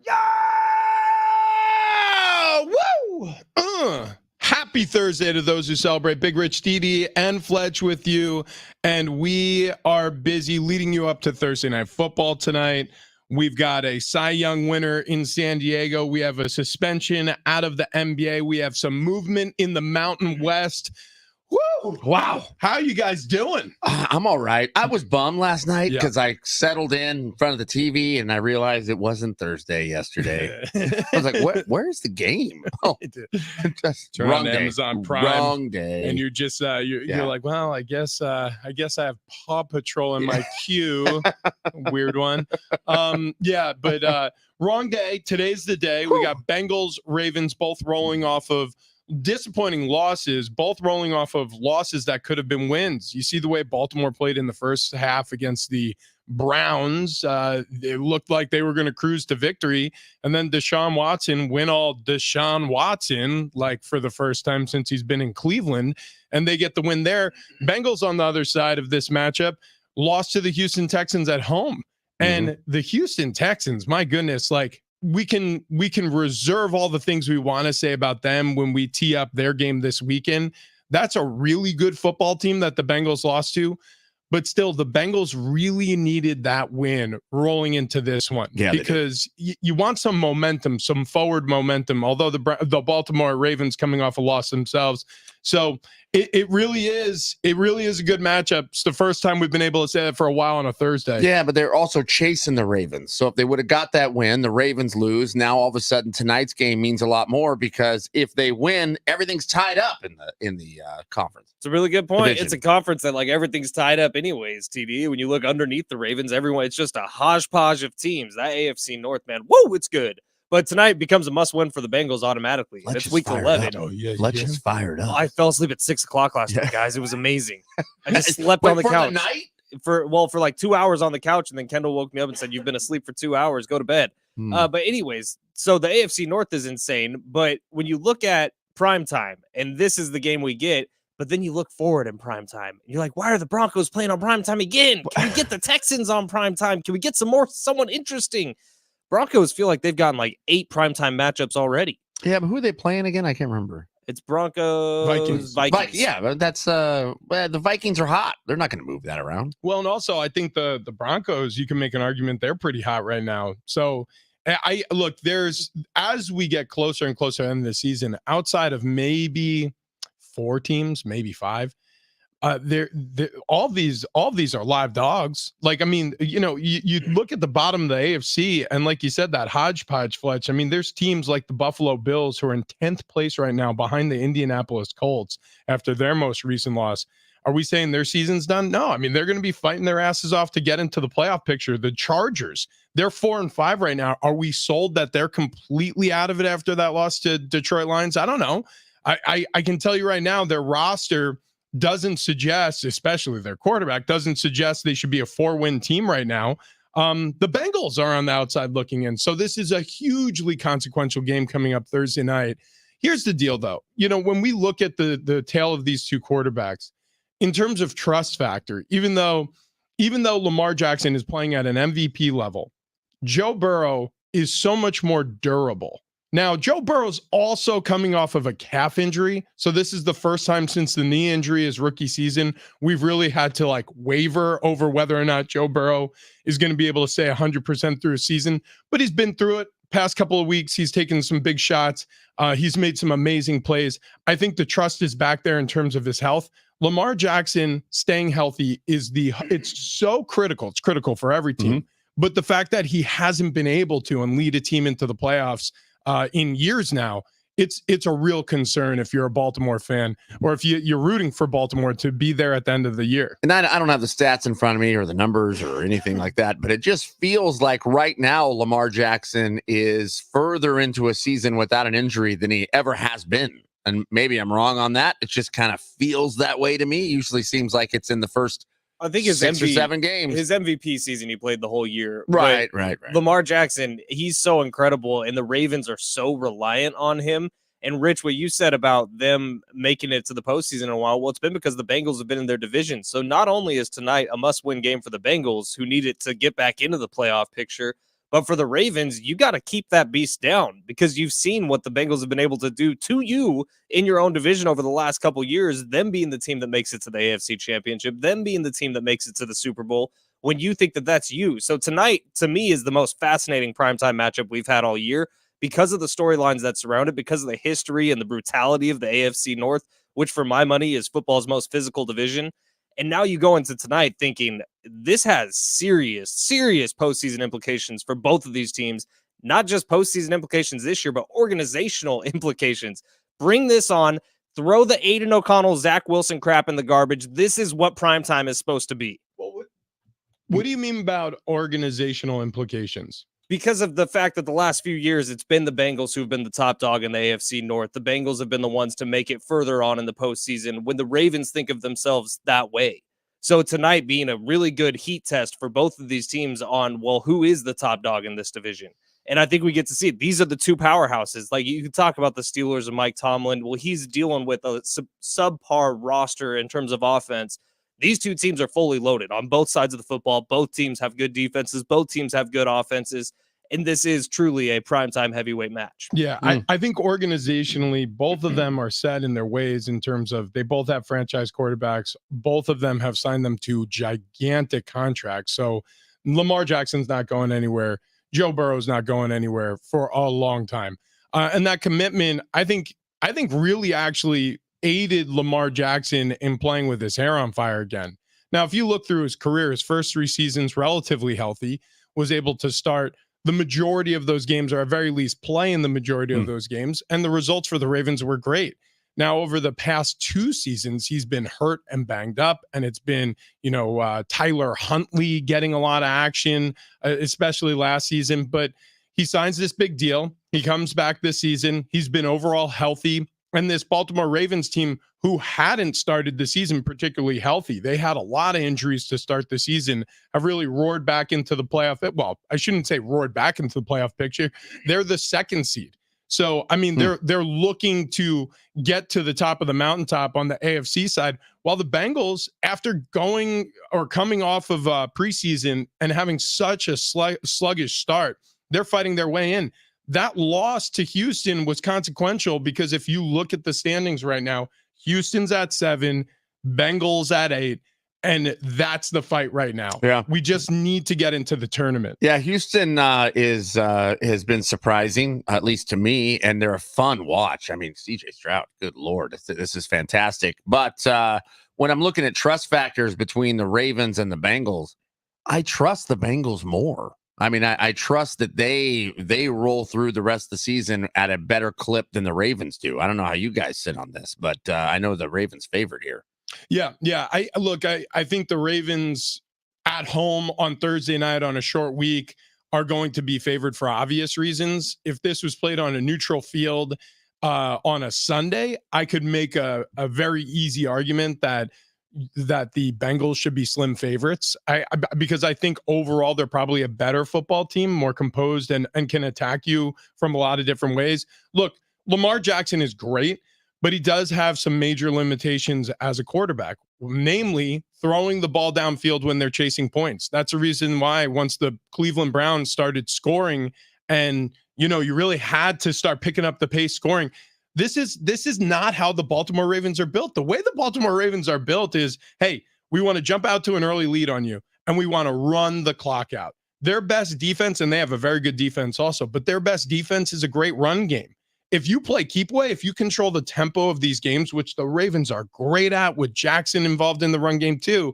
Yeah! Woo! Happy Thursday to those who celebrate. Big Rich, Didi, and Fletch with you. And we are busy leading you up to Thursday Night Football tonight. We've got a Cy Young winner in San Diego. We have a suspension out of the NBA. We have some movement in the Mountain West. Woo! Wow. How are you guys doing? I'm all right. I was bummed last night because I settled in front of the TV and I realized it wasn't Thursday yesterday. I was like, where's the game? Oh, just wrong day. Amazon Prime. Wrong day. And you're just you're like, well, I guess I have Paw Patrol in my queue. Weird one. But wrong day. Today's the day. We got Bengals, Ravens both rolling off of disappointing losses, both rolling off of losses that could have been wins. You see the way Baltimore played in the first half against the Browns. It looked like they were going to cruise to victory. And then Deshaun Watson went all Deshaun Watson, like for the first time since he's been in Cleveland, and they get the win there. Bengals on the other side of this matchup lost to the Houston Texans at home. And the Houston Texans, my goodness, like, we can reserve all the things we want to say about them when we tee up their game this weekend. That's a really good football team that the Bengals lost to, but still the Bengals really needed that win rolling into this one because you want some momentum, some forward momentum, although the Baltimore Ravens coming off a loss themselves. So it really is a good matchup. It's the first time we've been able to say that for a while on a Thursday. Yeah, but they're also chasing the Ravens. So if they would have got that win, the Ravens lose. Now all of a sudden tonight's game means a lot more because if they win, everything's tied up in the conference. It's a really good point. Division. It's a conference that like everything's tied up anyways, TD. When you look underneath the Ravens, it's just a hodgepodge of teams. That AFC North, man, whoa, it's good. But tonight becomes a must-win for the Bengals automatically. It's week 11. Oh, yeah, Fletch is fired up. I fell asleep at 6 o'clock last night, guys. It was amazing. I just slept on the couch. For like 2 hours on the couch, and then Kendall woke me up and said, "You've been asleep for 2 hours. Go to bed." But anyways, so the AFC North is insane. But when you look at primetime, and this is the game we get, but then you look forward in primetime, and you're like, why are the Broncos playing on primetime again? Can we get the Texans on primetime? Can we get someone interesting? Broncos feel like they've gotten like 8 primetime matchups already. Yeah, but who are they playing again? I can't remember. It's Broncos, Vikings. Yeah, but that's the Vikings are hot. They're not going to move that around. Well, and also I think the Broncos, you can make an argument they're pretty hot right now. So I look, as we get closer and closer to the end of the season, outside of maybe 4 teams, maybe 5. All these are live dogs. Like, I mean, you look at the bottom of the AFC, and like you said, that hodgepodge, Fletch. I mean, there's teams like the Buffalo Bills who are in 10th place right now behind the Indianapolis Colts after their most recent loss. Are we saying their season's done? No. I mean, they're going to be fighting their asses off to get into the playoff picture. The Chargers, they're 4-5 right now. Are we sold that they're completely out of it after that loss to Detroit Lions? I don't know. I can tell you right now, their roster doesn't suggest, especially their quarterback, doesn't suggest they should be a 4-win team right now. The Bengals are on the outside looking in. So this is a hugely consequential game coming up Thursday night. Here's the deal, though. When we look at the tale of these two quarterbacks, in terms of trust factor, even though Lamar Jackson is playing at an MVP level, Joe Burrow is so much more durable. Now, Joe Burrow's also coming off of a calf injury. So this is the first time since the knee injury his rookie season, we've really had to waver over whether or not Joe Burrow is going to be able to stay 100% through a season. But he's been through it. Past couple of weeks, he's taken some big shots. He's made some amazing plays. I think the trust is back there in terms of his health. Lamar Jackson staying healthy it's so critical. It's critical for every team. But the fact that he hasn't been able to and lead a team into the playoffs in years now, it's a real concern if you're a Baltimore fan or if you're rooting for Baltimore to be there at the end of the year. And I don't have the stats in front of me or the numbers or anything like that, but it just feels like right now Lamar Jackson is further into a season without an injury than he ever has been. And maybe I'm wrong on that. It just kind of feels that way to me. It usually seems like it's in the first I think his 6 or 7 games. His MVP season, he played the whole year. Right. Lamar Jackson, he's so incredible, and the Ravens are so reliant on him. And Rich, what you said about them making it to the postseason in a while, well, it's been because the Bengals have been in their division. So not only is tonight a must-win game for the Bengals, who need it to get back into the playoff picture, But for the Ravens, you got to keep that beast down because you've seen what the Bengals have been able to do to you in your own division over the last couple years, them being the team that makes it to the AFC Championship, them being the team that makes it to the Super Bowl, when you think that that's you. So tonight, to me, is the most fascinating primetime matchup we've had all year because of the storylines that surround it, because of the history and the brutality of the AFC North, which for my money is football's most physical division. And now you go into tonight thinking this has serious postseason implications for both of these teams, not just postseason implications this year, but organizational implications. Bring this on, throw the Aiden O'Connell, Zach Wilson crap in the garbage. This is what primetime is supposed to be. What do you mean about organizational implications? Because of the fact that the last few years, it's been the Bengals who've been the top dog in the AFC North. The Bengals have been the ones to make it further on in the postseason when the Ravens think of themselves that way. So tonight being a really good heat test for both of these teams on, well, who is the top dog in this division? And I think we get to see it. These are the two powerhouses. Like you can talk about the Steelers and Mike Tomlin. Well, he's dealing with a subpar roster in terms of offense. These two teams are fully loaded on both sides of the football. Both teams have good defenses. Both teams have good offenses. And this is truly a primetime heavyweight match. Yeah, I think organizationally, both of them are set in their ways in terms of they both have franchise quarterbacks. Both of them have signed them to gigantic contracts. So Lamar Jackson's not going anywhere. Joe Burrow's not going anywhere for a long time. And that commitment, I think really actually aided Lamar Jackson in playing with his hair on fire again. Now, if you look through his career, his first 3 seasons, relatively healthy, was able to start the majority of those games, or at very least play in the majority of those games. And the results for the Ravens were great. Now, over the past 2 seasons, he's been hurt and banged up. And it's been, Tyler Huntley getting a lot of action, especially last season. But he signs this big deal. He comes back this season. He's been overall healthy. And this Baltimore Ravens team, who hadn't started the season particularly healthy, they had a lot of injuries to start the season, have really roared back into the playoff. Well, I shouldn't say roared back into the playoff picture. They're the 2nd seed. So, I mean, they're looking to get to the top of the mountaintop on the AFC side, while the Bengals, after coming off of preseason and having such a sluggish start, they're fighting their way in. That loss to Houston was consequential because if you look at the standings right now, Houston's at 7, Bengals at 8, and that's the fight right now. Yeah. We just need to get into the tournament. Yeah, Houston has been surprising, at least to me, and they're a fun watch. I mean, CJ Stroud, good Lord, this is fantastic. But when I'm looking at trust factors between the Ravens and the Bengals, I trust the Bengals more. I mean, I trust that they roll through the rest of the season at a better clip than the Ravens do. I don't know how you guys sit on this, but I know the Ravens favored here. Yeah. I think the Ravens at home on Thursday night on a short week are going to be favored for obvious reasons. If this was played on a neutral field on a Sunday, I could make a very easy argument that the Bengals should be slim favorites. Because I think overall they're probably a better football team, more composed and can attack you from a lot of different ways. Look, Lamar Jackson is great, but he does have some major limitations as a quarterback, namely throwing the ball downfield when they're chasing points. That's the reason why once the Cleveland Browns started scoring and, you really had to start picking up the pace scoring. This is not how the Baltimore Ravens are built. The way the Baltimore Ravens are built is, hey, we want to jump out to an early lead on you, and we want to run the clock out. Their best defense, and they have a very good defense also, but their best defense is a great run game. If you play keep away, if you control the tempo of these games, which the Ravens are great at with Jackson involved in the run game too,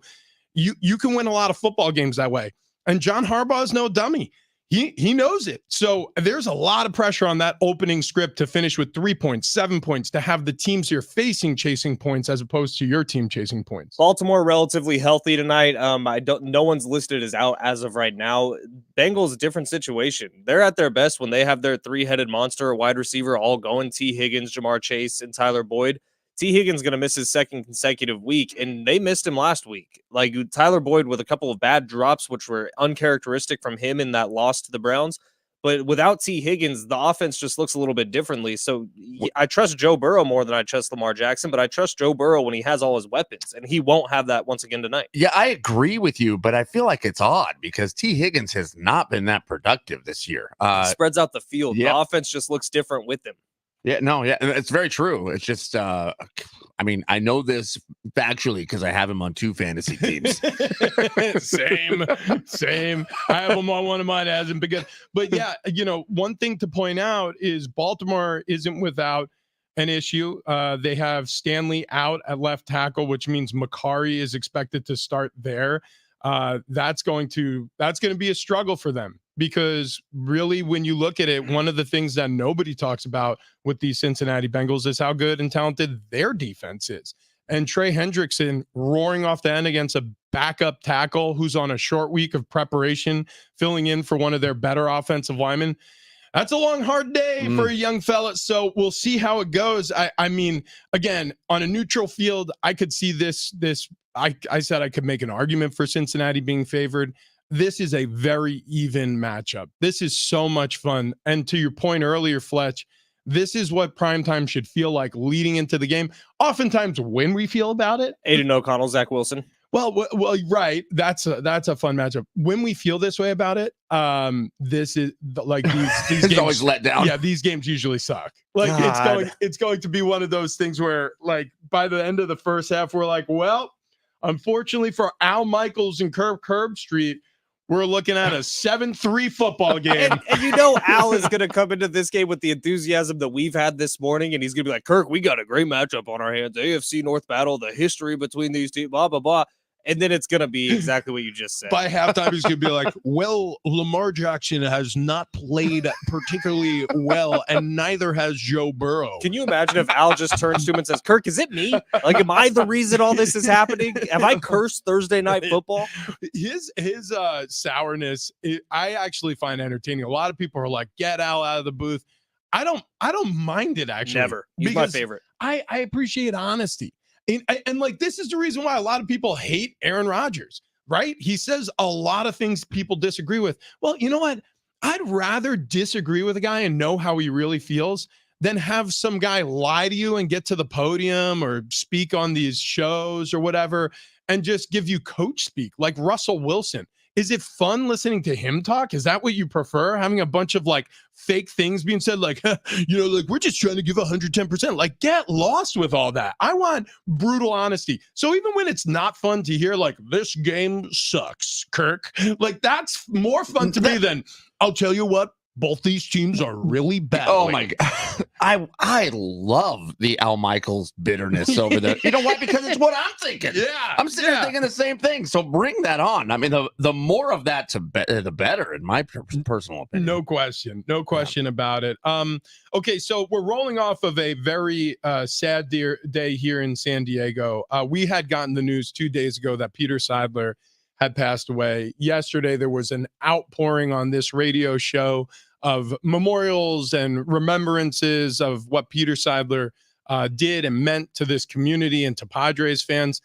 you can win a lot of football games that way. And John Harbaugh is no dummy. He knows it. So there's a lot of pressure on that opening script to finish with 3 points, 7 points, to have the teams you're facing chasing points as opposed to your team chasing points. Baltimore relatively healthy tonight. No one's listed as out as of right now. Bengals, a different situation. They're at their best when they have their 3-headed monster wide receiver all going. T. Higgins, Jamar Chase, and Tyler Boyd. T. Higgins going to miss his 2nd consecutive week, and they missed him last week. Like Tyler Boyd with a couple of bad drops, which were uncharacteristic from him in that loss to the Browns. But without T. Higgins, the offense just looks a little bit differently. So I trust Joe Burrow more than I trust Lamar Jackson, but I trust Joe Burrow when he has all his weapons, and he won't have that once again tonight. Yeah, I agree with you, but I feel like it's odd because T. Higgins has not been that productive this year. Spreads out the field. Yeah. The offense just looks different with him. Yeah, no, yeah, it's very true. It's just, I mean, I know this factually because I have him on 2 fantasy teams. Same. I have him on one of mine. Hasn't been good. But yeah, one thing to point out is Baltimore isn't without an issue. They have Stanley out at left tackle, which means Makari is expected to start there. That's going to be a struggle for them. Because really, when you look at it, one of the things that nobody talks about with these Cincinnati Bengals is how good and talented their defense is. And Trey Hendrickson roaring off the end against a backup tackle who's on a short week of preparation, filling in for one of their better offensive linemen. That's a long, hard day for a young fella. So we'll see how it goes. I mean, again, on a neutral field, I could see this. I said I could make an argument for Cincinnati being favored. This is a very even matchup. This is so much fun. And to your point earlier, Fletch, this is what primetime should feel like leading into the game. Oftentimes when we feel about it. Aiden O'Connell, Zach Wilson. Well, right. That's a fun matchup. When we feel this way about it, this is like these games always let down. Yeah, these games usually suck. Like it's going to be one of those things where like by the end of the first half, we're like, well, unfortunately for Al Michaels and Curb Street, we're looking at a 7-3 football game. and Al is going to come into this game with the enthusiasm that we've had this morning, and he's going to be like, Kirk, we got a great matchup on our hands. AFC North battle, the history between these two, blah, blah, blah. And then it's going to be exactly what you just said. By halftime, he's going to be like, well, Lamar Jackson has not played particularly well, and neither has Joe Burrow. Can you imagine if Al just turns to him and says, Kirk, is it me? Like, am I the reason all this is happening? Have I cursed Thursday Night Football? His sourness, I actually find entertaining. A lot of people are like, get Al out of the booth. I don't mind it, actually. Never. He's my favorite. I appreciate honesty. And like, this is the reason why a lot of people hate Aaron Rodgers, right? He says a lot of things people disagree with. Well, you know what? I'd rather disagree with a guy and know how he really feels than have some guy lie to you and get to the podium or speak on these shows or whatever and just give you coach speak like Russell Wilson. Is it fun listening to him talk? Is that what you prefer? Having a bunch of like fake things being said, like, like we're just trying to give 110%. Like, get lost with all that. I want brutal honesty. So even when it's not fun to hear, like, this game sucks, Kirk, like, that's more fun to me than I'll tell you what. Both these teams are really bad. Oh my God. I love the Al Michaels bitterness over there. You know why? Because it's what I'm thinking. Yeah. I'm sitting there thinking the same thing. So bring that on. I mean, the more of that the better, in my personal opinion. No question about it. Okay, so we're rolling off of a very sad day here in San Diego. We had gotten the news 2 days ago that Peter Seidler had passed away. Yesterday, there was an outpouring on this radio show of memorials and remembrances of what Peter Seidler did and meant to this community and to Padres fans.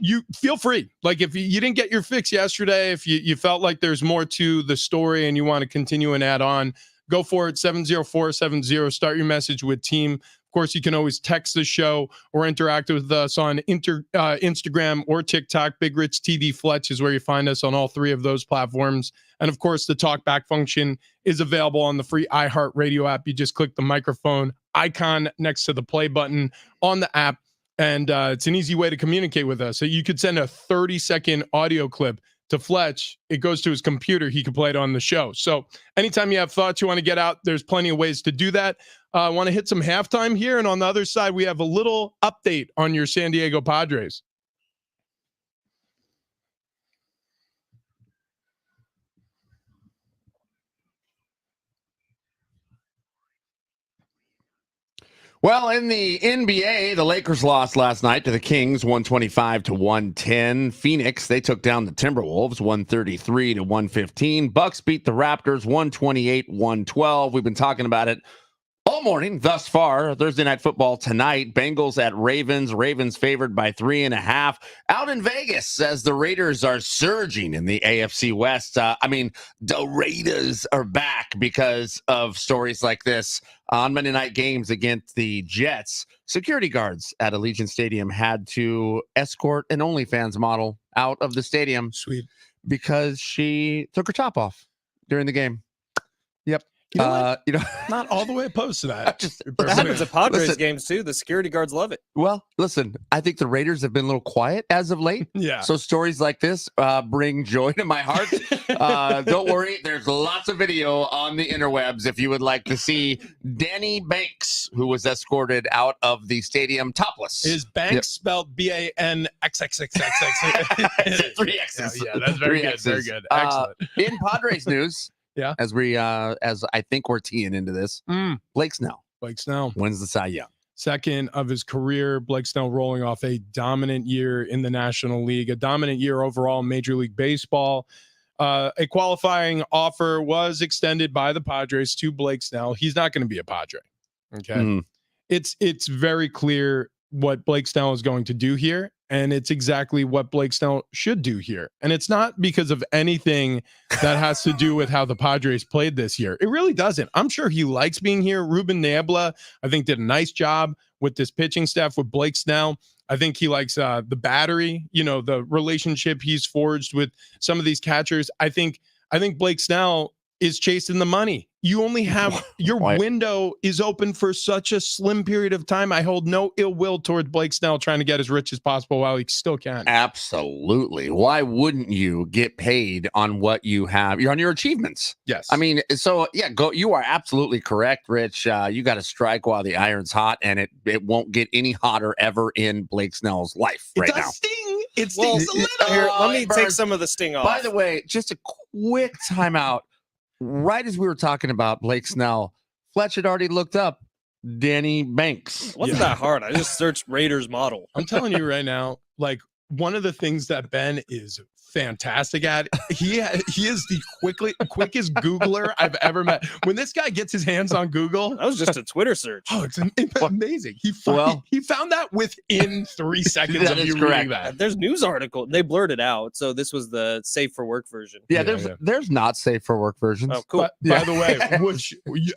You feel free. Like, if you didn't get your fix yesterday, if you felt like there's more to the story and you want to continue and add on, go for it. 70470. Start your message with team. Of course, you can always text the show or interact with us on Instagram or TikTok. Big Rich TD Fletch is where you find us on all 3 of those platforms. And of course, the talkback function is available on the free iHeartRadio app. You just click the microphone icon next to the play button on the app. And it's an easy way to communicate with us. So you could send a 30-second audio clip to Fletch. It goes to his computer. He can play it on the show. So anytime you have thoughts you want to get out, there's plenty of ways to do that. I want to hit some halftime here. And on the other side, we have a little update on your San Diego Padres. Well, in the NBA, the Lakers lost last night to the Kings, 125-110. Phoenix, they took down the Timberwolves, 133-115. Bucks beat the Raptors, 128-112. We've been talking about it All morning thus far. Thursday night football tonight. Bengals at Ravens. Ravens favored by 3.5. Out in Vegas as the Raiders are surging in the AFC West. The Raiders are back because of stories like this. On Monday night games against the Jets, security guards at Allegiant Stadium had to escort an OnlyFans model out of the stadium. Sweet. Because she took her top off during the game. Yep. Not all the way opposed to that. That happens at Padres games too. The security guards love it. Well, listen, I think the Raiders have been a little quiet as of late. Yeah. So stories like this bring joy to my heart. Don't worry, there's lots of video on the interwebs if you would like to see Danny Banks, who was escorted out of the stadium topless. Is Banks spelled BANXXXXX? 3 X's. Yeah, that's very good. Very good. Excellent. In Padres news, yeah, as I think we're teeing into this, Blake Snell wins the Cy Young. Second of his career. Blake Snell rolling off a dominant year in the National League, a dominant year overall in Major League Baseball. A qualifying offer was extended by the Padres to Blake Snell. He's not going to be a Padre. Okay. It's very clear what Blake Snell is going to do here. And it's exactly what Blake Snell should do here. And it's not because of anything that has to do with how the Padres played this year. It really doesn't. I'm sure he likes being here. Ruben Niebla, I think, did a nice job with this pitching staff with Blake Snell. I think he likes the battery, the relationship he's forged with some of these catchers. I think Blake Snell is chasing the money. You only have your window is open for such a slim period of time. I hold no ill will towards Blake Snell trying to get as rich as possible while he still can. Absolutely. Why wouldn't you get paid on what you have? You're on your achievements. Yes. I mean, so yeah, go. You are absolutely correct, Rich. You got to strike while the iron's hot, and it won't get any hotter ever in Blake Snell's life right now. Sting. It stings a little. Here, let me take some of the sting off. By the way, just a quick timeout. Right as we were talking about Blake Snell, Fletch had already looked up Danny Banks. It wasn't that hard. I just searched Raiders model. I'm telling you right now, like one of the things that Ben is fantastic at, he is the quickest Googler I've ever met. When this guy gets his hands on Google, that was just a Twitter search. Oh, it's amazing. He found that within 3 seconds of you reading that. There's news article. They blurred it out, so this was the safe for work version. Yeah, there's not safe for work versions. Oh, cool. By the way, which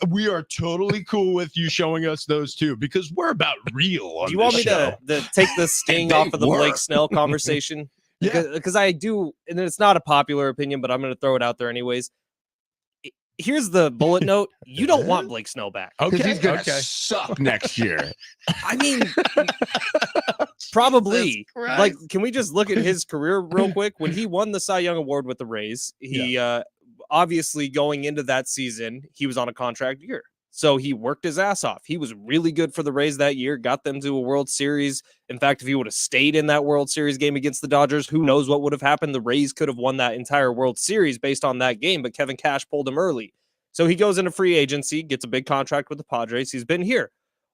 we are totally cool with you showing us those too, because we're about real. Do you want me to take the sting off of the Blake Snell conversation? Yeah, because I do, and it's not a popular opinion, but I'm going to throw it out there anyways. Here's the bullet note: you don't want Blake Snell back. Okay, he's going to suck next year. I mean, probably. Like, can we just look at his career real quick? When he won the Cy Young Award with the Rays, he obviously going into that season, he was on a contract year. So he worked his ass off. He was really good for the Rays that year, got them to a World Series. In fact, if he would have stayed in that World Series game against the Dodgers, who knows what would have happened? The Rays could have won that entire World Series based on that game, but Kevin Cash pulled him early. So he goes into free agency, gets a big contract with the Padres. He's been here.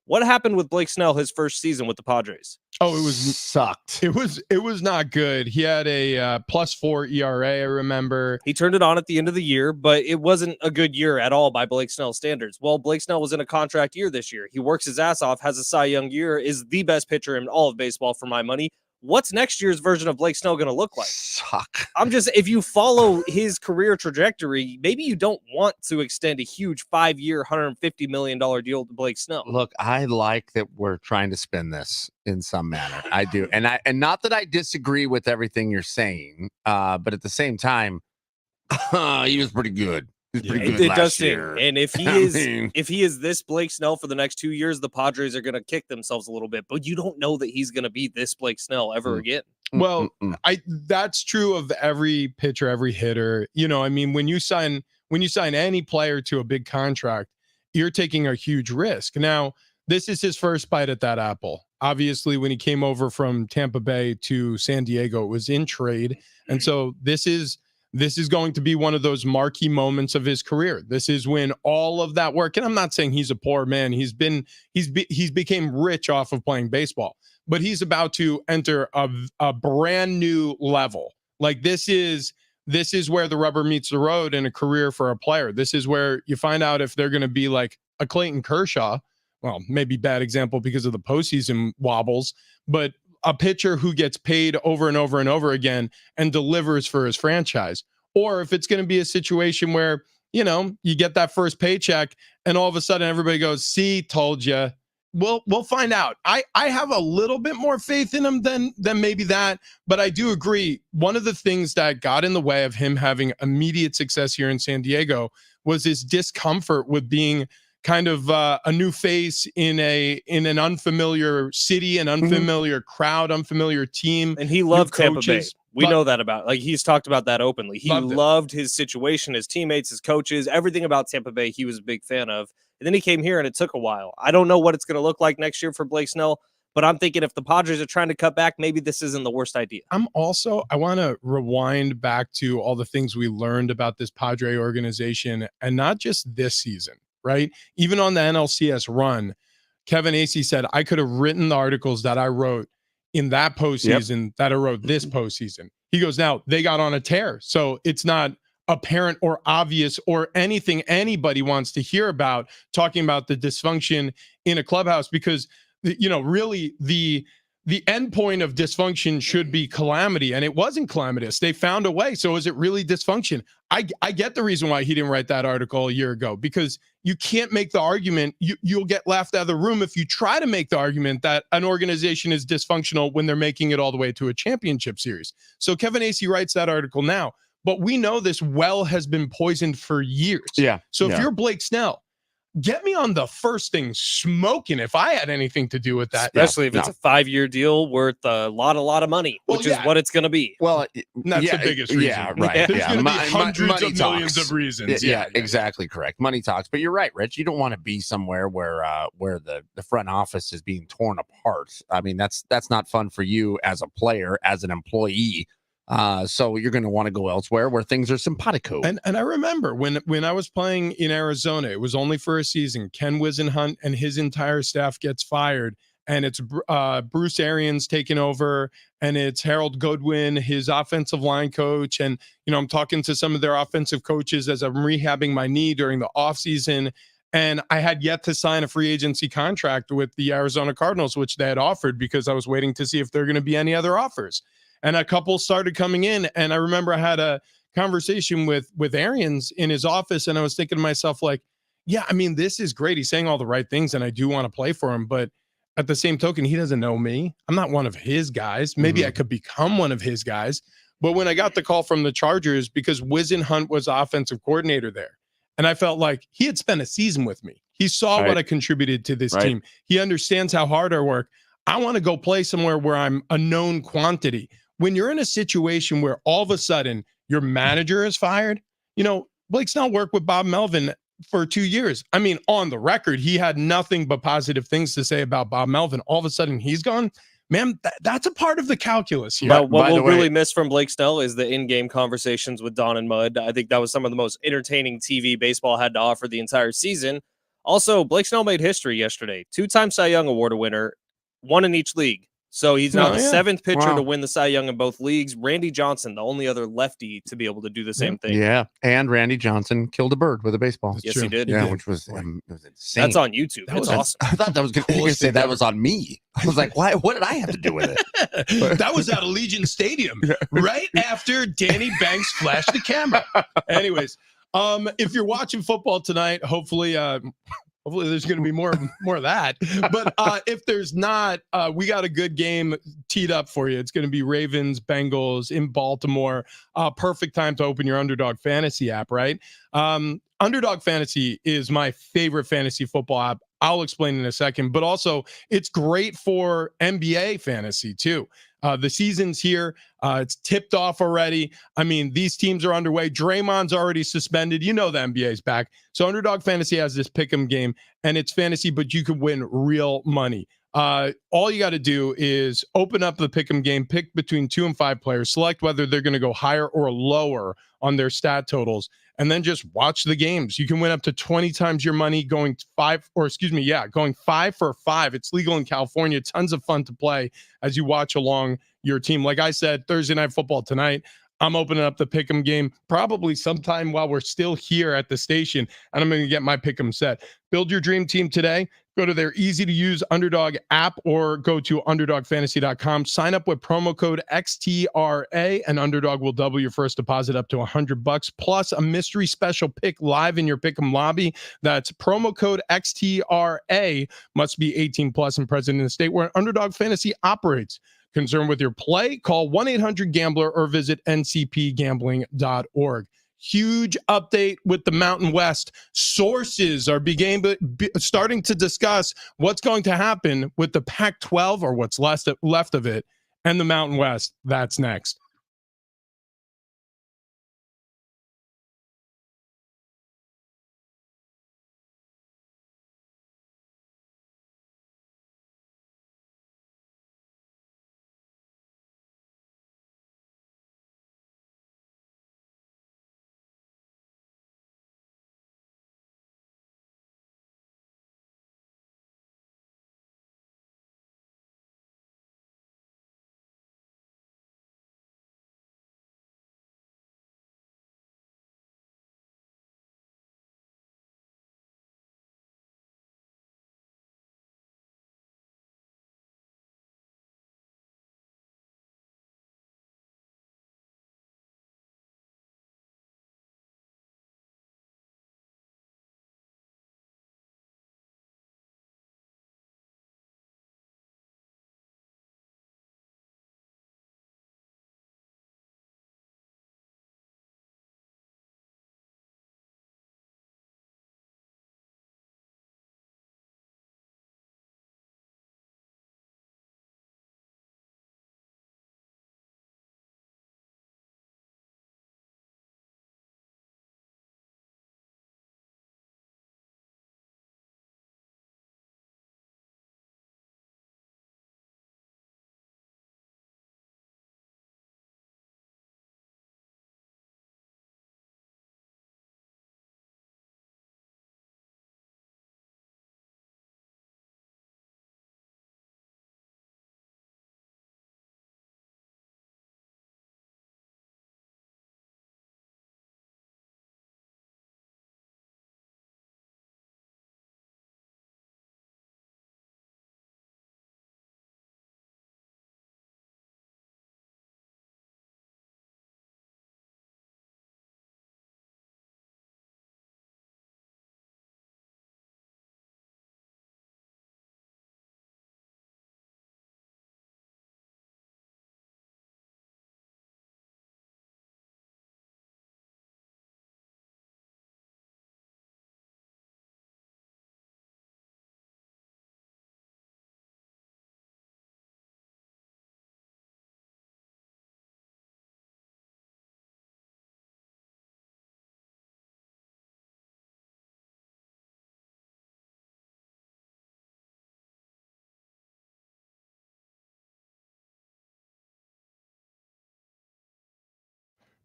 What happened with Blake Snell his first season with the Padres? Oh, it was sucked. It was not good. He had a +4 ERA, I remember. He turned it on at the end of the year, but it wasn't a good year at all by Blake Snell standards. Well, Blake Snell was in a contract year this year. He works his ass off, has a Cy Young year, is the best pitcher in all of baseball for my money. What's next year's version of Blake Snell going to look like? Suck. If you follow his career trajectory, maybe you don't want to extend a huge 5-year, $150 million deal to Blake Snell. Look, I like that we're trying to spin this in some manner. I do. And not that I disagree with everything you're saying, but at the same time, he was pretty good. It does sting. And if he is this Blake Snell for the next 2 years, the Padres are going to kick themselves a little bit. But you don't know that he's going to be this Blake Snell ever again. Well, that's true of every pitcher, every hitter. I mean, when you sign any player to a big contract, you're taking a huge risk. Now, this is his first bite at that apple. Obviously, when he came over from Tampa Bay to San Diego, it was in trade. And so this is going to be one of those marquee moments of his career. This is when all of that work, and I'm not saying he's a poor man. He's became rich off of playing baseball, but he's about to enter a brand new level. Like this is where the rubber meets the road in a career for a player. This is where you find out if they're going to be like a Clayton Kershaw, well, maybe bad example because of the postseason wobbles, but a pitcher who gets paid over and over and over again and delivers for his franchise. Or if it's going to be a situation where, you get that first paycheck and all of a sudden everybody goes, see, told you. We'll find out. I have a little bit more faith in him than maybe that, but I do agree. One of the things that got in the way of him having immediate success here in San Diego was his discomfort with being kind of a new face in an unfamiliar city, an unfamiliar crowd, unfamiliar team. And he loved Tampa Bay. We know that about, he's talked about that openly. He loved his situation, his teammates, his coaches, everything about Tampa Bay he was a big fan of. And then he came here and it took a while. I don't know what it's going to look like next year for Blake Snell, but I'm thinking if the Padres are trying to cut back, maybe this isn't the worst idea. I want to rewind back to all the things we learned about this Padre organization, and not just this season, right? Even on the NLCS run, Kevin Acee said, I could have written the articles that I wrote in that postseason that I wrote this postseason. He goes, now they got on a tear. So it's not apparent or obvious or anything anybody wants to hear about talking about the dysfunction in a clubhouse, because really the end point of dysfunction should be calamity, and it wasn't calamitous. They found a way. So is it really dysfunction? I get the reason why he didn't write that article a year ago, because you can't make the argument. You'll get laughed out of the room if you try to make the argument that an organization is dysfunctional when they're making it all the way to a championship series. So Kevin Acee writes that article now. But we know this well has been poisoned for years. Yeah. So if you're Blake Snell, get me on the first thing smoking if I had anything to do with that. Especially if it's a 5-year deal worth a lot of money, which is what it's going to be. Well, that's the biggest reason. Yeah, right. There's going to be hundreds of millions talks. of reasons. Yeah, exactly correct. Money talks. But you're right, Rich. You don't want to be somewhere where the front office is being torn apart. I mean, that's not fun for you as a player, as an employee. So you're going to want to go elsewhere where things are simpatico. And I remember when I was playing in Arizona, it was only for a season. Ken Wisenhunt and his entire staff gets fired, and it's Bruce Arians taking over, and it's Harold Goodwin, his offensive line coach. And, I'm talking to some of their offensive coaches as I'm rehabbing my knee during the offseason. And I had yet to sign a free agency contract with the Arizona Cardinals, which they had offered, because I was waiting to see if there are going to be any other offers. And a couple started coming in, and I remember I had a conversation with Arians in his office, and I was thinking to myself, like, yeah, I mean, this is great. He's saying all the right things, and I do want to play for him. But at the same token, he doesn't know me. I'm not one of his guys. Maybe I could become one of his guys. But when I got the call from the Chargers, because Wisenhunt was offensive coordinator there, and I felt like he had spent a season with me. He saw what I contributed to this team. He understands how hard I work. I want to go play somewhere where I'm a known quantity. When you're in a situation where all of a sudden your manager is fired, Blake Snell worked with Bob Melvin for 2 years. I mean, on the record, he had nothing but positive things to say about Bob Melvin. All of a sudden he's gone. Man, that's a part of the calculus here. But what we'll really miss from Blake Snell is the in-game conversations with Don and Mud. I think that was some of the most entertaining TV baseball had to offer the entire season. Also, Blake Snell made history yesterday. 2-time Cy Young Award winner, one in each league. So he's now the 7th pitcher to win the Cy Young in both leagues. Randy Johnson, the only other lefty to be able to do the same thing. Yeah, and Randy Johnson killed a bird with a baseball. Yes, he did. Yeah, which was insane. That's on YouTube. It's awesome. I thought that was going to say that was on me. I was like, why? What did I have to do with it? That was at Allegiant Stadium right after Danny Banks flashed the camera. Anyways, if you're watching football tonight, hopefully there's going to be more of that. But if there's not, we got a good game teed up for you. It's going to be Ravens, Bengals in Baltimore. Perfect time to open your Underdog Fantasy app, right? Underdog Fantasy is my favorite fantasy football app. I'll explain in a second. But also, it's great for NBA fantasy, too. The season's here. It's tipped off already. I mean, these teams are underway. Draymond's already suspended. The NBA's back. So Underdog Fantasy has this pick'em game, and it's fantasy, but you can win real money. All you got to do is open up the pick'em game, pick between 2 and 5 players, select whether they're going to go higher or lower on their stat totals, and then just watch the games. You can win up to 20 times your money going 5 for 5. It's legal in California. Tons of fun to play as you watch along your team. Like I said, Thursday Night Football tonight. I'm opening up the pick'em game probably sometime while we're still here at the station, and I'm going to get my pick'em set. Build your dream team today. Go to their easy-to-use Underdog app or go to UnderdogFantasy.com. Sign up with promo code XTRA, and Underdog will double your first deposit up to $100, plus a mystery special pick live in your pick'em lobby. That's promo code XTRA. Must be 18 plus and present in the state where Underdog Fantasy operates. Concerned with your play? Call 1-800-GAMBLER or visit ncpgambling.org. Huge update with the Mountain West. Sources are starting to discuss what's going to happen with the Pac-12, or what's left of it, and the Mountain West. That's next.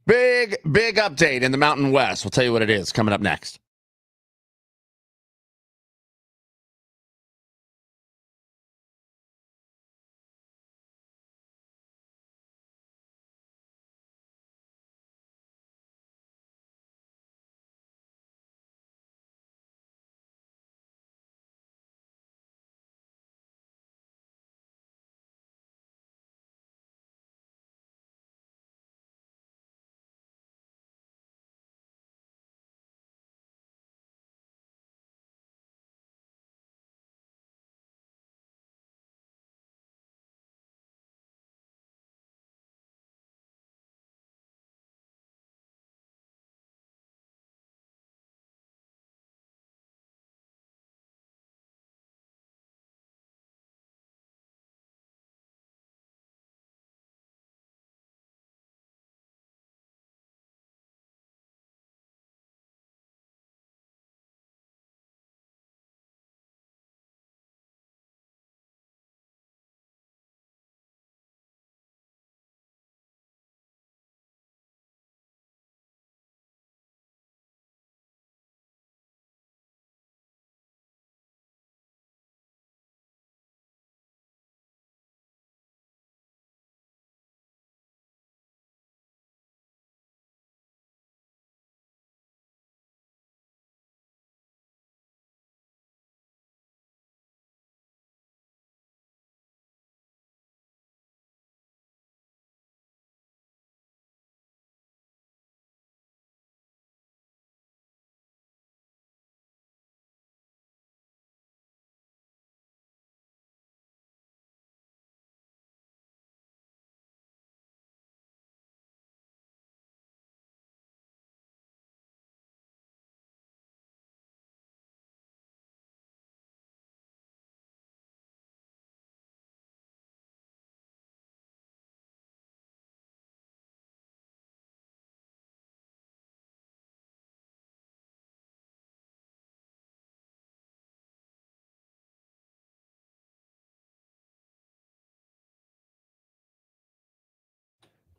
Big update in the Mountain West. We'll tell you what it is coming up next.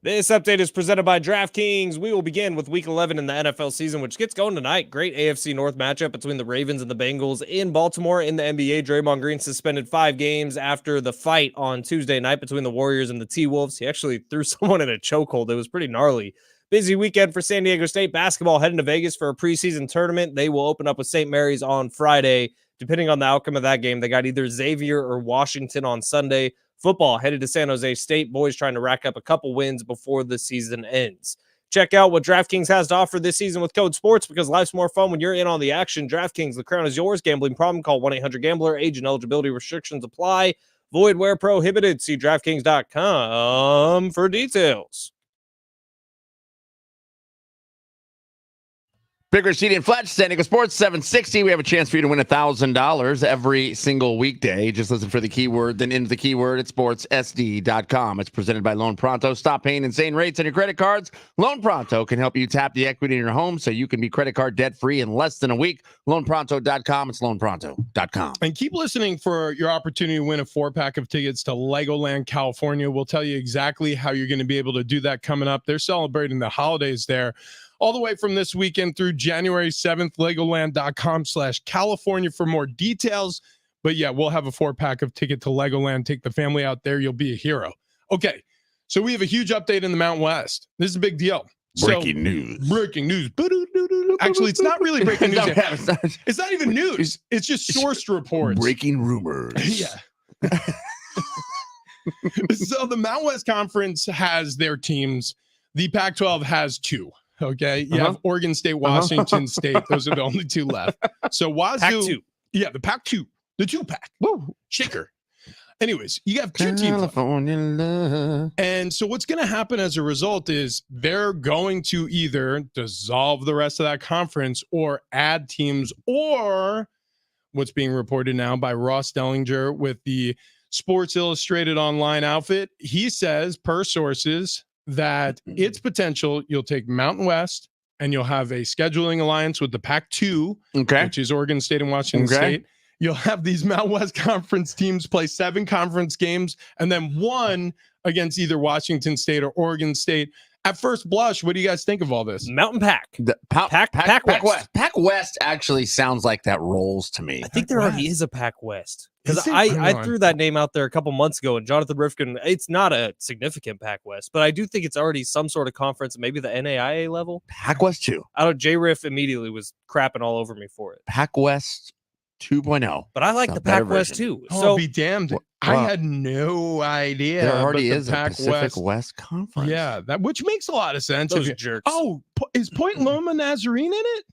This update is presented by DraftKings. We will begin with Week 11 in the NFL season, which gets going tonight. Great AFC North matchup between the Ravens and the Bengals in Baltimore. In the NBA, Draymond Green suspended 5 games after the fight on Tuesday night between the Warriors and the T-Wolves. He actually threw someone in a chokehold. It was pretty gnarly. Busy weekend for San Diego State basketball, heading to Vegas for a preseason tournament. They will open up with St. Mary's on Friday. Depending on the outcome of that game, they got either Xavier or Washington on Sunday. Football headed to San Jose State. Boys trying to rack up a couple wins before the season ends. Check out what DraftKings has to offer this season with code SPORTS, because life's more fun when you're in on the action. DraftKings, the crown is yours. Gambling problem? Call 1-800-GAMBLER. Age and eligibility restrictions apply. Void where prohibited. See DraftKings.com for details. Big Rich and Fletch, San Diego Sports 760. We have a chance for you to win $1,000 every single weekday. Just listen for the keyword, then into the keyword at sportssd.com. It's presented by Loan Pronto. Stop paying insane rates on your credit cards. Loan Pronto can help you tap the equity in your home so you can be credit card debt free in less than a week. LoanPronto.com. It's LoanPronto.com. And keep listening for your opportunity to win a 4-pack of tickets to Legoland, California. We'll tell you exactly how you're going to be able to do that coming up. They're celebrating the holidays there all the way from this weekend through January 7th. Legoland.com/California for more details. But yeah, we'll have a 4-pack of ticket to Legoland. Take the family out there. You'll be a hero. Okay, so we have a huge update in the Mountain West. This is a big deal. Breaking news. Breaking news. Actually, it's not really breaking news. It's not even news. It's just sourced reports. Breaking rumors. Yeah. So the Mountain West Conference has their teams. The Pac-12 has 2. Okay. You have Oregon State, Washington State. Those are the only 2 left. So Wazoo. Pac-2. Yeah, the Pac-2. The 2-pack. Woo. Shaker. Anyways, you have 2 teams. California love. And so what's going to happen as a result is they're going to either dissolve the rest of that conference or add teams, or what's being reported now by Ross Dellinger with the Sports Illustrated online outfit. He says, per sources, that it's potential you'll take Mountain West and you'll have a scheduling alliance with the Pac-2, which is Oregon State and Washington State. You'll have these Mountain West Conference teams play 7 conference games and then 1 against either Washington State or Oregon State. At first blush, what do you guys think of all this? Mountain Pack. Pac West. Pac West actually sounds like that rolls to me. I think there already is a Pac West. Because I threw that name out there a couple months ago, and Jonathan Rifkin, it's not a significant Pac West, but I do think it's already some sort of conference, maybe the NAIA level. Pac West 2. J-Riff immediately was crapping all over me for it. Pac West 2.0. But I like the Pac West too. Oh, so be damned. I had no idea. There already is Pac a Pacific West Conference. Yeah, which makes a lot of sense. Those jerks. Oh, is Point Loma Nazarene in it?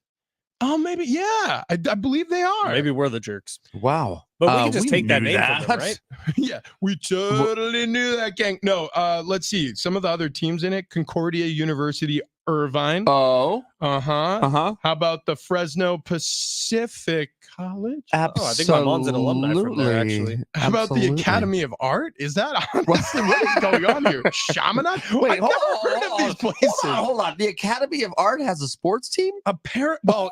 Oh, maybe. Yeah, I believe they are. Maybe we're the jerks. Wow. But we can just take that name from them, right? Yeah, we totally knew that, gang. No, let's see. Some of the other teams in it: Concordia University, Irvine. Oh. How about the Fresno Pacific College? Absolutely. Oh, I think my mom's an alumni from there, actually. How about the Academy of Art? Is that honestly what is going on here? Chaminade? Wait, I've never heard of these places. Hold on. The Academy of Art has a sports team? Apparently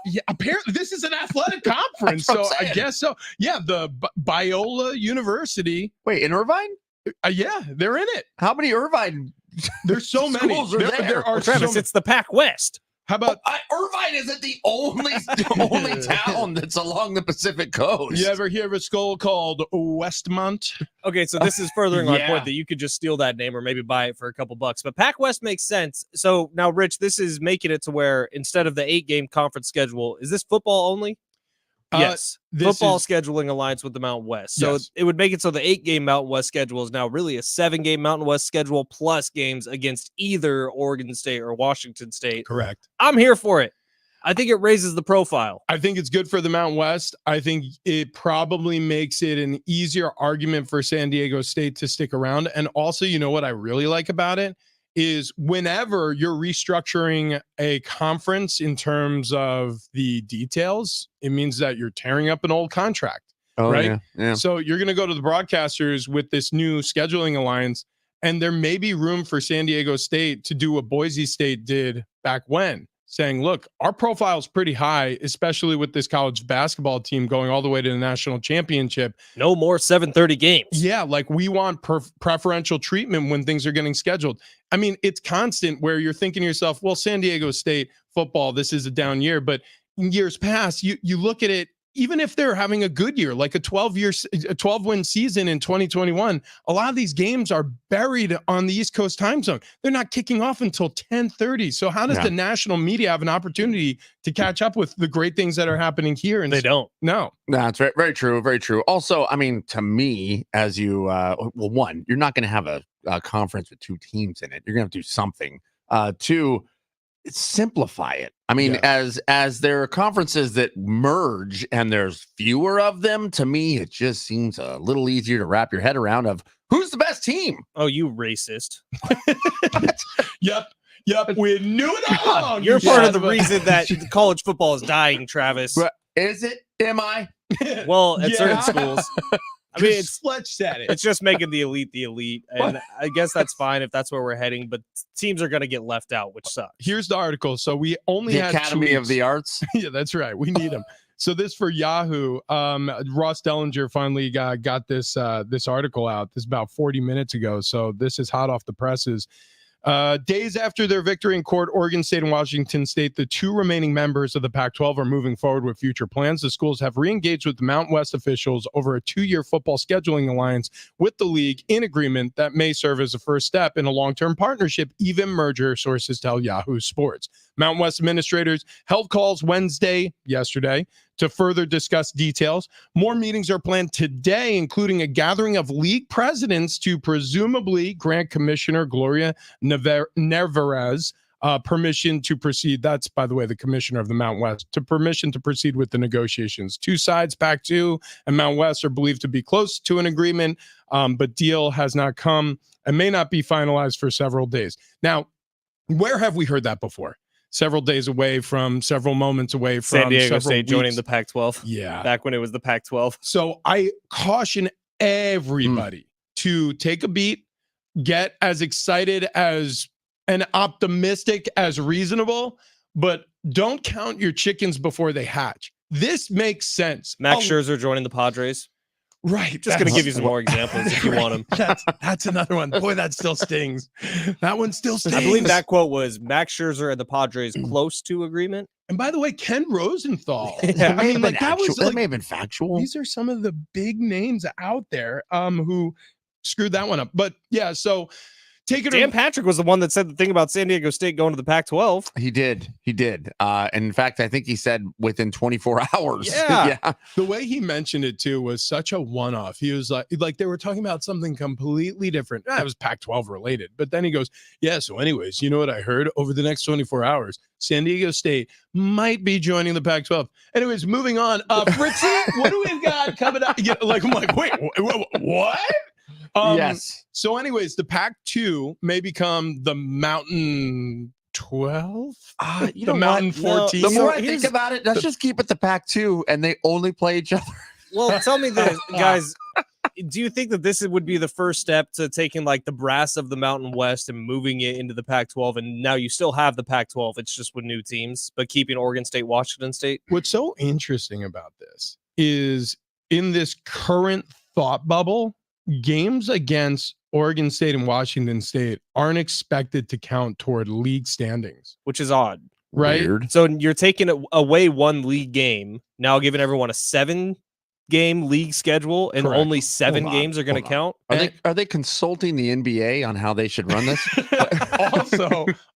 this is an athetic conference, so I guess so. Yeah, the Biola University. Wait, in Irvine? Yeah, they're in it. How many Irvine? There's so many. Schools are there. are Travis, it's the Pac West. How about Irvine isn't the only town that's along the Pacific coast. You ever hear of a school called Westmont? Okay, so this is furthering my point that you could just steal that name or maybe buy it for a couple bucks. But Pac West makes sense. So now, Rich, this is making it to where instead of the 8-game conference schedule, is this football only? Yes. Football scheduling alliance with the Mountain West. So it would make it so the 8-game Mountain West schedule is now really a 7-game Mountain West schedule plus games against either Oregon State or Washington State. Correct. I'm here for it. I think it raises the profile. I think it's good for the Mountain West. I think it probably makes it an easier argument for San Diego State to stick around. And also, you know what I really like about it is whenever you're restructuring a conference in terms of the details, it means that you're tearing up an old contract, right? Yeah. So you're going to go to the broadcasters with this new scheduling alliance, and there may be room for San Diego State to do what Boise State did back when. saying, look, our profile is pretty high, especially with this college basketball team going all the way to the national championship. No more 7:30 games. Yeah, like we want preferential treatment when things are getting scheduled. I mean, it's constant where you're thinking to yourself, well, San Diego State football, this is a down year. But in years past, you look at it, even if they're having a good year, like a 12-win season in 2021, a lot of these games are buried on the East Coast time zone. They're not kicking off until 10:30. So how does the national media have an opportunity to catch up with the great things that are happening here? And they don't. No, that's very, very true. Very true. Also, I mean, to me, as you, well, one, you're not going to have a conference with 2 teams in it. You're going to have to do something. 2, simplify it. I mean, as there are conferences that merge and there's fewer of them, to me, it just seems a little easier to wrap your head around of who's the best team. Oh, you racist. Yep. We knew it all along. You're part of the reason that college football is dying, Travis. Is it? Am I? Well, at certain schools. I mean, it's just making the elite. And I guess that's fine if that's where we're heading, but teams are going to get left out, which sucks. Here's the article. So we only had Academy of the Arts. Yeah, that's right. We need them. So this for Yahoo. Ross Dellinger finally got this article out. This is about 40 minutes ago. So this is hot off the presses. Days after their victory in court, Oregon State and Washington State, the 2 remaining members of the Pac-12 are moving forward with future plans. The schools have re-engaged with the Mountain West officials over a 2-year football scheduling alliance with the league in agreement that may serve as a first step in a long-term partnership, even merger, sources tell Yahoo Sports. Mountain West administrators held calls yesterday, to further discuss details. More meetings are planned today, including a gathering of league presidents to presumably grant Commissioner Gloria Nevarez permission to proceed. That's, by the way, the commissioner of the Mountain West, to permission to proceed with the negotiations. 2 sides, Pac-2 and Mountain West, are believed to be close to an agreement, but deal has not come and may not be finalized for several days. Now, where have we heard that before? Several days away from, several moments away from San Diego State joining the Pac-12. Yeah. Back when it was the Pac-12. So I caution everybody to take a beat, get as excited as and optimistic as reasonable, but don't count your chickens before they hatch. This makes sense. Max Scherzer joining the Padres. Right. Just going to give you some more examples if you want them. That's another one. Boy, that still stings. That one still stings. I believe that quote was Max Scherzer and the Padres close to agreement. And by the way, Ken Rosenthal. I mean, like that may have been factual. These are some of the big names out there who screwed that one up. But yeah, so Dan Patrick was the one that said the thing about San Diego State going to the Pac-12. He did. And in fact, I think he said within 24 hours. Yeah. The way he mentioned it too was such a one-off. He was like they were talking about something completely different. It was Pac-12 related. But then he goes, yeah, so anyways, you know what I heard? Over the next 24 hours, San Diego State might be joining the Pac-12. Anyways, moving on. Fritzy, what do we got coming up? Yeah, I'm like, wait, what? Yes. So anyways, the Pac-2 may become the Mountain 12? The Mountain 14? The more I think about it, let's just keep it the Pac-2 and they only play each other. Well, tell me this, guys. Do you think that this would be the first step to taking like the brass of the Mountain West and moving it into the Pac-12? And now you still have the Pac-12. It's just with new teams, but keeping Oregon State, Washington State. What's so interesting about this is in this current thought bubble, games against Oregon State and Washington State aren't expected to count toward league standings, which is odd, right? Weird. So you're taking away one league game, now giving everyone a 7-game league schedule, and Correct. only 7 games are going to count. Are they consulting the NBA on how they should run this?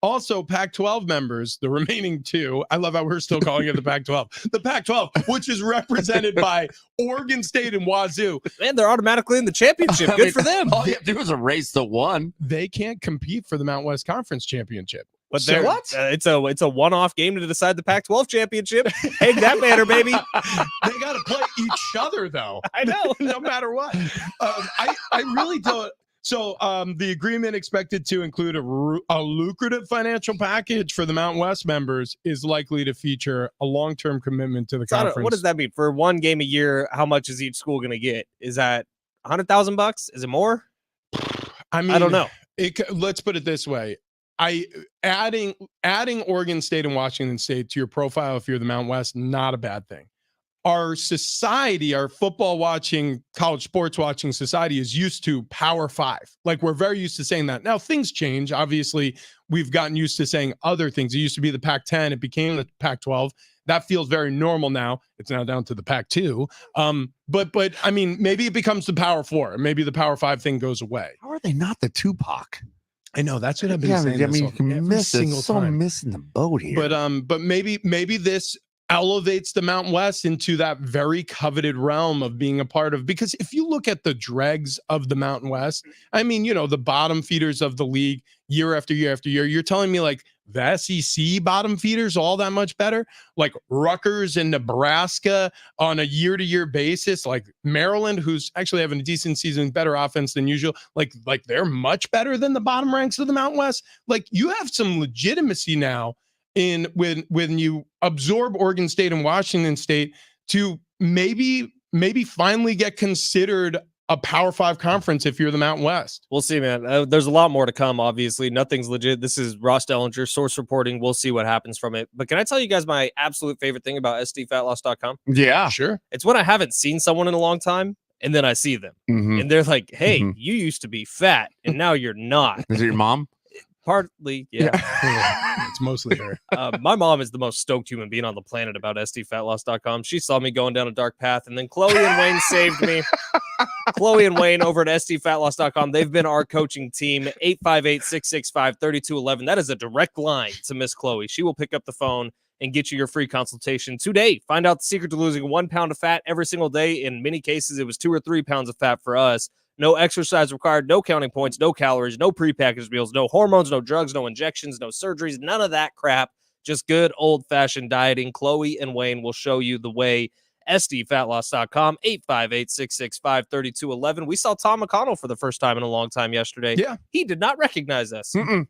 also Pac-12 members, the remaining 2. I love how we're still calling it the Pac-12. The Pac-12, which is represented by Oregon State and Wazoo. Man, they're automatically in the championship. Good for them. All you have to do is erase the one. They can't compete for the Mountain West Conference Championship. But So what? It's a one-off game to decide the Pac-12 championship. Hey, that matter, baby. They got to play each other, though. I know. No matter what. I really don't. So the agreement expected to include a lucrative financial package for the Mountain West members is likely to feature a long-term commitment to the conference. What does that mean? For one game a year, how much is each school going to get? Is that $100,000? Is it more? I mean, I don't know. Let's put it this way. adding Oregon State and Washington State to your profile if you're the Mountain West, not a bad thing. Our society, our football watching, college sports watching society is used to Power Five. Like, we're very used to saying that. Now things change. Obviously, we've gotten used to saying other things. It used to be the Pac-10. It became the Pac-12. That feels very normal now. It's now down to the Pac-2. But I mean, maybe it becomes the Power Four. Maybe the Power Five thing goes away. How are they not the Tupac? I know that's what I've been saying. I mean, you can miss it. So time. missing the boat here. But maybe this elevates the Mountain West into that very coveted realm of being a part of, because if you look at the dregs of the Mountain West, I mean, the bottom feeders of the league year after year after year, you're telling me like the SEC bottom feeders all that much better, like Rutgers and Nebraska on a year-to-year basis, like Maryland, who's actually having a decent season, better offense than usual, like they're much better than the bottom ranks of the Mountain West. Like, you have some legitimacy now in when you absorb Oregon State and Washington State to maybe finally get considered a Power Five conference if you're the Mountain West. We'll see, man. There's a lot more to come, obviously. Nothing's legit. This is Ross Dellinger, source reporting. We'll see what happens from it. But can I tell you guys my absolute favorite thing about sdfatloss.com? Yeah. Sure. It's when I haven't seen someone in a long time, and then I see them. Mhm. And they're like, hey, Mhm. you used to be fat, and now you're not. Is it your mom? Partly, yeah. It's mostly her. My mom is the most stoked human being on the planet about sdfatloss.com. She saw me going down a dark path, and then Chloe and Wayne saved me. Chloe and Wayne over at sdfatloss.com. They've been our coaching team. 858-665-3211. That is a direct line to Miss Chloe. She will pick up the phone and get you your free consultation today. Find out the secret to losing 1 pound of fat every single day. In many cases, it was 2 or 3 pounds of fat for us. No exercise required, no counting points, no calories, no prepackaged meals, no hormones, no drugs, no injections, no surgeries, none of that crap. Just good old-fashioned dieting. Chloe and Wayne will show you the way. sdfatloss.com, 858-665-3211. We saw Tom McConnell for the first time in a long time yesterday. Yeah. He did not recognize us. He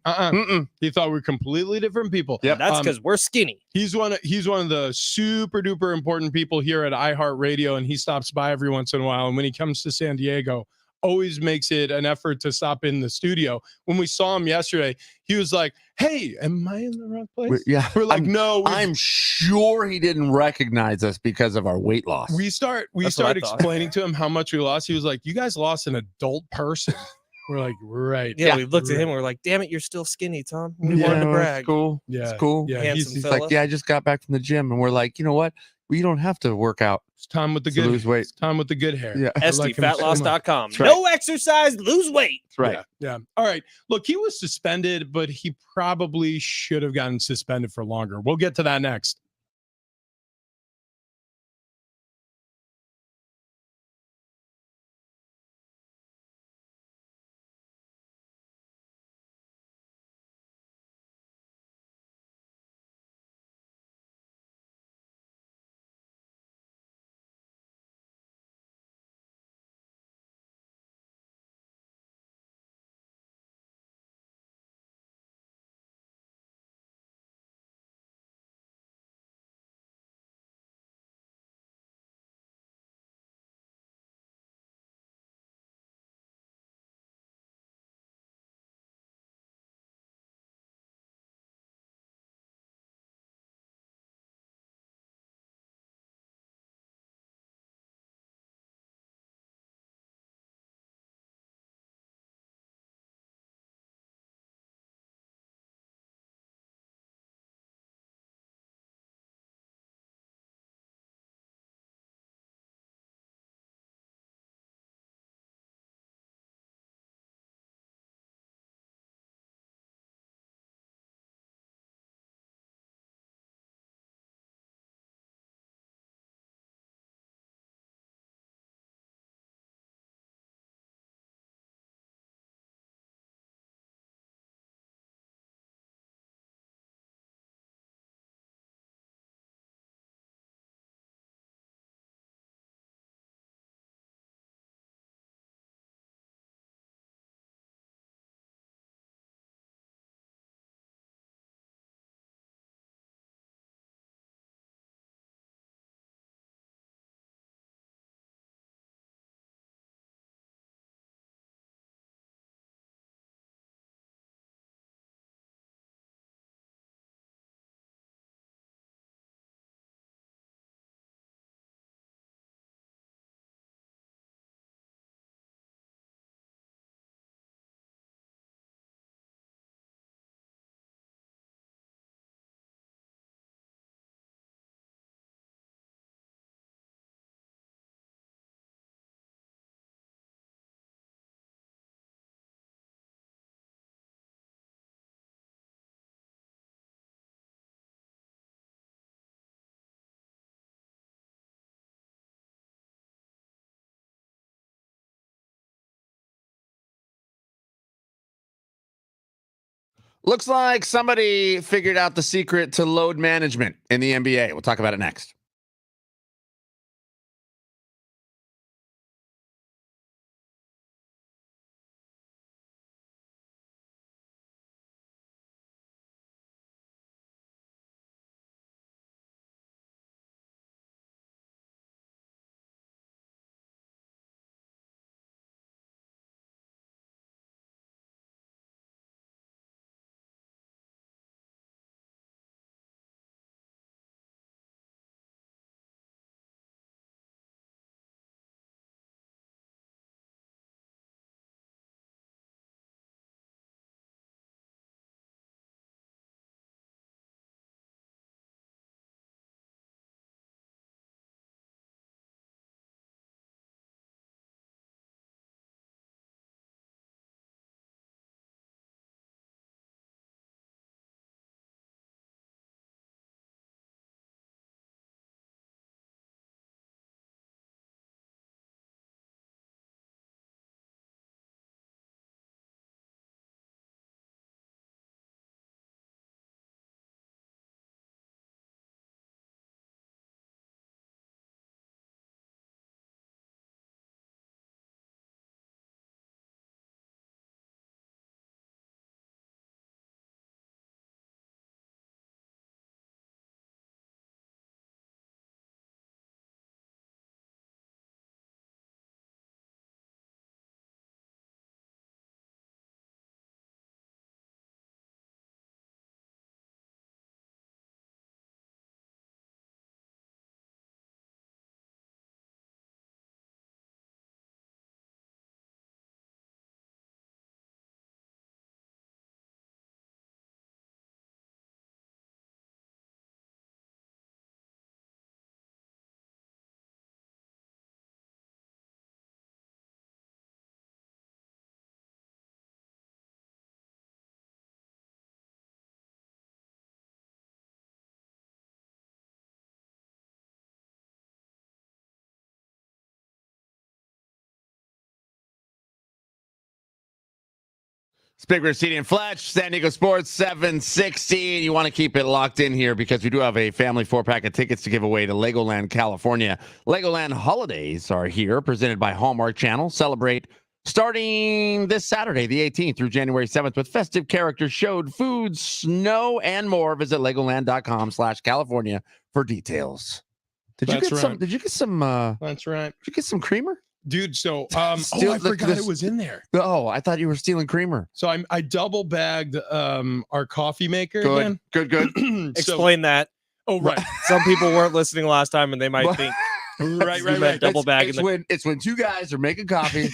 thought we were completely different people. Yep. That's because we're skinny. He's one of the super duper important people here at iHeartRadio, and he stops by every once in a while. And when he comes to San Diego, always makes it an effort to stop in the studio. When we saw him yesterday, he was like, hey, am I in the wrong place? Yeah. We're like, no. I'm sure he didn't recognize us because of our weight loss. We start explaining to him how much we lost. He was like, you guys lost an adult person. We're like, right. Yeah, we looked at him and we're like, damn it, you're still skinny, Tom. We wanted to brag. It's cool. Yeah. It's cool. Yeah. Handsome He's fella. like, yeah, I just got back from the gym. And we're like, you know what? We don't have to work out. It's time with the To good lose weight. It's time with the good hair. Yeah. I like him so much. sdfatloss.com. That's right. No exercise, lose weight. That's right. Yeah. All right. Look, he was suspended, but he probably should have gotten suspended for longer. We'll get to that next. Looks like somebody figured out the secret to load management in the NBA. We'll talk about it next. Spigler, Seedy, and Fletch, San Diego Sports 760. You want to keep it locked in here because we do have a family 4-pack of tickets to give away to Legoland, California. Legoland holidays are here, presented by Hallmark Channel. Celebrate starting this Saturday, the 18th, through January 7th with festive characters, showed, food, snow, and more. Visit legoland.com/California for details. Did you get some? That's right. Did you get some creamer? Dude, so I forgot it was in there. Oh, I thought you were stealing creamer. So I double bagged our coffee maker Good, again. good. Explain that. Oh, right. Some people weren't listening last time, and they might think right. double bagging. It's when two guys are making coffee.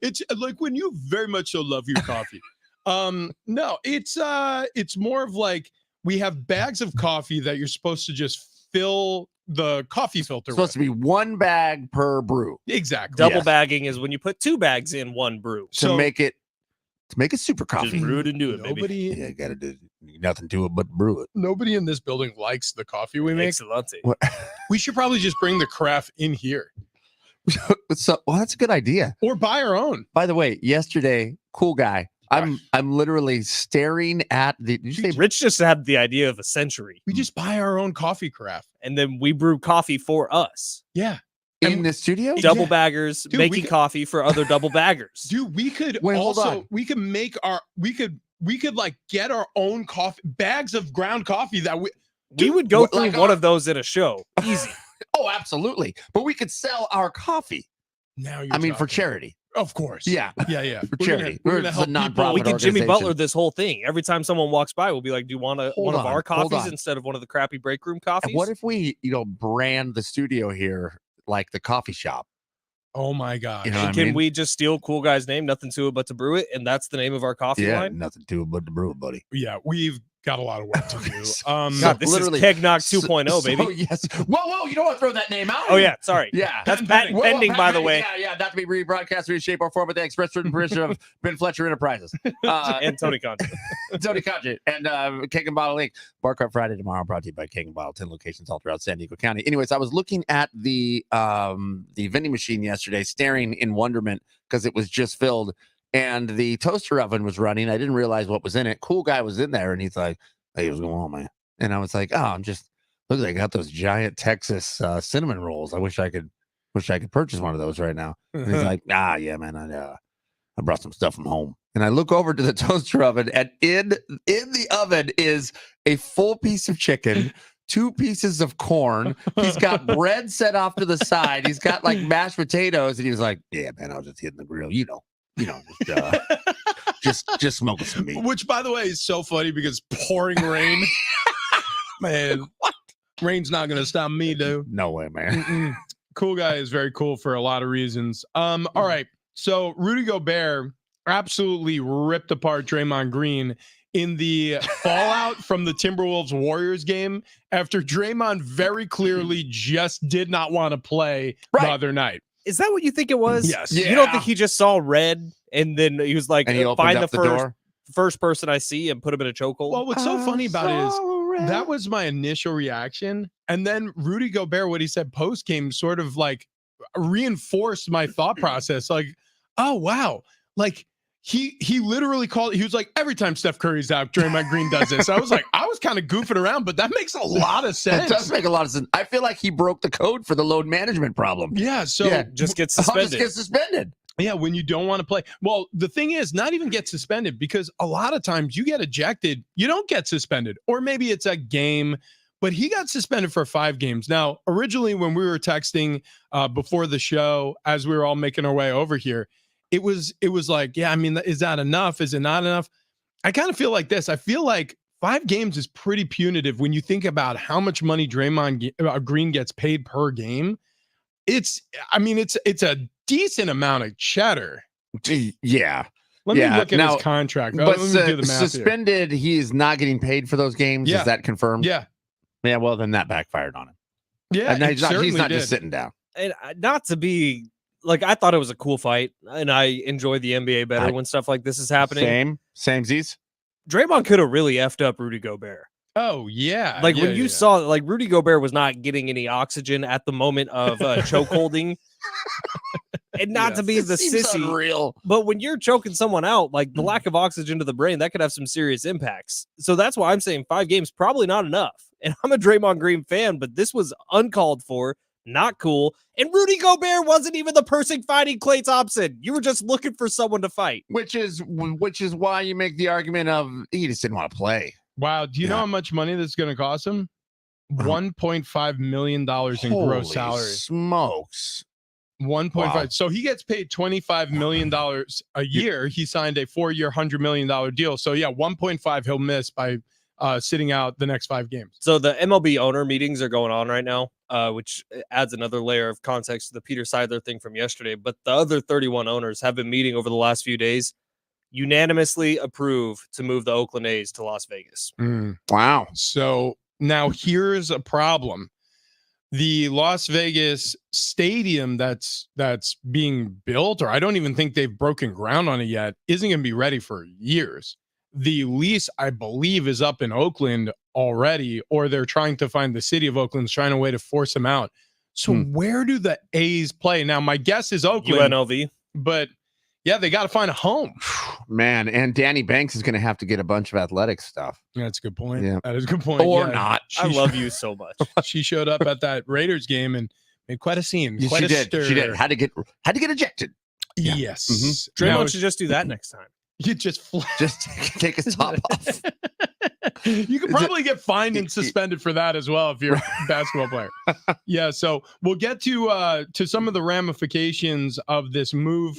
It's like when you very much so love your coffee. No, it's more of like we have bags of coffee that you're supposed to just fill the coffee filter It's supposed to be one bag per brew. Exactly. Double bagging is when you put two bags in one brew to make it super coffee. Just brew it and do it, baby. Yeah, got to do nothing to it but brew it. Nobody in this building likes the coffee we make. Excellent. We should probably just bring the craft in here So, well, that's a good idea. or buy our own. By the way, yesterday, cool guy. I'm literally staring at the. Did you say Rich just had the idea of a century, We just buy our own coffee craft. and then we brew coffee for us. Yeah. in the studio? Double baggers Dude, making coffee for other double baggers. Dude, we could Wait, hold also on. we could make our we could like get our own coffee bags of ground coffee that We would go through like one of those in a show. Easy. Oh, absolutely. But we could sell our coffee. now you're I mean, for talking. charity. Of course. Yeah. Yeah. For We're charity. We're We're gonna just help a people. nonprofit We could Jimmy organization. Butler this whole thing. Every time someone walks by, we'll be like, "Do you want one of our coffees on. instead of one of the crappy break room coffees?" What if we, brand the studio here like the coffee shop? Oh my god. You know what I Can mean? we just steal Cool Guy's name? Nothing to it but to brew it, and that's the name of our coffee Yeah, line. nothing to it but to brew it, buddy. Yeah, we've got a lot of work to do. God, this is literally- Keg Knock 2.0, baby. So, yes. Whoa, you don't want to throw that name out. Oh yeah, sorry. Yeah. That's patent pending, by the way. Yeah, not to be rebroadcast in any shape or form with the express written permission of Ben Fletcher Enterprises. And Tony Conte. Tony Conte and Keg and Bottle Inc. Bar Cart Friday tomorrow, brought to you by Keg and Bottle, 10 locations all throughout San Diego County. Anyways, I was looking at the vending machine yesterday, staring in wonderment because it was just filled. and the toaster oven was running. I didn't realize what was in it. Cool guy was in there, and he's like, "Hey, what's going on, man?" And I was like, "Oh, I'm just look, they got those giant Texas cinnamon rolls. I wish I could purchase one of those right now." And he's like, yeah, man, I brought some stuff from home." And I look over to the toaster oven, and in the oven is a full piece of chicken, 2 pieces of corn. He's got bread set off to the side. He's got like mashed potatoes, and he was like, "Yeah, man, I was just hitting the grill, just smoking some meat." Which, by the way, is so funny because pouring rain, man, rain's not going to stop me, dude. No way, man. Cool guy is very cool for a lot of reasons. All right. So Rudy Gobert absolutely ripped apart Draymond Green in the fallout from the Timberwolves Warriors game after Draymond very clearly just did not want to play the other night. Is that what you think it was? Yes. Yeah. You don't think he just saw red and then he was like, and he find the door? first person I see and put him in a chokehold? Well, what's so funny about it is that was my initial reaction. And then Rudy Gobert, what he said post game sort of like reinforced my thought process. Like, oh, wow. Like, he literally called, he was like, every time Steph Curry's out, Draymond Green does this. I was like, I was kind of goofing around, but that makes a lot of sense. It does make a lot of sense. I feel like he broke the code for the load management problem. Yeah. So just get suspended. Just get suspended. Yeah, when you don't want to play. Well, the thing is, not even get suspended, because a lot of times you get ejected, you don't get suspended, or maybe it's a game, but he got suspended for 5 games. Now, originally when we were texting before the show, as we were all making our way over here, it was like, yeah, I mean, is that enough? Is it not enough? I kind of feel like this. I feel like 5 games is pretty punitive when you think about how much money Draymond Green gets paid per game. It's a decent amount of cheddar. Yeah. Let me look at his contract. But let me do the math suspended, he is not getting paid for those games. Yeah. Is that confirmed? Yeah. Yeah, well, then that backfired on him. Yeah, and he's not just sitting down. And not to be like, I thought it was a cool fight, and I enjoy the NBA better when stuff like this is happening. Samesies. Draymond could have really effed up Rudy Gobert. Oh, yeah. Like when you saw, like Rudy Gobert was not getting any oxygen at the moment of choke holding. And not to be the sissy, unreal. But when you're choking someone out, like the lack of oxygen to the brain, that could have some serious impacts. So that's why I'm saying 5 games, probably not enough. And I'm a Draymond Green fan, but this was uncalled for, not cool. And Rudy Gobert wasn't even the person fighting Klay Thompson. You were just looking for someone to fight. Which is why you make the argument of he just didn't want to play. Wow. Do you know how much money this is going to cost him? $1.5 million in gross salary. Smokes. 1.5. Wow. So he gets paid $25 million a year. He signed a 4-year, $100 million deal. So yeah, 1.5 he'll miss by sitting out the next 5 games. So the MLB owner meetings are going on right now, which adds another layer of context to the Peter Seidler thing from yesterday. But the other 31 owners have been meeting over the last few days, unanimously approve to move the Oakland A's to Las Vegas. Wow. So now here's a problem. The Las Vegas stadium that's being built, or I don't even think they've broken ground on it yet, isn't going to be ready for years. The lease, I believe, is up in Oakland already, or they're trying to find the city of Oakland's trying a way to force them out. So where do the A's play? Now, my guess is Oakland. UNLV. But yeah, they got to find a home. Man, and Danny Banks is going to have to get a bunch of athletic stuff. Yeah, that's a good point. Yeah. That is a good point. Or not. I love you so much. She showed up at that Raiders game and made quite a scene. Yeah, quite she a did. stir. She did. Had to get ejected. Yeah. Yes. Draymond should just do that next time. You just take his top off. You could probably get fined and suspended for that as well if you're a basketball player. Yeah, so we'll get to some of the ramifications of this move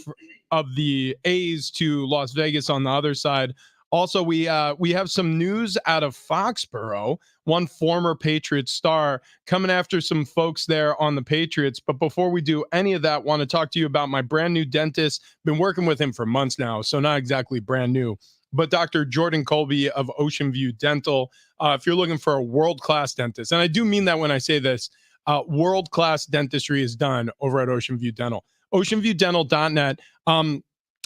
of the A's to Las Vegas on the other side. Also, we have some news out of Foxborough, one former Patriots star coming after some folks there on the Patriots. But before we do any of that, want to talk to you about my brand new dentist. Been working with him for months now, so not exactly brand new. But Dr. Jordan Colby of Ocean View Dental, if you're looking for a world-class dentist, and I do mean that when I say this, world-class dentistry is done over at Ocean View Dental. OceanViewDental.net.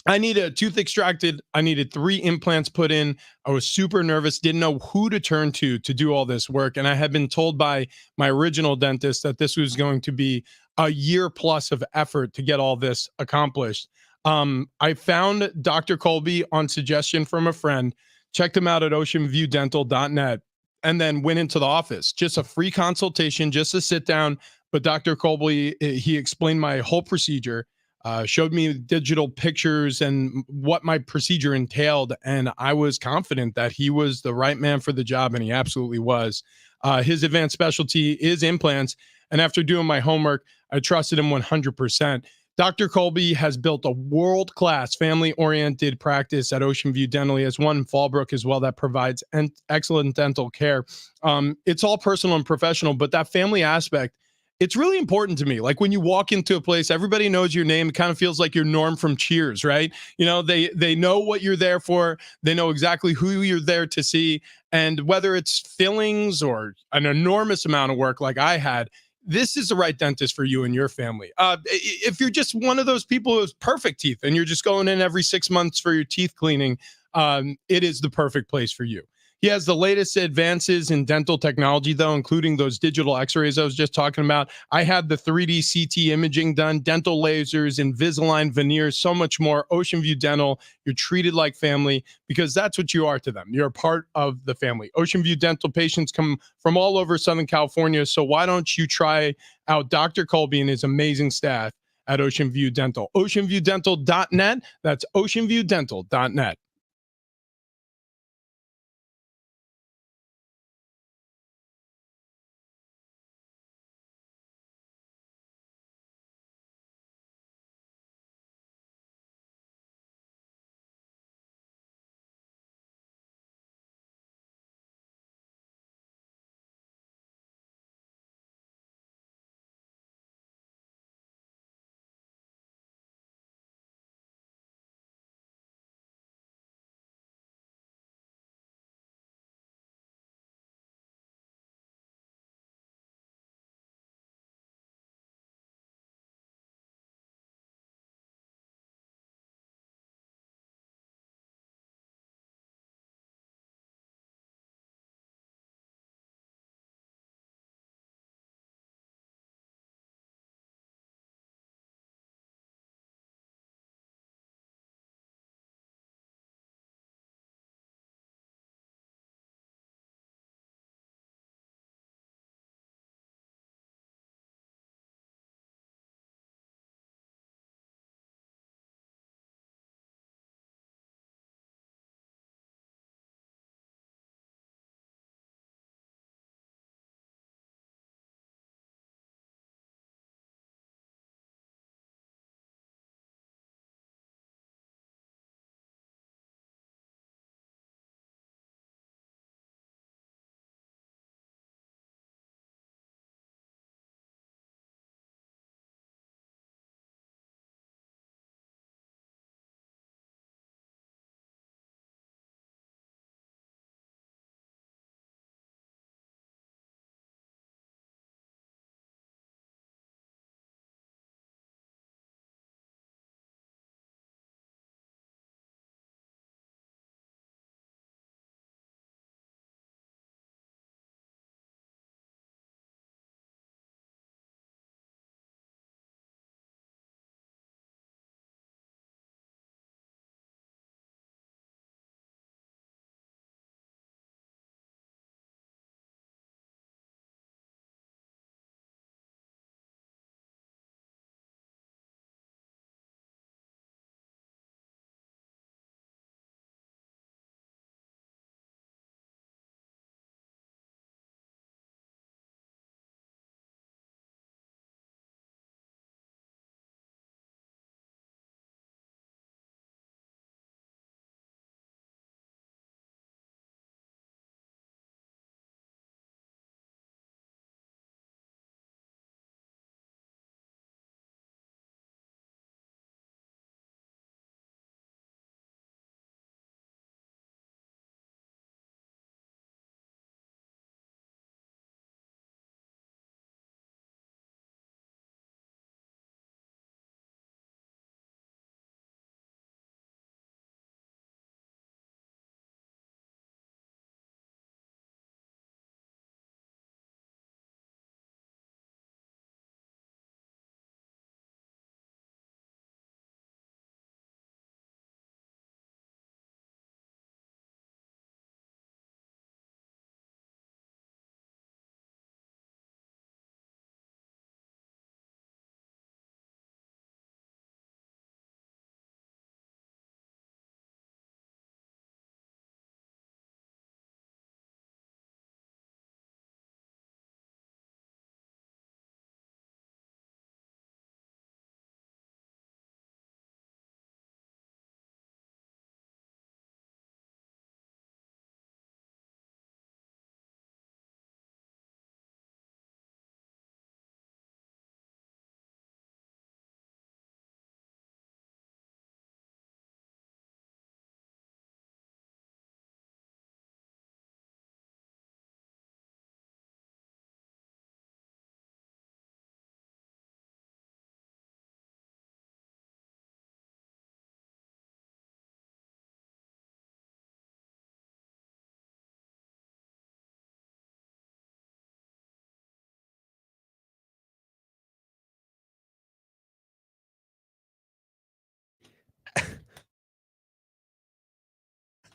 I needed a tooth extracted. I needed 3 implants put in. I was super nervous, didn't know who to turn to do all this work. And I had been told by my original dentist that this was going to be a year plus of effort to get all this accomplished. I found Dr. Colby on suggestion from a friend, checked him out at oceanviewdental.net, and then went into the office. Just a free consultation, just a sit down. But Dr. Colby, he explained my whole procedure, showed me digital pictures and what my procedure entailed. And I was confident that he was the right man for the job, and he absolutely was. His advanced specialty is implants. And after doing my homework, I trusted him 100%. Dr. Colby has built a world-class family-oriented practice at Ocean View Dental. He has one in Fallbrook as well that provides excellent dental care. It's all personal and professional, but that family aspect, it's really important to me. Like when you walk into a place, everybody knows your name. It kind of feels like you're Norm from Cheers, right? You know, they know what you're there for. They know exactly who you're there to see. And whether it's fillings or an enormous amount of work like I had, this is the right dentist for you and your family. If you're just one of those people who has perfect teeth and you're just going in every 6 months for your teeth cleaning, it is the perfect place for you. He has the latest advances in dental technology, though, including those digital x-rays I was just talking about. I had the 3D CT imaging done, dental lasers, Invisalign veneers, so much more. Ocean View Dental, you're treated like family because that's what you are to them. You're a part of the family. Ocean View Dental patients come from all over Southern California, so why don't you try out Dr. Colby and his amazing staff at Ocean View Dental? oceanviewdental.net. That's oceanviewdental.net.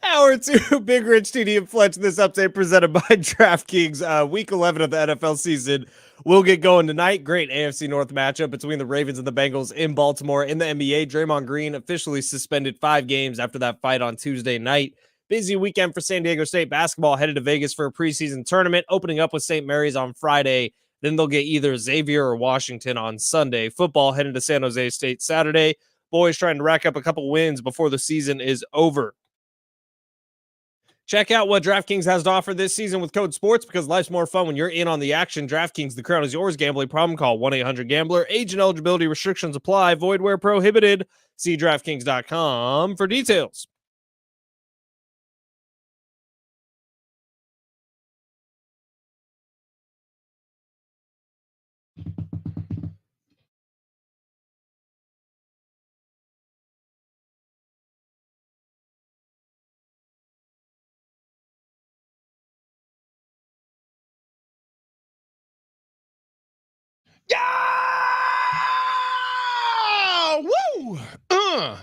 Hour 2, Big Rich, TD, and Fletch. This update presented by DraftKings. Week 11 of the NFL season will get going tonight. Great AFC North matchup between the Ravens and the Bengals in Baltimore. In the NBA, Draymond Green officially suspended 5 games after that fight on Tuesday night. Busy weekend for San Diego State basketball, headed to Vegas for a preseason tournament, opening up with St. Mary's on Friday. Then they'll get either Xavier or Washington on Sunday. Football headed to San Jose State Saturday. Boys trying to rack up a couple wins before the season is over. Check out what DraftKings has to offer this season with code SPORTS, because life's more fun when you're in on the action. DraftKings, the crown is yours. Gambling problem? Call 1-800-GAMBLER. Age and eligibility restrictions apply. Void where prohibited. See DraftKings.com for details. Yeah! Woo!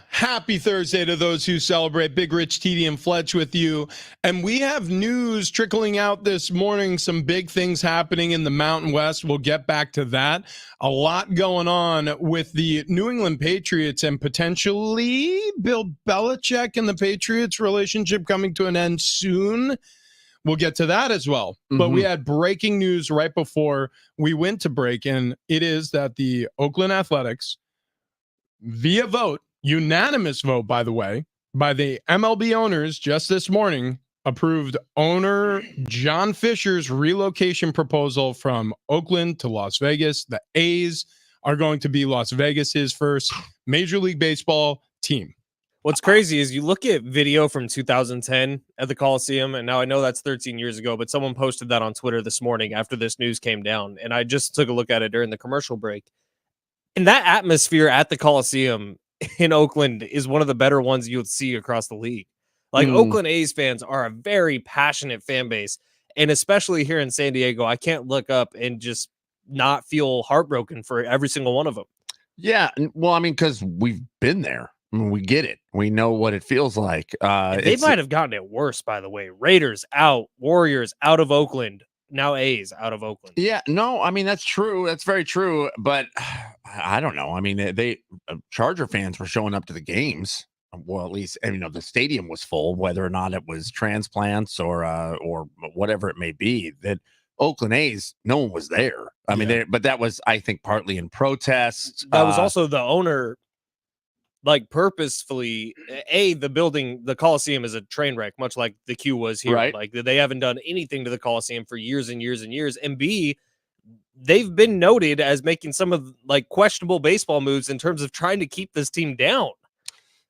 Happy Thursday to those who celebrate. Big Rich, TD, and Fletch with you. And we have news trickling out this morning. Some big things happening in the Mountain West. We'll get back to that. A lot going on with the New England Patriots and potentially Bill Belichick and the Patriots relationship coming to an end soon. We'll get to that as well. But we had breaking news right before we went to break, and it is that the Oakland Athletics, via vote, unanimous vote, by the way, by the MLB owners just this morning, approved owner John Fisher's relocation proposal from Oakland to Las Vegas. The A's are going to be Las Vegas's first Major League Baseball team. What's crazy is you look at video from 2010 at the Coliseum, and now I know that's 13 years ago, but someone posted that on Twitter this morning after this news came down, and I just took a look at it during the commercial break. And that atmosphere at the Coliseum in Oakland is one of the better ones you'll see across the league. Like, Oakland A's fans are a very passionate fan base, and especially here in San Diego, I can't look up and just not feel heartbroken for every single one of them. Yeah, well, I mean, because we've been there. I mean, we get it. We know what it feels like. They might have gotten it worse, by the way. Raiders out, Warriors out of Oakland, now A's out of Oakland. Yeah, no, I mean, that's true. That's very true. But I don't know. I mean, they Charger fans were showing up to the games. Well, at least, and, the stadium was full, whether or not it was transplants or whatever it may be. That Oakland A's, no one was there. I mean, but that was, I think, partly in protest. That was also the owner, like, purposefully. The building, the Coliseum, is a train wreck, much like the Q was here. Right. Like, they haven't done anything to the Coliseum for years and years and years. And B, they've been noted as making some of, like, questionable baseball moves in terms of trying to keep this team down.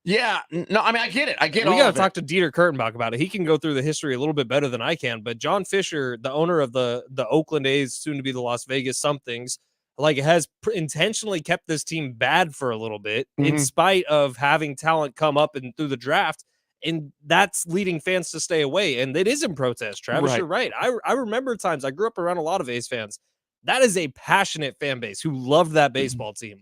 Yeah, no, I mean, I get it. I get it. We got to talk to Dieter Kurtenbach about it. He can go through the history a little bit better than I can. But John Fisher, the owner of the Oakland A's, soon to be the Las Vegas somethings, like, has intentionally kept this team bad for a little bit, in spite of having talent come up and through the draft. And that's leading fans to stay away. And it is in protest, Travis. Right. You're right. I remember times, I grew up around a lot of A's fans. That is a passionate fan base who loved that baseball team.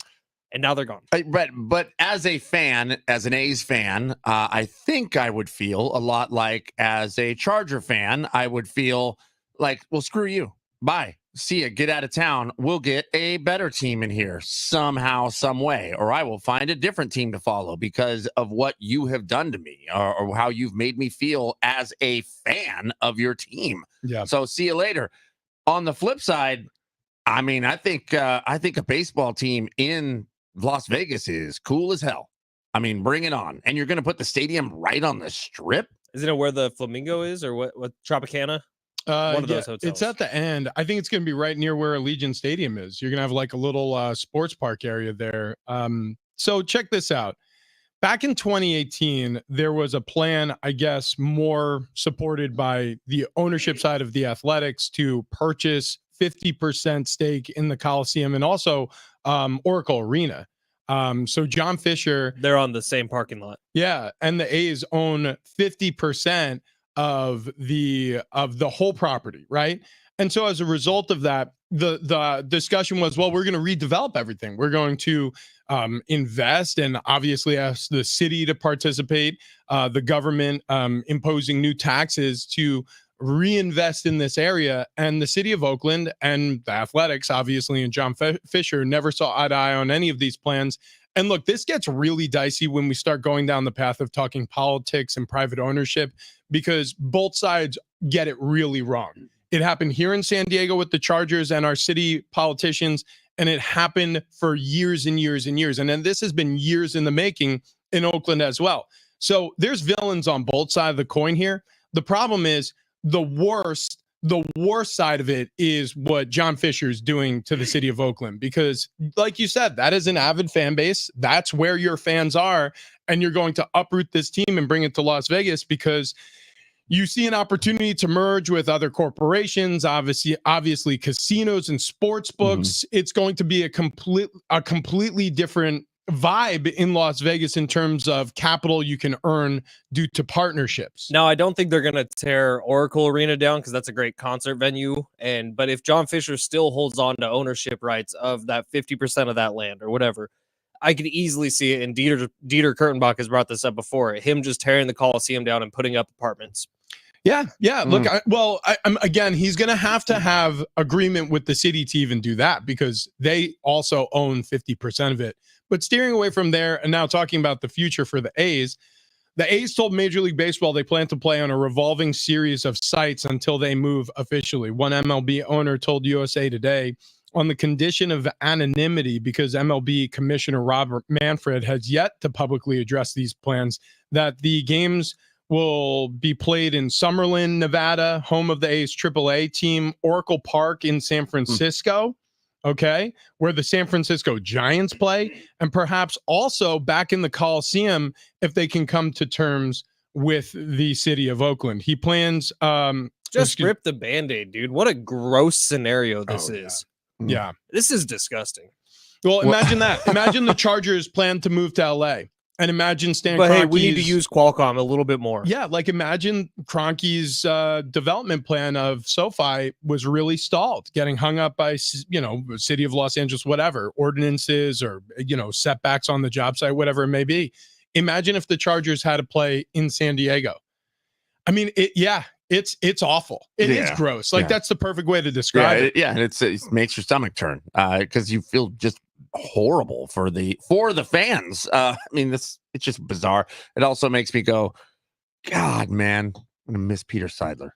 And now they're gone. But as a fan, as an A's fan, I think I would feel a lot like, as a Charger fan, I would feel like, well, screw you. Bye. See ya. Get out of town. We'll get a better team in here somehow, some way, or I will find a different team to follow because of what you have done to me or how you've made me feel as a fan of your team. Yeah. So see you later. On the flip side, I mean, I think a baseball team in Las Vegas is cool as hell. I mean, bring it on. And you're going to put the stadium right on the Strip? Isn't it where the Flamingo is, or what Tropicana? One of those hotels. It's at the end. I think it's going to be right near where Allegiant Stadium is. You're going to have like a little sports park area there. So check this out. Back in 2018, there was a plan, I guess, more supported by the ownership side of the Athletics, to purchase 50% stake in the Coliseum and also Oracle Arena. So John Fisher, they're on the same parking lot. Yeah, and the A's own 50% of the whole property, right? And so as a result of that, the discussion was, well, we're going to redevelop everything. We're going to invest and obviously ask the city to participate, the government imposing new taxes to reinvest in this area. And the city of Oakland and the Athletics, obviously, and John Fisher never saw eye to eye on any of these plans. And look, this gets really dicey when we start going down the path of talking politics and private ownership, because both sides get it really wrong. It happened here in San Diego with the Chargers and our city politicians, and it happened for years and years and years. And then this has been years in the making in Oakland as well. So there's villains on both sides of the coin here. The problem is the worst side of it is what John Fisher is doing to the city of Oakland, because like you said, that is an avid fan base. That's where your fans are. And you're going to uproot this team and bring it to Las Vegas because you see an opportunity to merge with other corporations, obviously casinos and sports books. It's going to be a completely different vibe in Las Vegas in terms of capital you can earn due to partnerships. Now, I don't think they're going to tear Oracle Arena down because that's a great concert venue. But if John Fisher still holds on to ownership rights of that 50% of that land or whatever, I could easily see it. And Dieter Kurtenbach has brought this up before, him just tearing the Coliseum down and putting up apartments. Yeah. Look, again, he's going to have agreement with the city to even do that because they also own 50% of it. But steering away from there and now talking about the future for the A's told Major League Baseball they plan to play on a revolving series of sites until they move officially. One MLB owner told USA Today, on the condition of anonymity, because MLB Commissioner Robert Manfred has yet to publicly address these plans, that the games will be played in Summerlin, Nevada, home of the A's AAA team, Oracle Park in San Francisco, okay, where the San Francisco Giants play, and perhaps also back in the Coliseum if they can come to terms with the city of Oakland. He plans just rip the Band-Aid, dude. What a gross scenario this is. Yeah. This is disgusting. Well, imagine that. Imagine the Chargers plan to move to LA. And imagine Stan But Kroenke's, hey, we need to use Qualcomm a little bit more. Yeah, like imagine Kroenke's development plan of SoFi was really stalled, getting hung up by, the city of Los Angeles, whatever, ordinances or, setbacks on the job site, whatever it may be. Imagine if the Chargers had to play in San Diego. I mean, it's awful. It is gross. Like that's the perfect way to describe it. Yeah, and it makes your stomach turn because you feel just horrible for the fans. I mean, it's just bizarre. It also makes me go, God, man, I'm gonna miss Peter Seidler.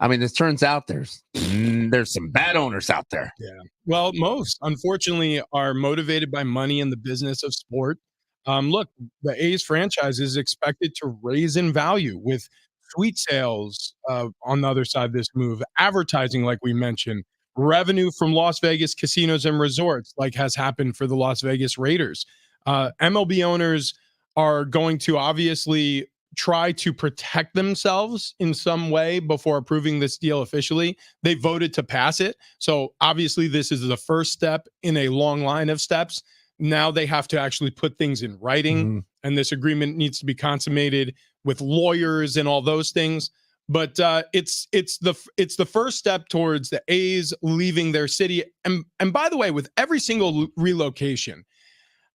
I mean, this turns out there's some bad owners out there. Yeah. Well, most unfortunately are motivated by money in the business of sport. Look, the A's franchise is expected to raise in value with suite sales on the other side of this move, advertising, like we mentioned, revenue from Las Vegas casinos and resorts, like has happened for the Las Vegas Raiders. MLB owners are going to obviously try to protect themselves in some way before approving this deal officially. They voted to pass it. So obviously this is the first step in a long line of steps. Now they have to actually put things in writing, and this agreement needs to be consummated with lawyers and all those things. But it's the first step towards the A's leaving their city. And by the way, with every single relocation,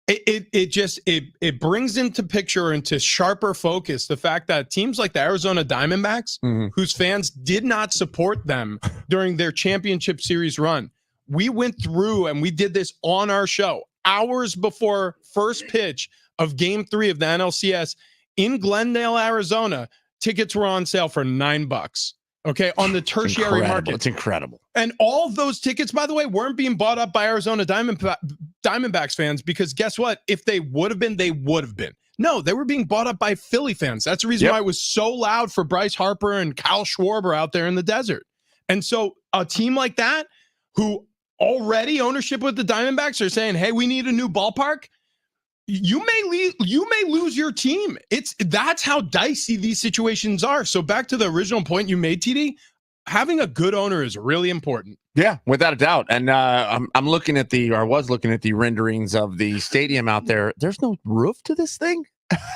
it brings into picture, into sharper focus, the fact that teams like the Arizona Diamondbacks, whose fans did not support them during their championship series run, we went through and we did this on our show hours before first pitch of Game 3 of the NLCS in Glendale, Arizona. Tickets were on sale for $9. Okay, on the tertiary market. It's incredible. And all of those tickets, by the way, weren't being bought up by Arizona Diamondbacks fans, because guess what? If they would have been, they would have been. No, they were being bought up by Philly fans. That's the reason why it was so loud for Bryce Harper and Kyle Schwarber out there in the desert. And so a team like that, who already ownership with the Diamondbacks are saying, hey, we need a new ballpark, you may lose your team. That's how dicey these situations are. So back to the original point you made, TD, having a good owner is really important. Yeah, without a doubt. And I'm looking at was looking at the renderings of the stadium out there. There's no roof to this thing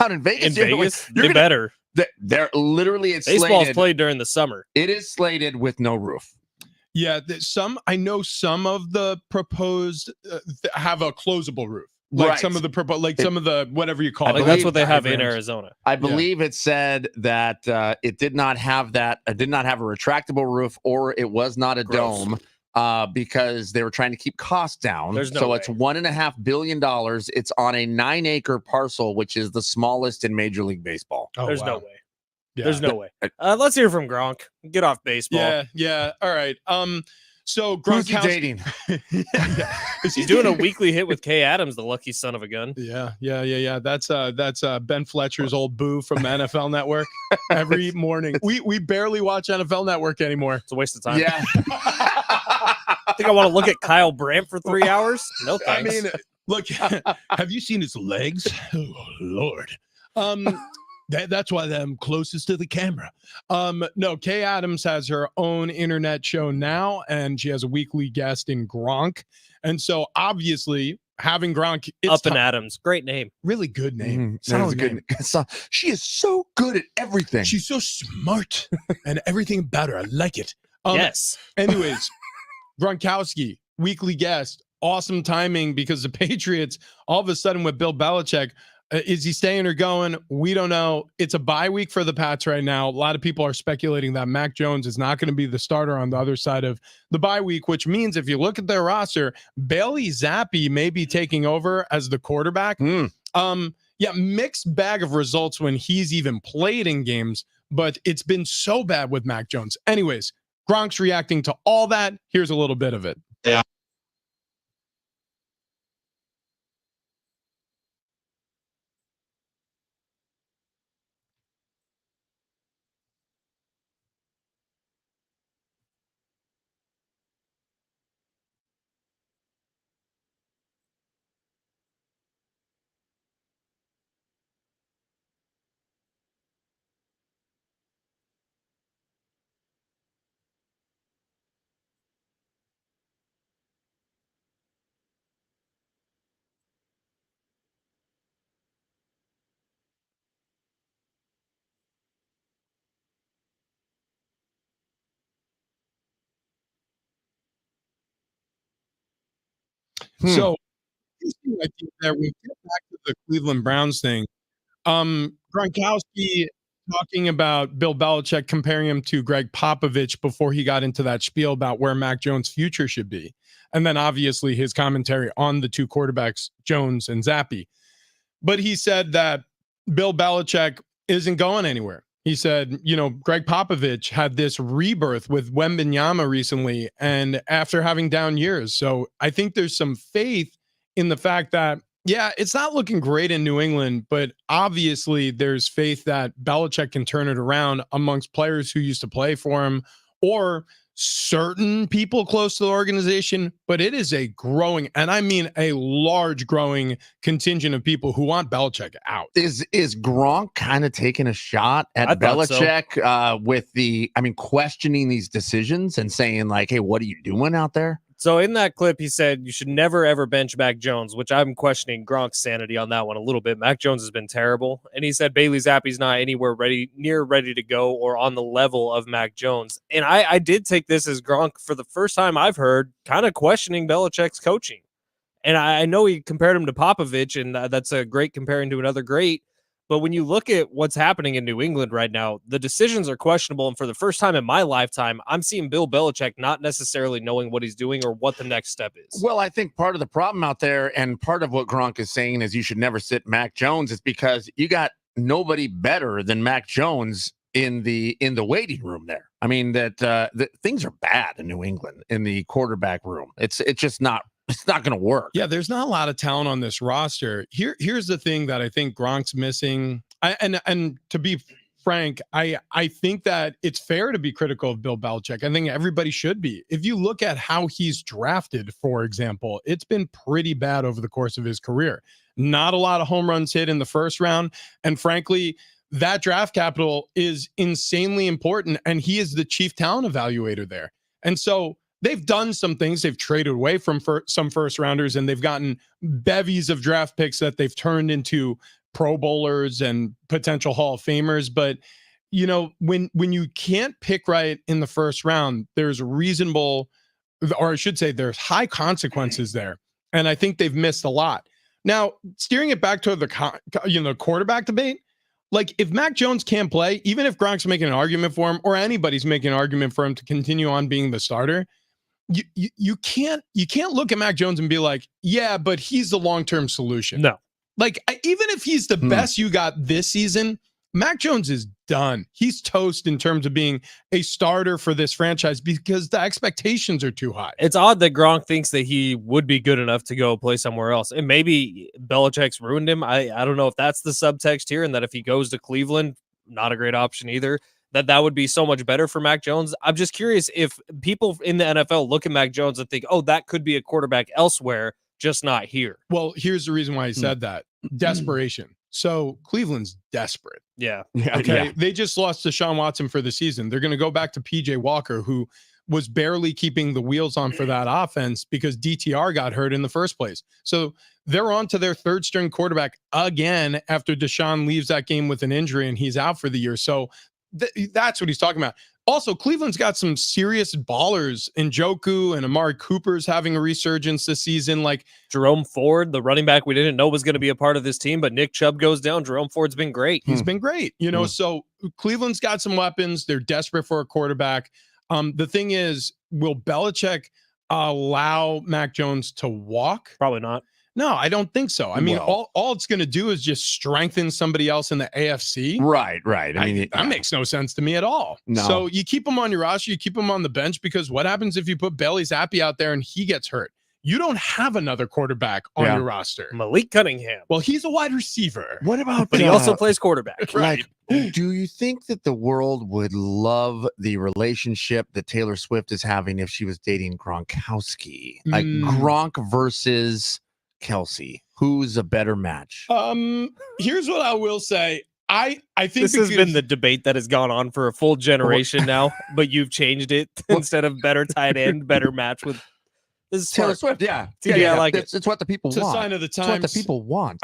out in Vegas. In Vegas, they better. They're literally, it's baseball's slated, played during the summer. It is slated with no roof. Yeah, I know some of the proposed have a closable roof. Like Right. some of the some of the whatever you call I it. Like believe that's what they have in diagrams. Arizona. I believe it said that it did not have that. It did not have a retractable roof, or it was not a Gross. dome, because they were trying to keep costs down. There's no so way. it's $1.5 billion. It's on a 9-acre parcel, which is the smallest in Major League Baseball. Oh, There's no wow. way. Yeah. There's no way. Let's hear from Gronk. Get off baseball. Yeah. All right. So Who's he Gronkowski dating? He's doing a weekly hit with Kay Adams, the lucky son of a gun. Yeah. That's Ben Fletcher's old boo from the NFL Network. Every morning, we barely watch NFL Network anymore. It's a waste of time. Yeah. I think I want to look at Kyle Brandt for 3 hours. No thanks. I mean, look, have you seen his legs? Oh Lord. That's why I'm closest to the camera. No, Kay Adams has her own internet show now, and she has a weekly guest in Gronk. And so obviously having Gronk, Up and Adams, great name. really good name. That is a good. She is so good at everything. She's so smart and everything about her. I like it. Yes. Anyways, Gronkowski, weekly guest, awesome timing because the Patriots all of a sudden with Bill Belichick. Is he staying or going? We don't know. It's a bye week for the Pats right now. A lot of people are speculating that Mac Jones is not going to be the starter on the other side of the bye week, which means if you look at their roster, Bailey Zappi may be taking over as the quarterback. Yeah, mixed bag of results when he's even played in games, but it's been so bad with Mac Jones. Anyways, Gronk's reacting to all that. Here's a little bit of it. Yeah. So interesting idea there. We get back to the Cleveland Browns thing. Gronkowski talking about Bill Belichick comparing him to Greg Popovich before he got into that spiel about where Mac Jones' future should be. And then obviously his commentary on the two quarterbacks, Jones and Zappi. But he said that Bill Belichick isn't going anywhere. He said, Greg Popovich had this rebirth with Wembanyama recently and after having down years. So I think there's some faith in the fact that, yeah, it's not looking great in New England, but obviously there's faith that Belichick can turn it around amongst players who used to play for him or certain people close to the organization. But it is a growing, and I mean a large growing contingent of people who want Belichick out. Is Gronk kind of taking a shot at I thought Belichick with questioning these decisions and saying like, hey, what are you doing out there? So in that clip, he said you should never, ever bench Mac Jones, which I'm questioning Gronk's sanity on that one a little bit. Mac Jones has been terrible. And he said Bailey Zappi's not anywhere near ready to go or on the level of Mac Jones. And I did take this as Gronk for the first time I've heard kind of questioning Belichick's coaching. And I know he compared him to Popovich, and that's a great comparing to another great. But when you look at what's happening in New England right now, the decisions are questionable. And for the first time in my lifetime, I'm seeing Bill Belichick not necessarily knowing what he's doing or what the next step is. Well, I think part of the problem out there and part of what Gronk is saying is you should never sit Mac Jones is because you got nobody better than Mac Jones in the waiting room there. I mean, that things are bad in New England in the quarterback room. It's just not. It's not going to work. Yeah, there's not a lot of talent on this roster. Here's the thing that I think Gronk's missing. And to be frank, I think that it's fair to be critical of Bill Belichick. I think everybody should be. If you look at how he's drafted, for example, it's been pretty bad over the course of his career. Not a lot of home runs hit in the first round. And frankly, that draft capital is insanely important. And he is the chief talent evaluator there. And so they've done some things. They've traded away from some first rounders, and they've gotten bevies of draft picks that they've turned into Pro Bowlers and potential Hall of Famers. But when you can't pick right in the first round, there's reasonable, or I should say there's high consequences there. And I think they've missed a lot. Now, steering it back to the quarterback debate, like if Mac Jones can't play, even if Gronk's making an argument for him or anybody's making an argument for him to continue on being the starter, you can't look at Mac Jones and be like, yeah, but he's the long-term solution. No. Like even if he's the best you got this season, Mac Jones is done. He's toast in terms of being a starter for this franchise because the expectations are too high. It's odd that Gronk thinks that he would be good enough to go play somewhere else. And maybe Belichick's ruined him. I don't know if that's the subtext here, and that if he goes to Cleveland, not a great option either, that would be so much better for Mac Jones. I'm just curious if people in the NFL look at Mac Jones and think, oh, that could be a quarterback elsewhere, just not here. Well, here's the reason why he said that. Desperation. So Cleveland's desperate. Yeah. Okay. They just lost Deshaun Watson for the season. They're going to go back to PJ Walker, who was barely keeping the wheels on for that offense because DTR got hurt in the first place. So they're on to their third string quarterback again after Deshaun leaves that game with an injury and he's out for the year. So that's what he's talking about. Also, Cleveland's got some serious ballers. Njoku and Amari Cooper's having a resurgence this season. Like Jerome Ford, the running back we didn't know was going to be a part of this team, but Nick Chubb goes down. Jerome Ford's been great. He's been great. So Cleveland's got some weapons. They're desperate for a quarterback. The thing is, will Belichick allow Mac Jones to walk? Probably not. No, I don't think so. I mean, all it's going to do is just strengthen somebody else in the AFC. Right. I mean, that makes no sense to me at all. No. So you keep him on your roster, you keep him on the bench, because what happens if you put Bailey Zappi out there and he gets hurt? You don't have another quarterback on your roster. Malik Cunningham. Well, he's a wide receiver. What about? But he also plays quarterback. Right. Do you think that the world would love the relationship that Taylor Swift is having if she was dating Gronkowski? Like Gronk versus Kelsey, who's a better match? Here's what I will say. I think this has been the debate that has gone on for a full generation now, but you've changed it instead of better tight end, better match with this is Taylor Swift. Yeah, I like it. It's what the people want. It's a sign of the times. It's what the people want.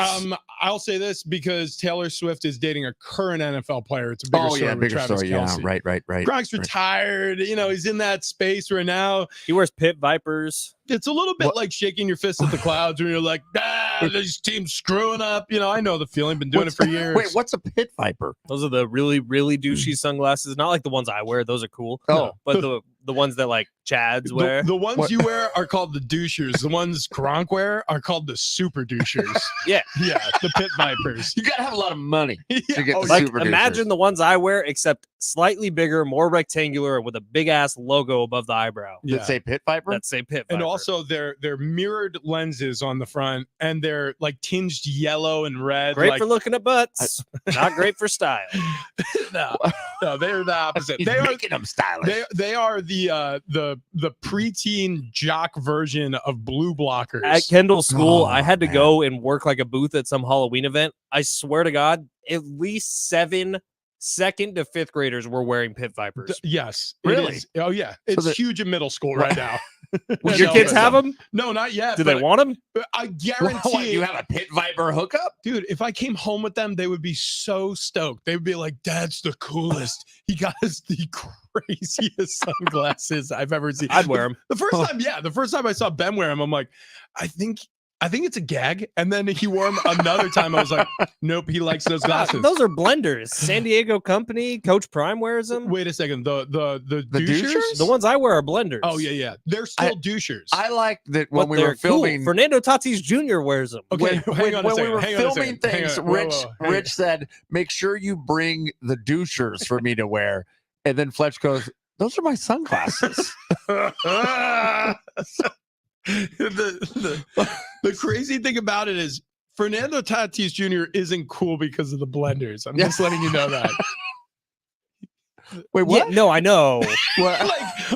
I'll say this because Taylor Swift is dating a current NFL player. It's a bigger story. Bigger story. Kelce. Yeah, right. Gronk's retired. He's in that space where now he wears pit vipers. It's a little bit like shaking your fist at the clouds when you're like, this team's screwing up. I know the feeling. Been doing it for years. Wait, what's a pit viper? Those are the really, really douchey sunglasses. Not like the ones I wear. Those are cool. Oh, but the ones that like Chads wear. The ones you wear are called the douchers. The ones Gronk wear are called the super douchers. Yeah, the pit vipers. You gotta have a lot of money to get the like super imagine douchers. the ones I wear, except slightly bigger, more rectangular, with a big ass logo above the eyebrow. That say pit viper. That say pit viper. And also they're mirrored lenses on the front, and they're like tinged yellow and red. Great for looking at butts. Not great for style. No, they're the opposite. He's making them stylish. They are the preteen jock version of blue blockers. At Kendall School, I had to go and work like a booth at some Halloween event. I swear to God, at least 7 second to fifth graders were wearing pit vipers. Yes. Really? Oh, yeah. It's huge in middle school right now. Would your kids have them? No, not yet. Do they want them? I guarantee What, you have a pit viper hookup? Dude, if I came home with them, they would be so stoked. They would be like, Dad's the coolest. He got us the craziest sunglasses I've ever seen. I'd wear them. The first time I saw Ben wear them, I'm like, I think it's a gag. And then he wore them another time. I was like, nope, he likes those glasses. Those are blenders. San Diego company. Coach Prime wears them. Wait a second. The douchers? The ones I wear are blenders. Oh, yeah. They're still douchers. I like that when But we were filming. cool. Fernando Tatis Jr. wears them. Okay, When we were filming things, Rich said, make sure you bring the douchers for me to wear. And then Fletch goes, those are my sunglasses. The crazy thing about it is Fernando Tatis Jr. isn't cool because of the blenders. I'm just letting you know that. Wait, what? Yeah, no, I know.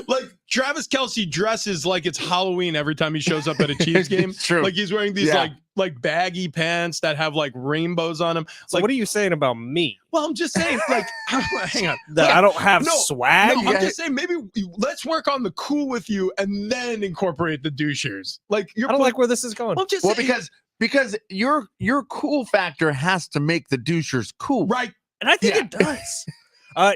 like Travis Kelce dresses like it's Halloween every time he shows up at a Chiefs game. It's true. Like he's wearing these like baggy pants that have like rainbows on them. So what are you saying about me? Well, I'm just saying, like, hang on. That I don't have swag? No, I'm just saying, maybe let's work on the cool with you and then incorporate the douchers. Like, I don't like where this is going. I'm just saying, because your cool factor has to make the douchers cool. Right. And I think it does.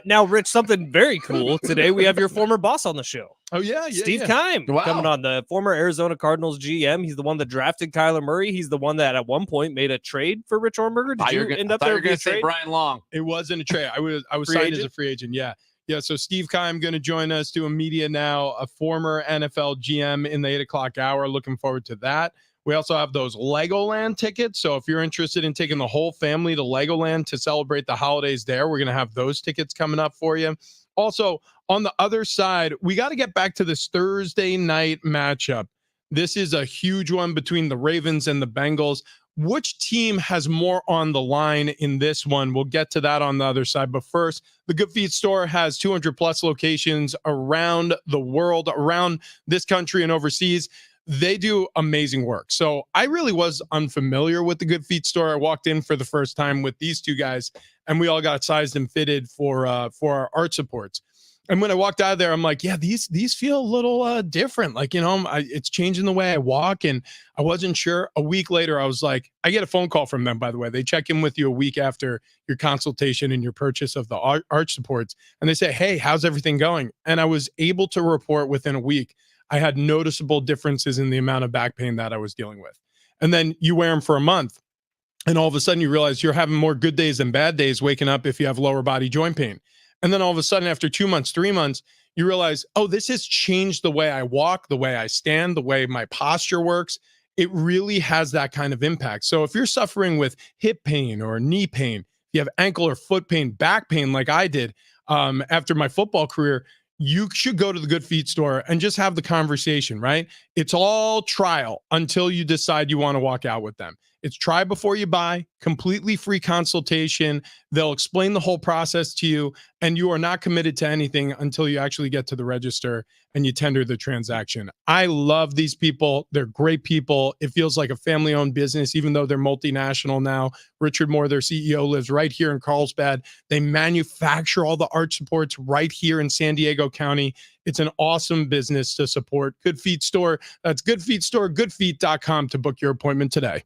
Now, Rich, something very cool. Today we have your former boss on the show. Oh yeah, Steve Keim coming on, the former Arizona Cardinals GM. He's the one that drafted Kyler Murray. He's the one that at one point made a trade for Rich Ornberger. Did you end up there? You're going to say Brian Long. It wasn't a trade. I was Free signed agent? as a free agent. Yeah. Yeah. So Steve Keim going to join us doing media now, a former NFL GM in the 8 o'clock hour. Looking forward to that. We also have those Legoland tickets. So if you're interested in taking the whole family to Legoland to celebrate the holidays there, we're going to have those tickets coming up for you. Also, on the other side, we got to get back to this Thursday night matchup. This is a huge one between the Ravens and the Bengals. Which team has more on the line in this one? We'll get to that on the other side. But first, the Good Feet store has 200 plus locations around the world, around this country and overseas. They do amazing work. So I really was unfamiliar with the Good Feet store. I walked in for the first time with these two guys, and we all got sized and fitted for our arch supports. And when I walked out of there, I'm like, yeah, these feel a little different. Like, it's changing the way I walk. And I wasn't sure. A week later, I was like, I get a phone call from them, by the way. They check in with you a week after your consultation and your purchase of the arch supports. And they say, hey, how's everything going? And I was able to report within a week, I had noticeable differences in the amount of back pain that I was dealing with. And then you wear them for a month, and all of a sudden you realize you're having more good days than bad days waking up if you have lower body joint pain. And then all of a sudden, after 2 months, 3 months, you realize, oh, this has changed the way I walk, the way I stand, the way my posture works. It really has that kind of impact. So if you're suffering with hip pain or knee pain, if you have ankle or foot pain, back pain like I did after my football career, you should go to the Good Feet store and just have the conversation, right? It's all trial until you decide you want to walk out with them. It's try before you buy, completely free consultation. They'll explain the whole process to you, and you are not committed to anything until you actually get to the register and you tender the transaction. I love these people. They're great people. It feels like a family-owned business, even though they're multinational now. Richard Moore, their CEO, lives right here in Carlsbad. They manufacture all the arch supports right here in San Diego County. It's an awesome business to support. Good Feet Store. That's Good Feet Store, goodfeet.com to book your appointment today.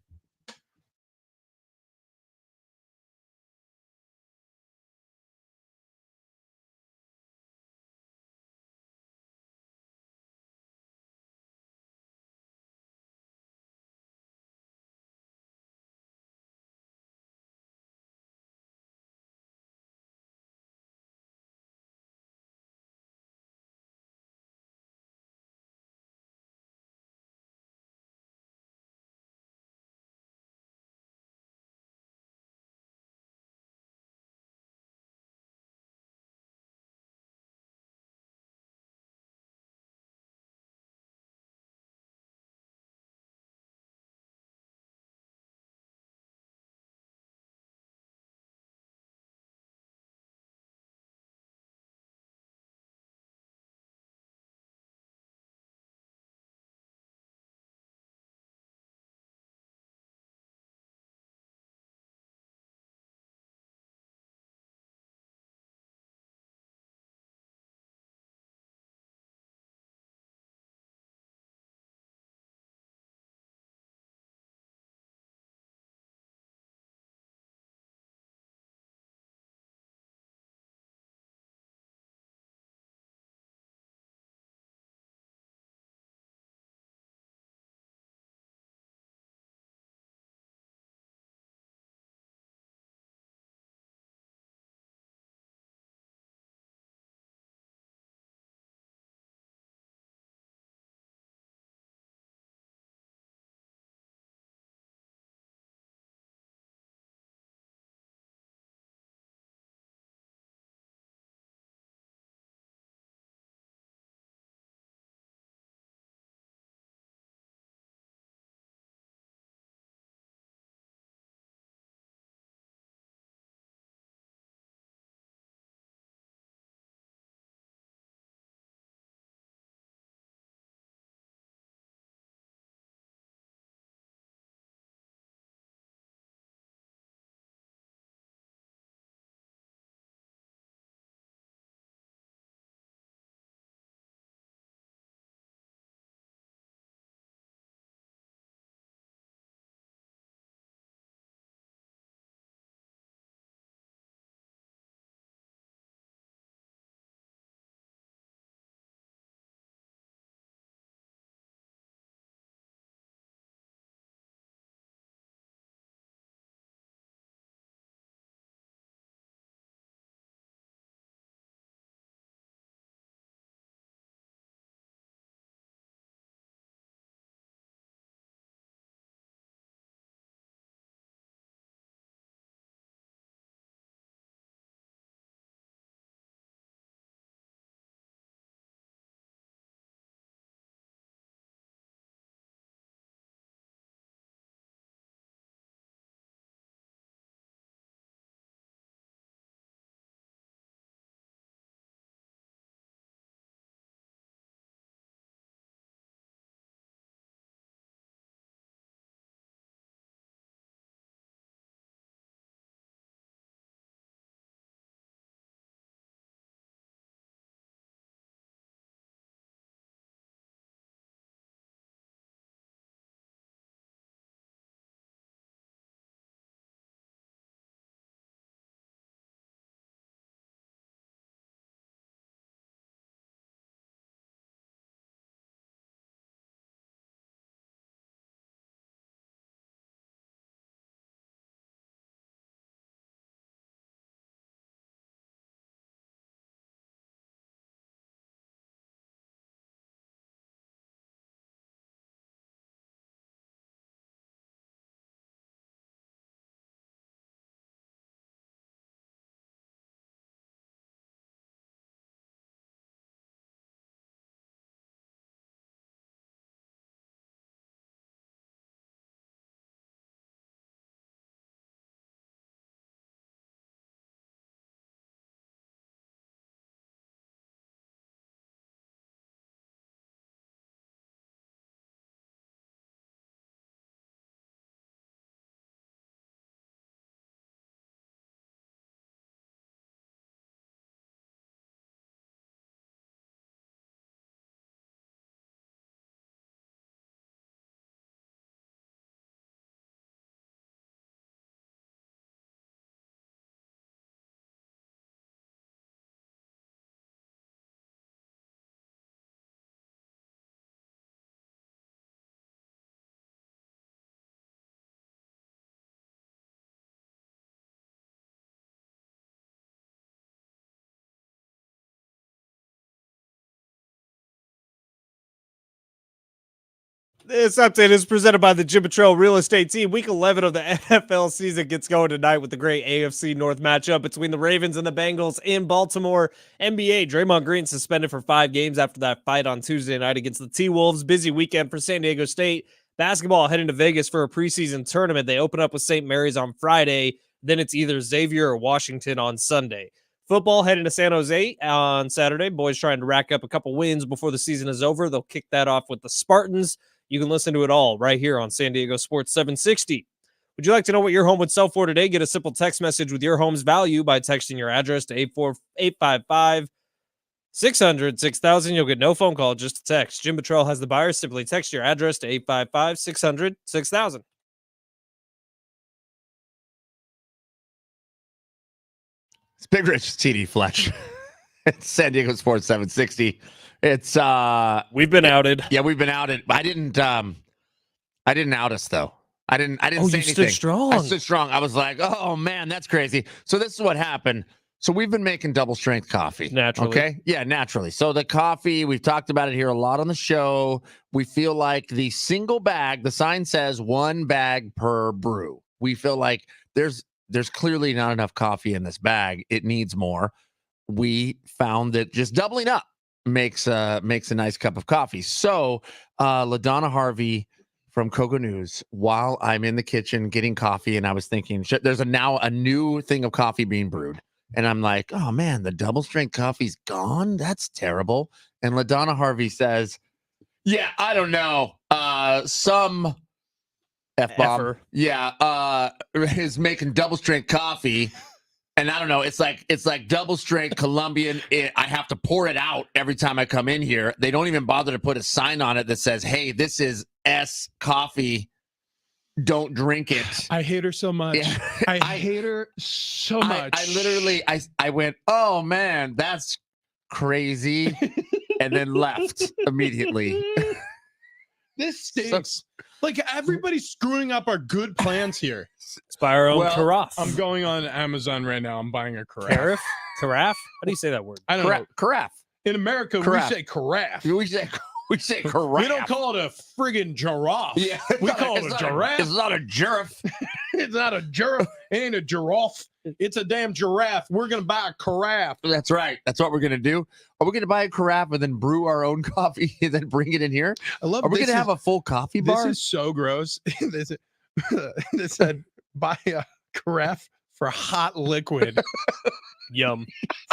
This update is presented by the Jim Patrol Real Estate Team. Week 11 of the NFL season gets going tonight with the great AFC North matchup between the Ravens and the Bengals in Baltimore. NBA, Draymond Green suspended for 5 games after that fight on Tuesday night against the T-Wolves. Busy weekend for San Diego State. Basketball heading to Vegas for a preseason tournament. They open up with St. Mary's on Friday. Then it's either Xavier or Washington on Sunday. Football heading to San Jose on Saturday. Boys trying to rack up a couple wins before the season is over. They'll kick that off with the Spartans. You can listen to it all right here on San Diego Sports 760. Would you like to know what your home would sell for today? Get a simple text message with your home's value by texting your address to 855-600-6000. You'll get no phone call, just a text. Jim Patrol has the buyers. Simply text your address to 855-600-6000. It's Big Rich, TD Fletch. It's San Diego Sports 760. It's we've been outed. Yeah, we've been outed. I didn't out us though. I didn't say anything. Stood strong. I stood strong. I was like, oh man, that's crazy. So this is what happened. So we've been making double strength coffee. Naturally. Okay. Yeah, naturally. So the coffee, we've talked about it here a lot on the show. We feel like the single bag, the sign says 1 bag per brew. We feel like there's clearly not enough coffee in this bag. It needs more. We found that just doubling up makes a nice cup of coffee. So LaDonna Harvey from Cocoa News, while I'm in the kitchen getting coffee, and I was thinking, there's now a new thing of coffee being brewed. And I'm like, oh man, the double strength coffee's gone? That's terrible. And LaDonna Harvey says, yeah, I don't know. Some F-bomb. Yeah, is making double strength coffee. And I don't know, it's like double strength Colombian. I have to pour it out every time I come in here. They don't even bother to put a sign on it that says, hey, this is S coffee. Don't drink it. I hate her so much. Yeah. I hate her so much. I literally went, oh man, that's crazy. And then left immediately. This stinks. Like everybody's screwing up our good plans here. It's by our own carafe. I'm going on Amazon right now. I'm buying a carafe. Carafe? How do you say that word? I don't know. Carafe. In America, Carafe. we say carafe. We say carafe. We don't call it a friggin' giraffe. Yeah, we call it a giraffe. It's not a giraffe. It's not a giraffe. It ain't a giraffe. It's a damn giraffe. We're going to buy a carafe. That's right. That's what we're going to do. Are we going to buy a carafe and then brew our own coffee and then bring it in here? I love. Are we going to have a full coffee bar? This is so gross. This said buy a carafe for hot liquid. Yum.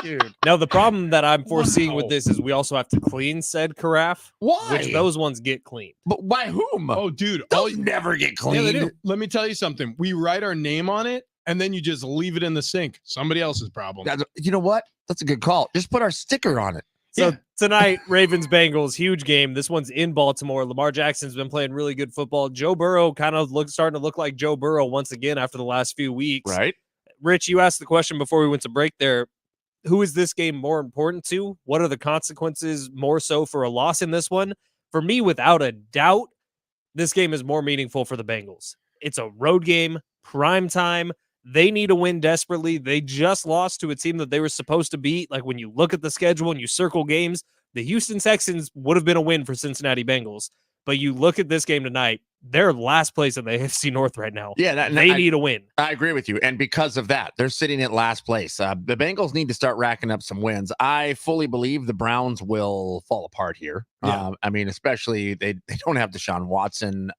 Dude. Now, the problem that I'm foreseeing with this is we also have to clean said carafe. Why? Which those ones get cleaned. But by whom? Oh, dude. Those never get Yeah, cleaned. they do. Let me tell you something. We write our name on it, and then you just leave it in the sink. Somebody else's problem. You know what? That's a good call. Just put our sticker on it. So tonight, Ravens-Bengals, huge game. This one's in Baltimore. Lamar Jackson's been playing really good football. Joe Burrow kind of starting to look like Joe Burrow once again after the last few weeks. Right. Rich, you asked the question before we went to break there. Who is this game more important to? What are the consequences more so for a loss in this one? For me, without a doubt, this game is more meaningful for the Bengals. It's a road game, prime time. They need a win desperately. They just lost to a team that they were supposed to beat. Like when you look at the schedule and you circle games, the Houston Texans would have been a win for Cincinnati Bengals. But you look at this game tonight, they're last place in the AFC North right now. Yeah, they need a win. I agree with you. And because of that, they're sitting at last place. The Bengals need to start racking up some wins. I fully believe the Browns will fall apart here. Yeah. I mean, especially they don't have Deshaun Watson.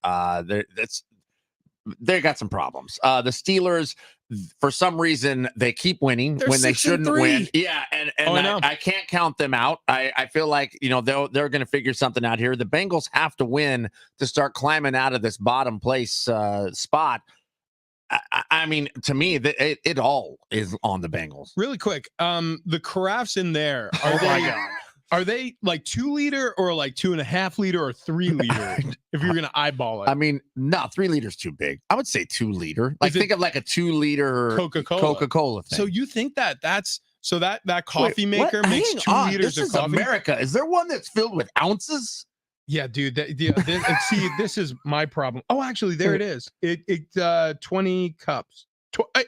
They got some problems. The Steelers, for some reason, they keep winning when they shouldn't win. Yeah, and I can't count them out. I feel like they're going to figure something out here. The Bengals have to win to start climbing out of this bottom place spot. I mean, to me, it all is on the Bengals. Really quick, the carafes in there God. Are they like 2 liter or like 2.5 liter or 3 liter? If you're gonna eyeball it, I mean, no, 3 liters too big. I would say 2 liter. Like think of like a 2 liter Coca-Cola thing. So you think that coffee maker makes 2 liters of coffee? America. Is there one that's filled with ounces? Yeah, dude. See, this is my problem. Oh, actually, there it is. It 20 cups,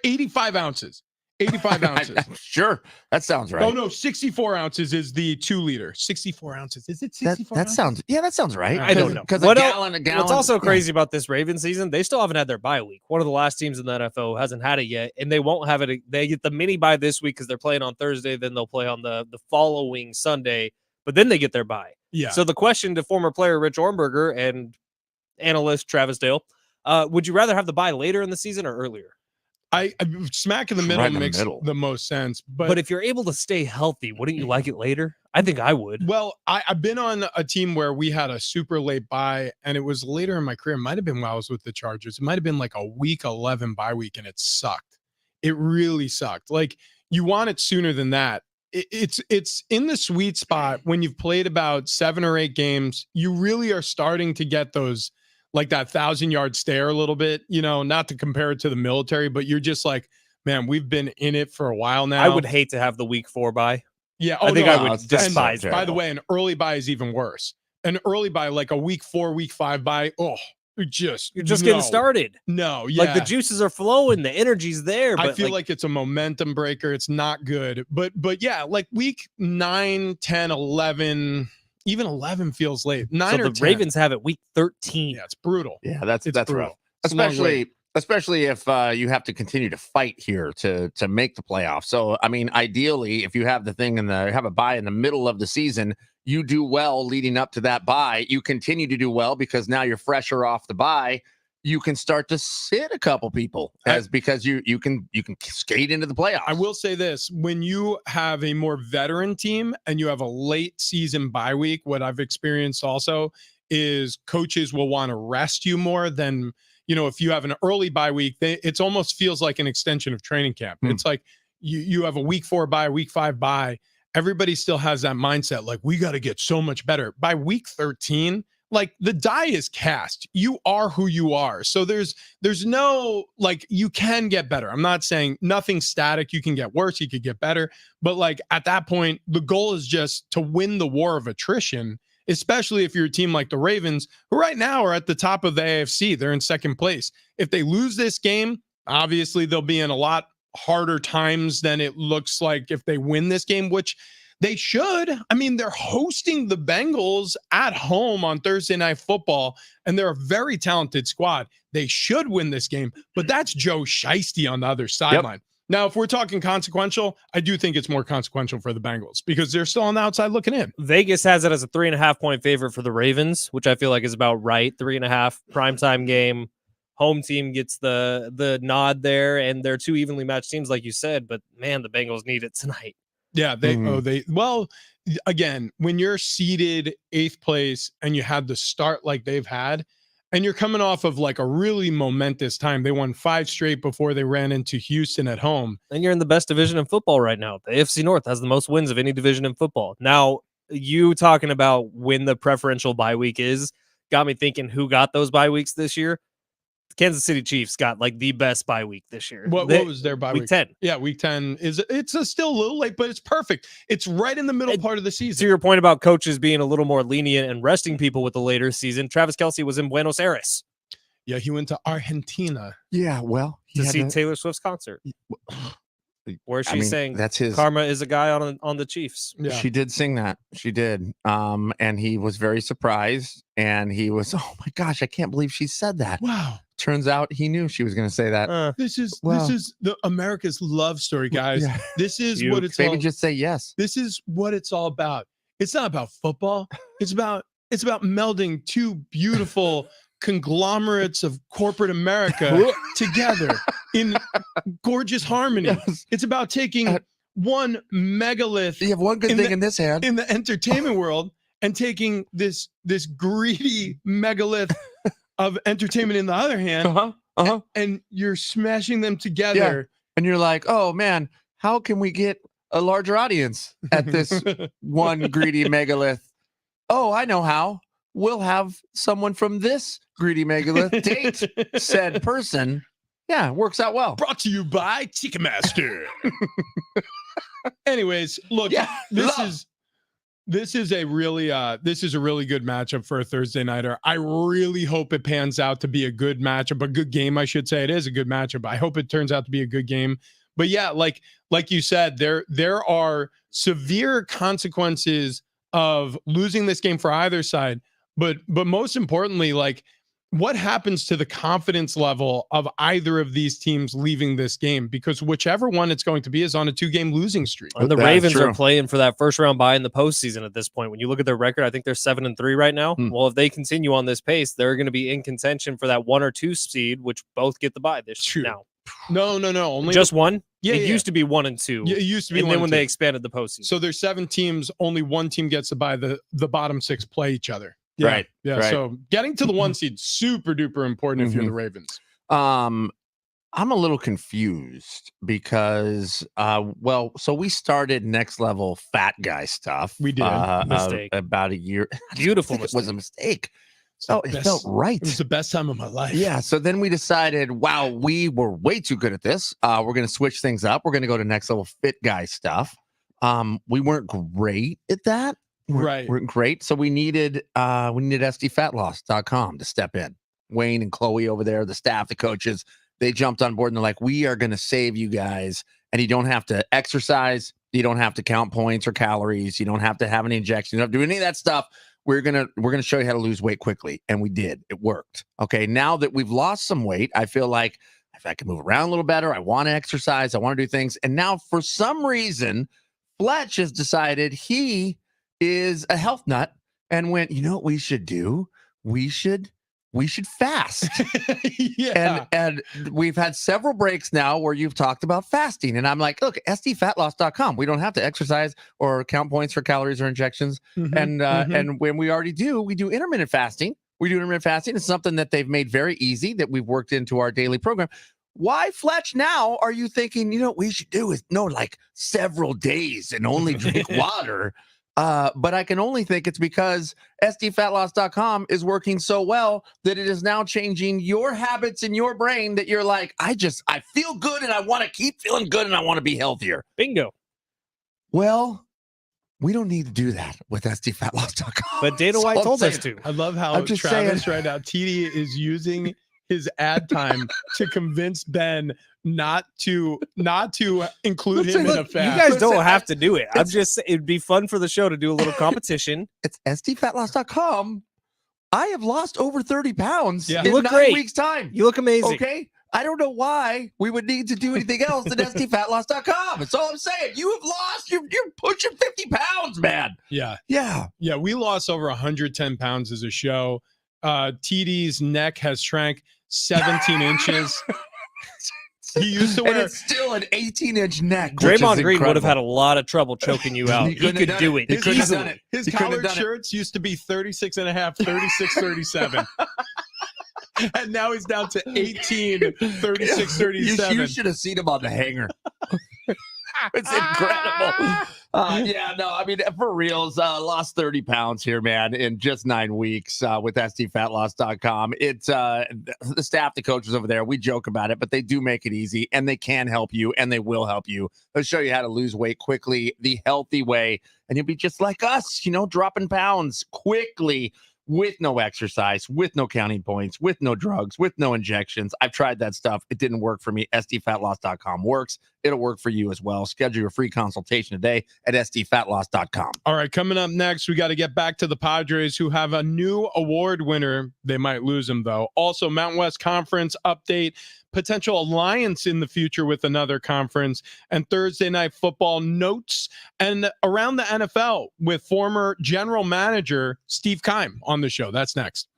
85 ounces. 85 ounces. Sure, that sounds right. Oh no, 64 ounces is the 2 liter. 64 ounces. Is it 64 That ounces? sounds right. I don't know. Because What a el- gallon. What's also crazy about this Ravens season, they still haven't had their bye week. One of the last teams in the NFL hasn't had it yet, and they won't have it. They get the mini bye this week because they're playing on Thursday. Then they'll play on the following Sunday, but then they get their bye. Yeah. So the question to former player Rich Ornberger and analyst Travis Dale, would you rather have the bye later in the season or earlier? I smack in the middle Right in the makes middle. the most sense. But if you're able to stay healthy, wouldn't you like it later? I think I would. Well, I've been on a team where we had a super late bye, and it was later in my career. It might have been while I was with the Chargers. It might have been like a week 11 bye week, and it sucked. It really sucked. Like, you want it sooner than that. It's in the sweet spot when you've played about 7 or 8 games. You really are starting to get those, like that 1,000-yard stare a little bit, not to compare it to the military, but you're just like, man, we've been in it for a while now. I would hate to have the week 4 bye. Yeah. I think I would it's just despise so it. By the way, an early buy is even worse. An early buy, like a week 4, week 5 buy. Oh, you're just getting started. No, yeah. Like the juices are flowing, the energy's there. But I feel like it's a momentum breaker. It's not good. But yeah, like week 9, 10, 11, even 11 feels late. 9 or the 10. Ravens have it week 13. Yeah, it's brutal. Yeah, that's brutal. rough. It's a long wait. Especially if you have to continue to fight here to make the playoffs. So, I mean, ideally, if you have the thing have a bye in the middle of the season, you do well leading up to that bye. You continue to do well because now you're fresher off the bye. You can start to sit a couple people because you can skate into the playoffs. I will say this: when you have a more veteran team and you have a late season bye week, what I've experienced also is coaches will want to rest you more than, if you have an early bye week. It almost feels like an extension of training camp. It's like you have a week 4 bye, week 5 bye. Everybody still has that mindset, like, we got to get so much better. By week 13, like, the die is cast. You are who you are. So there's no, like, you can get better. I'm not saying nothing's static. You can get worse. You could get better. But like, at that point, the goal is just to win the war of attrition, especially if you're a team like the Ravens, who right now are at the top of the AFC. They're in second place. If they lose this game, obviously they'll be in a lot harder times than it looks like if they win this game, which they should. I mean, they're hosting the Bengals at home on Thursday Night Football, and they're a very talented squad. They should win this game, but that's Joe Shiesty on the other sideline. Yep. Now, if we're talking consequential, I do think it's more consequential for the Bengals because they're still on the outside looking in. Vegas has it as a 3.5 point favorite for the Ravens, which I feel like is about right. 3.5 primetime game. Home team gets the nod there, and they're 2 evenly matched teams, like you said. But man, the Bengals need it tonight. Yeah, well, again, when you're seeded 8th place and you had the start like they've had, and you're coming off of like a really momentous time. They won 5 straight before they ran into Houston at home. And you're in the best division in football right now. The AFC North has the most wins of any division in football. Now, you talking about when the preferential bye week is got me thinking who got those bye weeks this year. Kansas City Chiefs got like the best bye week this year. What was their bye week? Week 10. Yeah, week 10 it's still a little late, but it's perfect. It's right in the middle part of the season. To your point about coaches being a little more lenient and resting people with the later season, Travis Kelce was in Buenos Aires. Yeah, he went to Argentina. Yeah, well, to see Taylor Swift's concert. Where she's saying that's his karma is a guy on the Chiefs. Yeah. She did sing that. She did. And he was very surprised. And he was, oh my gosh, I can't believe she said that. Wow. Turns out he knew she was going to say that. This is the America's love story, guys. Yeah. This is what it's all. Just say yes. This is what it's all about. It's not about football. It's about melding 2 beautiful conglomerates of corporate America together in gorgeous harmony. Yes. It's about taking one megalith. You have one good thing in this hand in the entertainment world, and taking this greedy megalith of entertainment in the other hand, and you're smashing them together. Yeah. And you're like, oh man, how can we get a larger audience at this one greedy megalith? Oh, I know how. We'll have someone from this greedy megalith date said person. Yeah, works out well. Brought to you by Ticketmaster. Anyways, look, this is a really good matchup for a Thursday nighter. I really hope it pans out to be a good matchup, a good game, I should say. It is a good matchup. I hope it turns out to be a good game. But yeah, like you said, there are severe consequences of losing this game for either side. But most importantly, like, what happens to the confidence level of either of these teams leaving this game? Because whichever one it's going to be is on a 2-game losing streak. And the That's Ravens true. are playing for that first round bye in the postseason at this point. When you look at their record, I think they're 7-3 right now. Well, if they continue on this pace, they're going to be in contention for that 1 or 2 seed, which both get the bye this True. now. No, only Just one. Yeah, it yeah. used to be 1 and 2. Yeah, it used to be and 1 then and when 2. they expanded the postseason. So there's 7 teams, only one team gets to buy the bottom 6 play each other. Yeah, Right. Yeah. Right. So getting to the 1 seed, super duper important if you're the Ravens. I'm a little confused because, so we started next level fat guy stuff. We did. Mistake. About a year. Beautiful It was a mistake. So It felt right. It was the best time of my life. Yeah. So then we decided, wow, we were way too good at this. We're going to switch things up. We're going to go to next level fit guy stuff. We weren't great at that. We're great. So we needed SDFatLoss.com to step in. Wayne and Chloe over there, the staff, the coaches, they jumped on board and they're like, we are going to save you guys. And you don't have to exercise. You don't have to count points or calories. You don't have to have any injections. You don't have to do any of that stuff. We're gonna show you how to lose weight quickly. And we did. It worked. Okay. Now that we've lost some weight, I feel like if I can move around a little better, I want to exercise, I want to do things. And now for some reason, Fletch has decided he is a health nut and went, you know what we should do? We should fast. Yeah. And we've had several breaks now where you've talked about fasting. And I'm like, look, SDFatLoss.com. We don't have to exercise or count points for calories or injections. And when we already do, we do intermittent fasting. It's something that they've made very easy that we've worked into our daily program. Why, Fletch, now are you thinking, you know what we should do is like several days and only drink water? But I can only think it's because SDFatLoss.com is working so well that it is now changing your habits in your brain that you're like, I feel good and I want to keep feeling good and I want to be healthier. Bingo. Well, we don't need to do that with SDFatLoss.com. But Dana White told us to. I love how Travis right now, TD is using his ad time to convince Ben not to include him in a fast. You guys don't have to do it. I'm just saying it'd be fun for the show to do a little competition. It's SDFatLoss.com. I have lost over 30 pounds in you look 9 great. weeks' time. You look amazing. Okay. I don't know why we would need to do anything else than SDFatLoss.com. That's all I'm saying. You have lost. You're pushing 50 pounds, man. Yeah. Yeah. Yeah. We lost over 110 pounds as a show. TD's neck has shrank 17 inches. He used to wear. And it's still an 18-inch neck. Draymond Green would have had a lot lot of trouble choking you out. He could do it. His collared shirts used to be 36 and a half, 36, 37. And now he's down to 18, 36, 37. You should have seen him on the hanger. It's incredible. I mean, for reals, lost 30 pounds here, man, in just 9 weeks with SDFatLoss.com. It's the staff, the coaches over there, we joke about it, but they do make it easy, and they can help you, and they will help you. They'll show you how to lose weight quickly, the healthy way, and you'll be just like us, dropping pounds quickly, with no exercise, with no counting points, with no drugs, with no injections. I've tried that stuff. It didn't work for me. SDFatLoss.com works. It'll work for you as well. Schedule your free consultation today at SDFatLoss.com. All right, coming up next, we got to get back to the Padres, who have a new award winner. They might lose him, though. Also, Mountain West Conference update, potential alliance in the future with another conference, and Thursday Night Football notes, and around the NFL with former general manager Steve Keim on the show. That's next.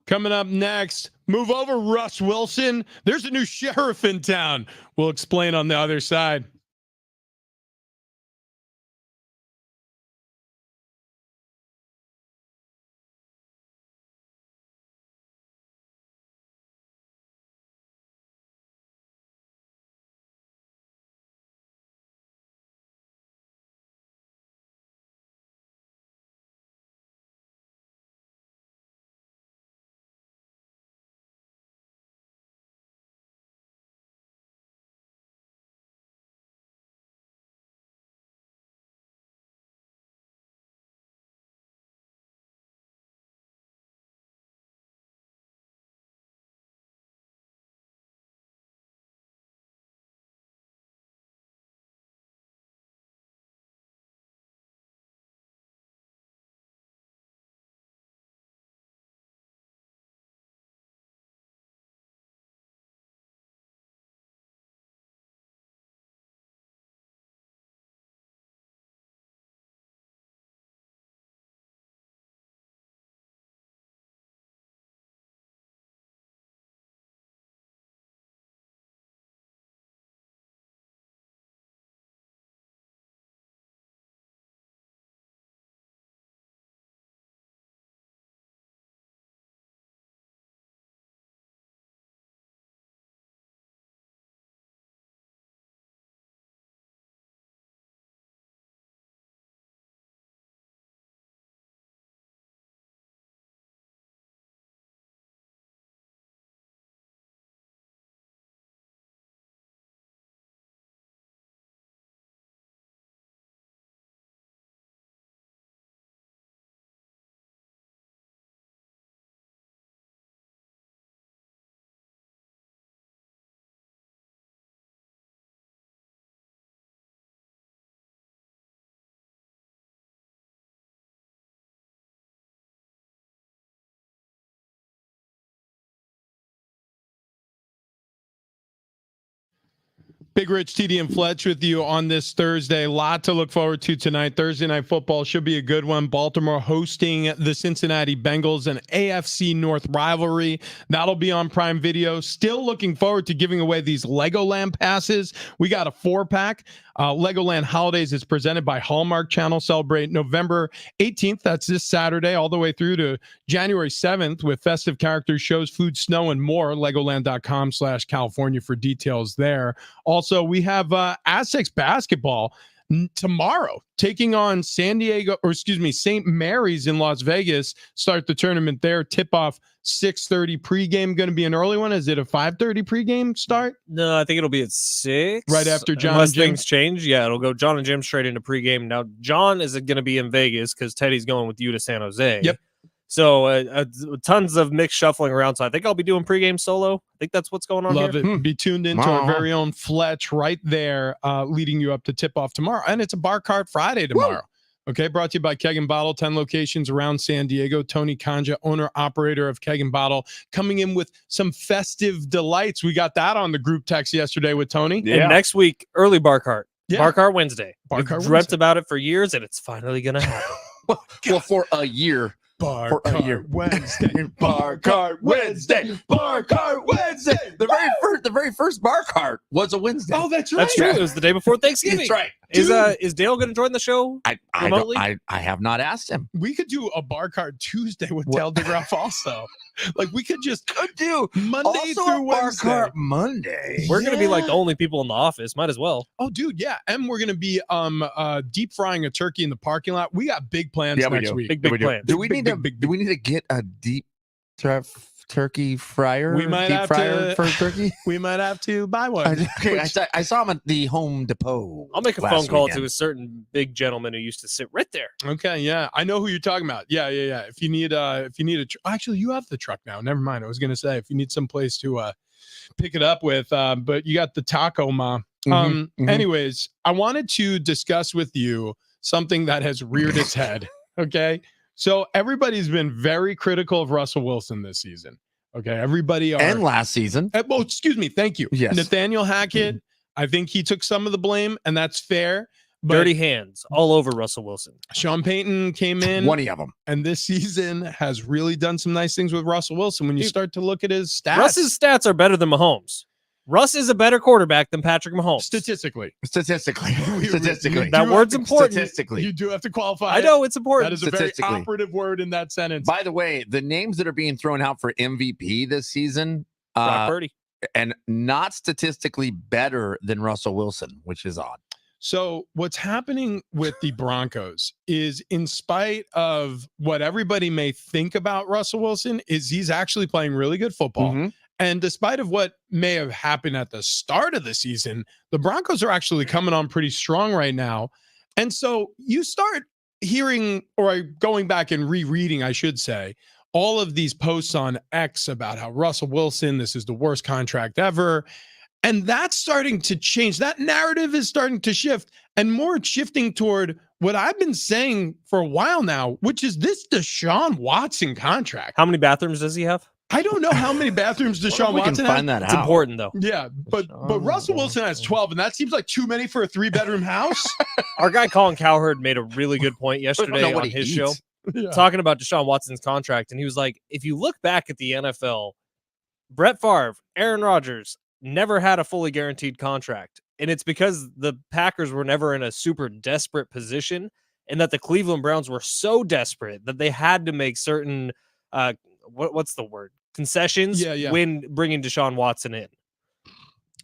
Coming up next, move over, Russ Wilson. There's a new sheriff in town. We'll explain on the other side. Big Rich, TD, and Fletch with you on this Thursday. A lot to look forward to tonight. Thursday Night Football should be a good one. Baltimore hosting the Cincinnati Bengals, an AFC North rivalry. That'll be on Prime Video. Still looking forward to giving away these Legoland passes. We got a 4-pack. Legoland Holidays is presented by Hallmark Channel. Celebrate November 18th. That's this Saturday, all the way through to January 7th with festive characters, shows, food, snow, and more. Legoland.com/California for details there. Also, we have Aztecs basketball tomorrow taking on St. Mary's in Las Vegas. Start the tournament there. Tip off 6:30 pregame. Going to be an early one. Is it a 5:30 pregame start? No, I think it'll be at 6. Right after John Unless and Jim. things change. Yeah, it'll go John and Jim straight into pregame. Now, John is going to be in Vegas because Teddy's going with you to San Jose. Yep. So tons of mixed shuffling around. So I think I'll be doing pregame solo. I think that's what's going on Love here. it. Be tuned into our very own Fletch right there, leading you up to tip-off tomorrow. And it's a Bar Cart Friday tomorrow. Woo! Okay, brought to you by Keg and Bottle, 10 locations around San Diego. Tony Kanja, owner-operator of Keg and Bottle, coming in with some festive delights. We got that on the group text yesterday with Tony. Yeah. And next week, early Bar Cart. Yeah. Bar Cart Wednesday. Bar Cart We've dreamt Wednesday. about it for years, and it's finally going to happen. Well, for a year. Bar Cart Wednesday. Bar Cart Wednesday. Bar Cart Wednesday. The very first bar cart was a Wednesday. Oh, that's right. That's true. It was the day before Thanksgiving. That's right. Is Dale going to join the show? I remotely? have not asked him. We could do a Bar Cart Tuesday with Dale DeGraff also. Like we could just do Monday also through a bar Wednesday. cart Monday. We're going to be like the only people in the office. Might as well. Oh, dude, yeah. And we're gonna be deep frying a turkey in the parking lot. We got big plans we next do. week. Big we do. plans. Do we Big, need big, do we need to get a deep turkey fryer? We might deep have fryer to- for turkey. We might have to buy one. I saw him at the Home Depot. I'll make a last phone call weekend. to a certain big gentleman who used to sit right there. Okay, yeah. I know who you're talking about. Yeah. If you need actually you have the truck now. Never mind. I was gonna say if you need some place to pick it up with, but you got the taco ma. Anyways, I wanted to discuss with you something that has reared its head. Okay. So everybody's been very critical of Russell Wilson this season. Okay. Everybody and last season. well, excuse me. Thank you. Yes. Nathaniel Hackett. I think he took some of the blame, and that's fair. But Dirty hands all over Russell Wilson. Sean Payton came in, 20 of them. and this season has really done some nice things with Russell Wilson. When you start to look at his stats, Russ's stats are better than Mahomes. Russ is a better quarterback than Patrick Mahomes. statistically. That word's important. Statistically. You do have to qualify. I know it's important. That is a very Statistically. operative word in that sentence. By the way, the names that are being thrown out for MVP this season, Brock Purdy. and not statistically better than Russell Wilson, which is odd. So what's happening with the Broncos is, in spite of what everybody may think about Russell Wilson, is he's actually playing really good football. Mhm. And despite of what may have happened at the start of the season, the Broncos are actually coming on pretty strong right now. And so you start hearing, or going back and rereading, I should say, all of these posts on X about how Russell Wilson, this is the worst contract ever. And that's starting to change. That narrative is starting to shift, and more shifting toward what I've been saying for a while now, which is this Deshaun Watson contract. How many bathrooms does he have? I don't know how many bathrooms Deshaun We can Watson has. find that It's out. important, though. Yeah, but Russell Wilson has 12, and that seems like too many for a 3-bedroom house. Our guy Colin Cowherd made a really good point I don't yesterday know what on he his eats. show, Yeah. talking about Deshaun Watson's contract. And he was like, if you look back at the NFL, Brett Favre, Aaron Rodgers never had a fully guaranteed contract. And it's because the Packers were never in a super desperate position, and that the Cleveland Browns were so desperate that they had to make certain, what's the word? Concessions when bringing Deshaun Watson in.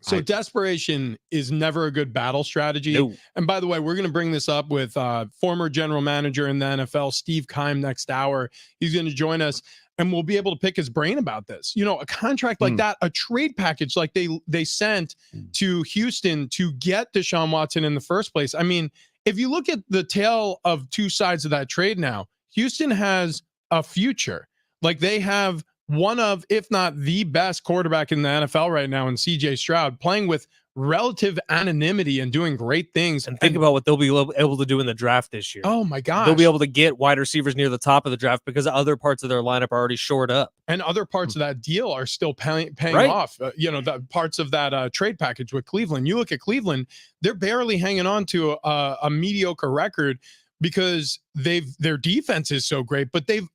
So desperation is never a good battle strategy. No. And by the way, we're going to bring this up with former general manager in the NFL, Steve Keim, next hour. He's going to join us, and we'll be able to pick his brain about this. You know, a contract like that, a trade package like they sent to Houston to get Deshaun Watson in the first place. I mean, if you look at the tale of two sides of that trade now, Houston has a future. Like, they have one of, if not the best quarterback in the NFL right now in CJ Stroud, playing with relative anonymity and doing great things. And think about what they'll be able to do in the draft this year. Oh my gosh. They'll be able to get wide receivers near the top of the draft because other parts of their lineup are already shored up. And other parts of that deal are still paying Right. off. The parts of that trade package with Cleveland. You look at Cleveland, they're barely hanging on to a mediocre record because their defense is so great, but they've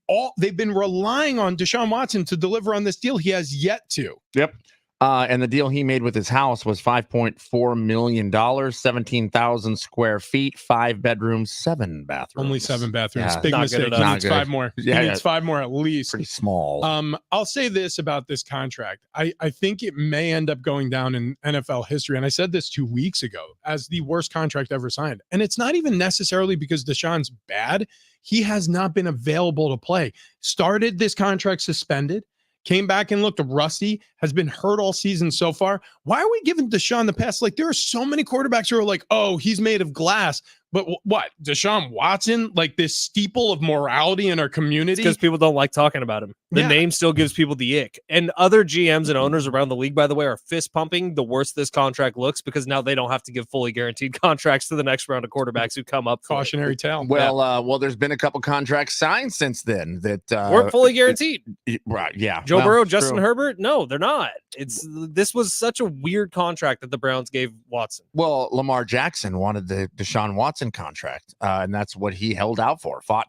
been relying on Deshaun Watson to deliver on this deal. He has yet to. Yep. And the deal he made with his house was $5.4 million, 17,000 square feet, 5 bedrooms, 7 bathrooms. Only 7 bathrooms. Yeah, Big not mistake. good He enough. needs Not good. 5 more. Yeah, He needs 5 more at least. Pretty small. I'll say this about this contract. I think it may end up going down in NFL history. And I said this 2 weeks ago as the worst contract ever signed. And it's not even necessarily because Deshaun's bad. He has not been available to play. Started this contract suspended, came back and looked rusty, has been hurt all season so far. Why are we giving Deshaun the pass? Like, there are so many quarterbacks who are like, oh, he's made of glass. But what? Deshaun Watson, like this steeple of morality in our community? Because people don't like talking about him. The Yeah. name still gives people the ick. And other GMs and owners around the league, by the way, are fist pumping the worse this contract looks because now they don't have to give fully guaranteed contracts to the next round of quarterbacks who come up. Cautionary tale. Well, there's been a couple contracts signed since then that weren't fully guaranteed. Right? Yeah. Joe Well, Burrow, true. Justin Herbert, no, they're not. This was such a weird contract that the Browns gave Watson. Well, Lamar Jackson wanted the Deshaun Watson contract, and that's what he held out for, fought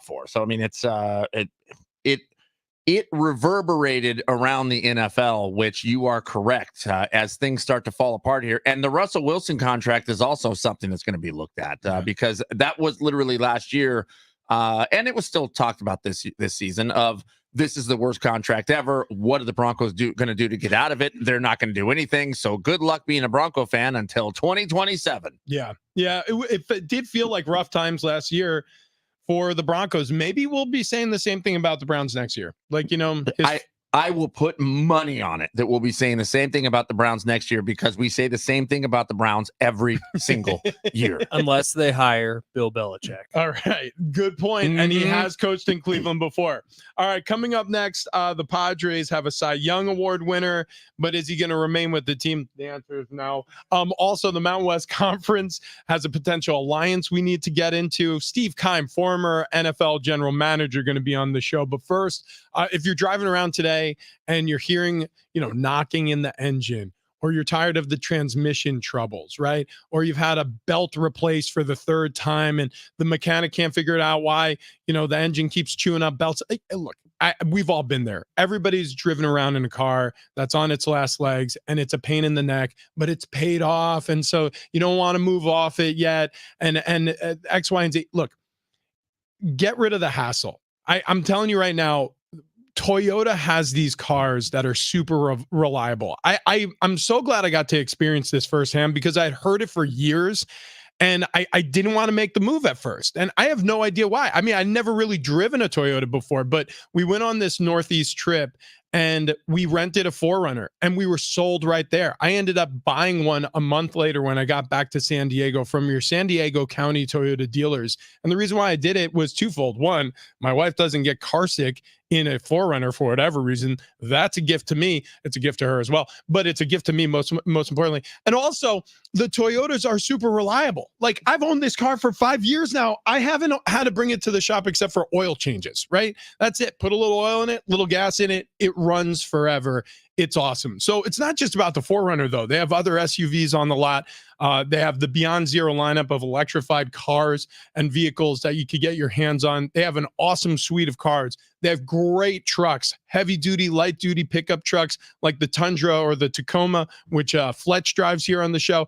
for. So I mean, it reverberated around the NFL, which you are correct, as things start to fall apart here. And the Russell Wilson contract is also something that's going to be looked at because that was literally last year, and it was still talked about this season of. This is the worst contract ever. What are the Broncos going to do to get out of it? They're not going to do anything. So good luck being a Bronco fan until 2027. Yeah. It did feel like rough times last year for the Broncos. Maybe we'll be saying the same thing about the Browns next year. Like, I will put money on it that we'll be saying the same thing about the Browns next year because we say the same thing about the Browns every single year. Unless they hire Bill Belichick. All right. Good point. And he has coached in Cleveland before. All right. Coming up next, the Padres have a Cy Young Award winner, but is he going to remain with the team? The answer is no. Also, the Mountain West Conference has a potential alliance we need to get into. Steve Keim, former NFL general manager, going to be on the show. But first, if you're driving around today and you're hearing, knocking in the engine, or you're tired of the transmission troubles, right? Or you've had a belt replaced for the third time and the mechanic can't figure it out why, the engine keeps chewing up belts. Look, we've all been there. Everybody's driven around in a car that's on its last legs and it's a pain in the neck, but it's paid off. And so you don't want to move off it yet. And X, Y, and Z. Look, get rid of the hassle. I'm telling you right now, Toyota has these cars that are super reliable. I'm so glad I got to experience this firsthand because I'd heard it for years and I didn't want to make the move at first. And I have no idea why. I mean, I'd never really driven a Toyota before, but we went on this Northeast trip and we rented a 4Runner and we were sold right there. I ended up buying one a month later when I got back to San Diego from your San Diego County Toyota dealers. And the reason why I did it was twofold. One, my wife doesn't get car sick in a 4Runner for whatever reason. That's a gift to me. It's a gift to her as well, but it's a gift to me most importantly. And also, the Toyotas are super reliable. Like, I've owned this car for 5 years now. I haven't had to bring it to the shop except for oil changes, right? That's it. Put a little oil in it, little gas in it. It runs forever. It's awesome. So it's not just about the 4Runner, though. They have other SUVs on the lot. They have the Beyond Zero lineup of electrified cars and vehicles that you could get your hands on. They have an awesome suite of cars. They have great trucks, heavy duty, light duty pickup trucks like the Tundra or the Tacoma, which Fletch drives here on the show.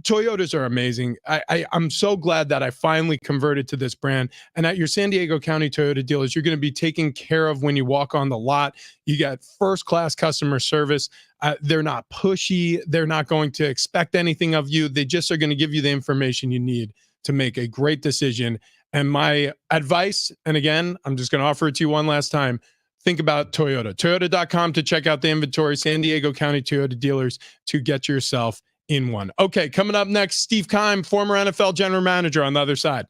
Toyotas are amazing. I'm so glad that I finally converted to this brand. And at your San Diego County Toyota dealers, you're going to be taken care of when you walk on the lot. You get first-class customer service. They're not pushy. They're not going to expect anything of you. They just are going to give you the information you need to make a great decision. And my advice, and again, I'm just going to offer it to you one last time, think about Toyota. Toyota.com to check out the inventory, San Diego County Toyota dealers to get yourself in one. Okay, coming up next, Steve Keim, former NFL general manager, on the other side.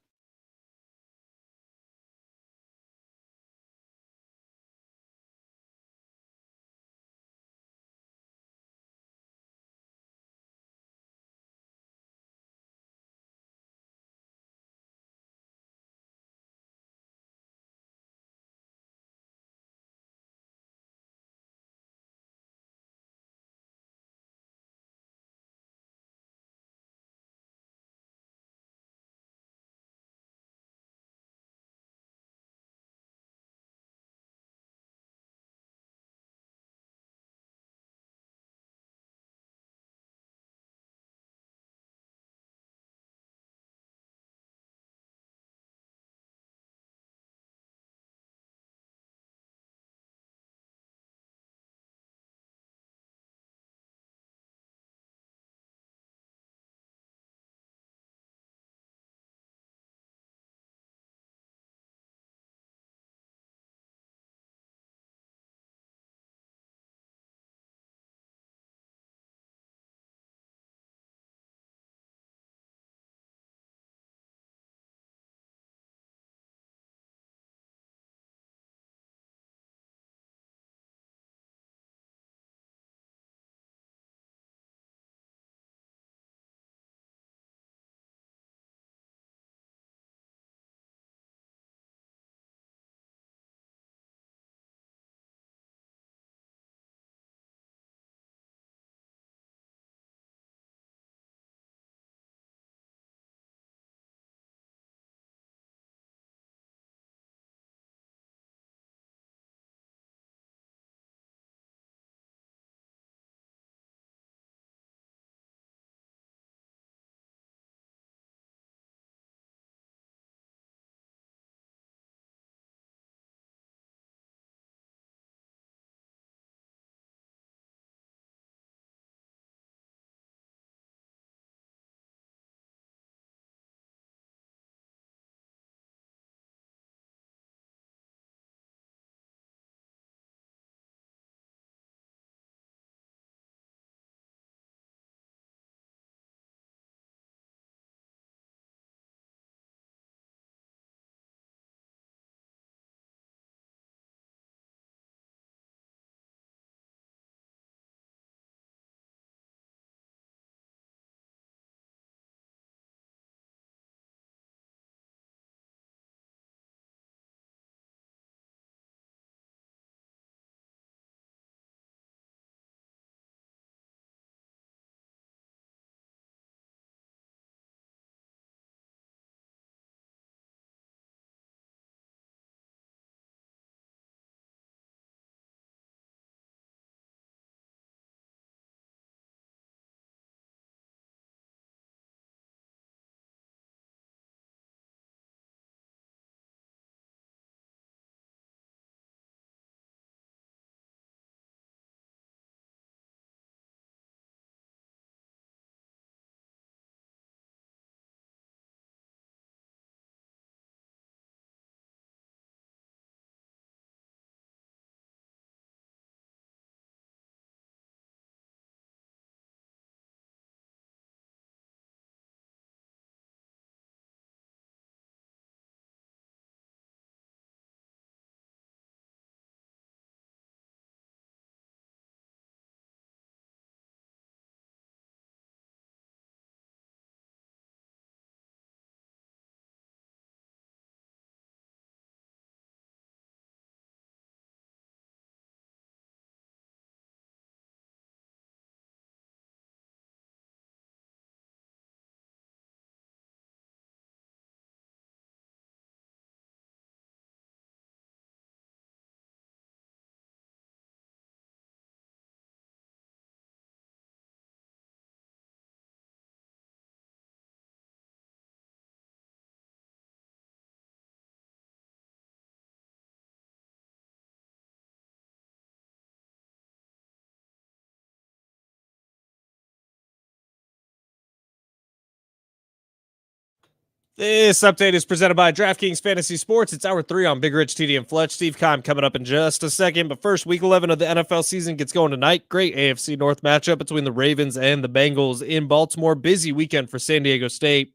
This update is presented by DraftKings Fantasy Sports. It's hour 3 on Big Rich, TD, and Fletch. Steve Keim coming up in just a second. But first, week 11 of the NFL season gets going tonight. Great AFC North matchup between the Ravens and the Bengals in Baltimore. Busy weekend for San Diego State.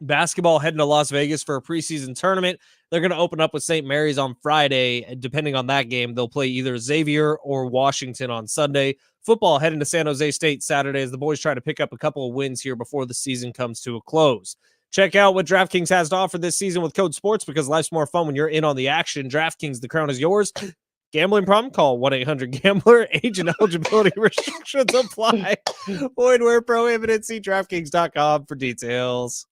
Basketball heading to Las Vegas for a preseason tournament. They're going to open up with St. Mary's on Friday. And depending on that game, they'll play either Xavier or Washington on Sunday. Football heading to San Jose State Saturday as the boys try to pick up a couple of wins here before the season comes to a close. Check out what DraftKings has to offer this season with code SPORTS because life's more fun when you're in on the action. DraftKings, the crown is yours. Gambling problem? Call 1-800-GAMBLER. Age and eligibility restrictions apply. Void where prohibited. See DraftKings.com for details.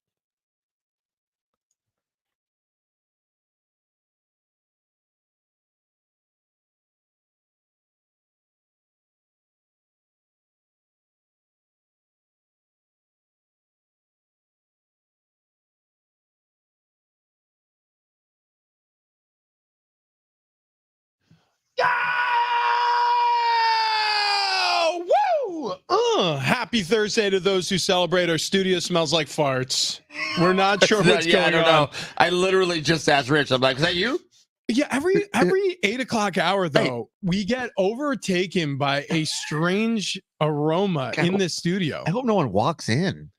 Woo! Happy Thursday to those who celebrate. Our studio smells like farts. We're not sure what's going I don't on. know. I literally just asked Rich. I'm like, is that you? Yeah, every 8 o'clock hour though, we get overtaken by a strange aroma in the studio. I hope no one walks in.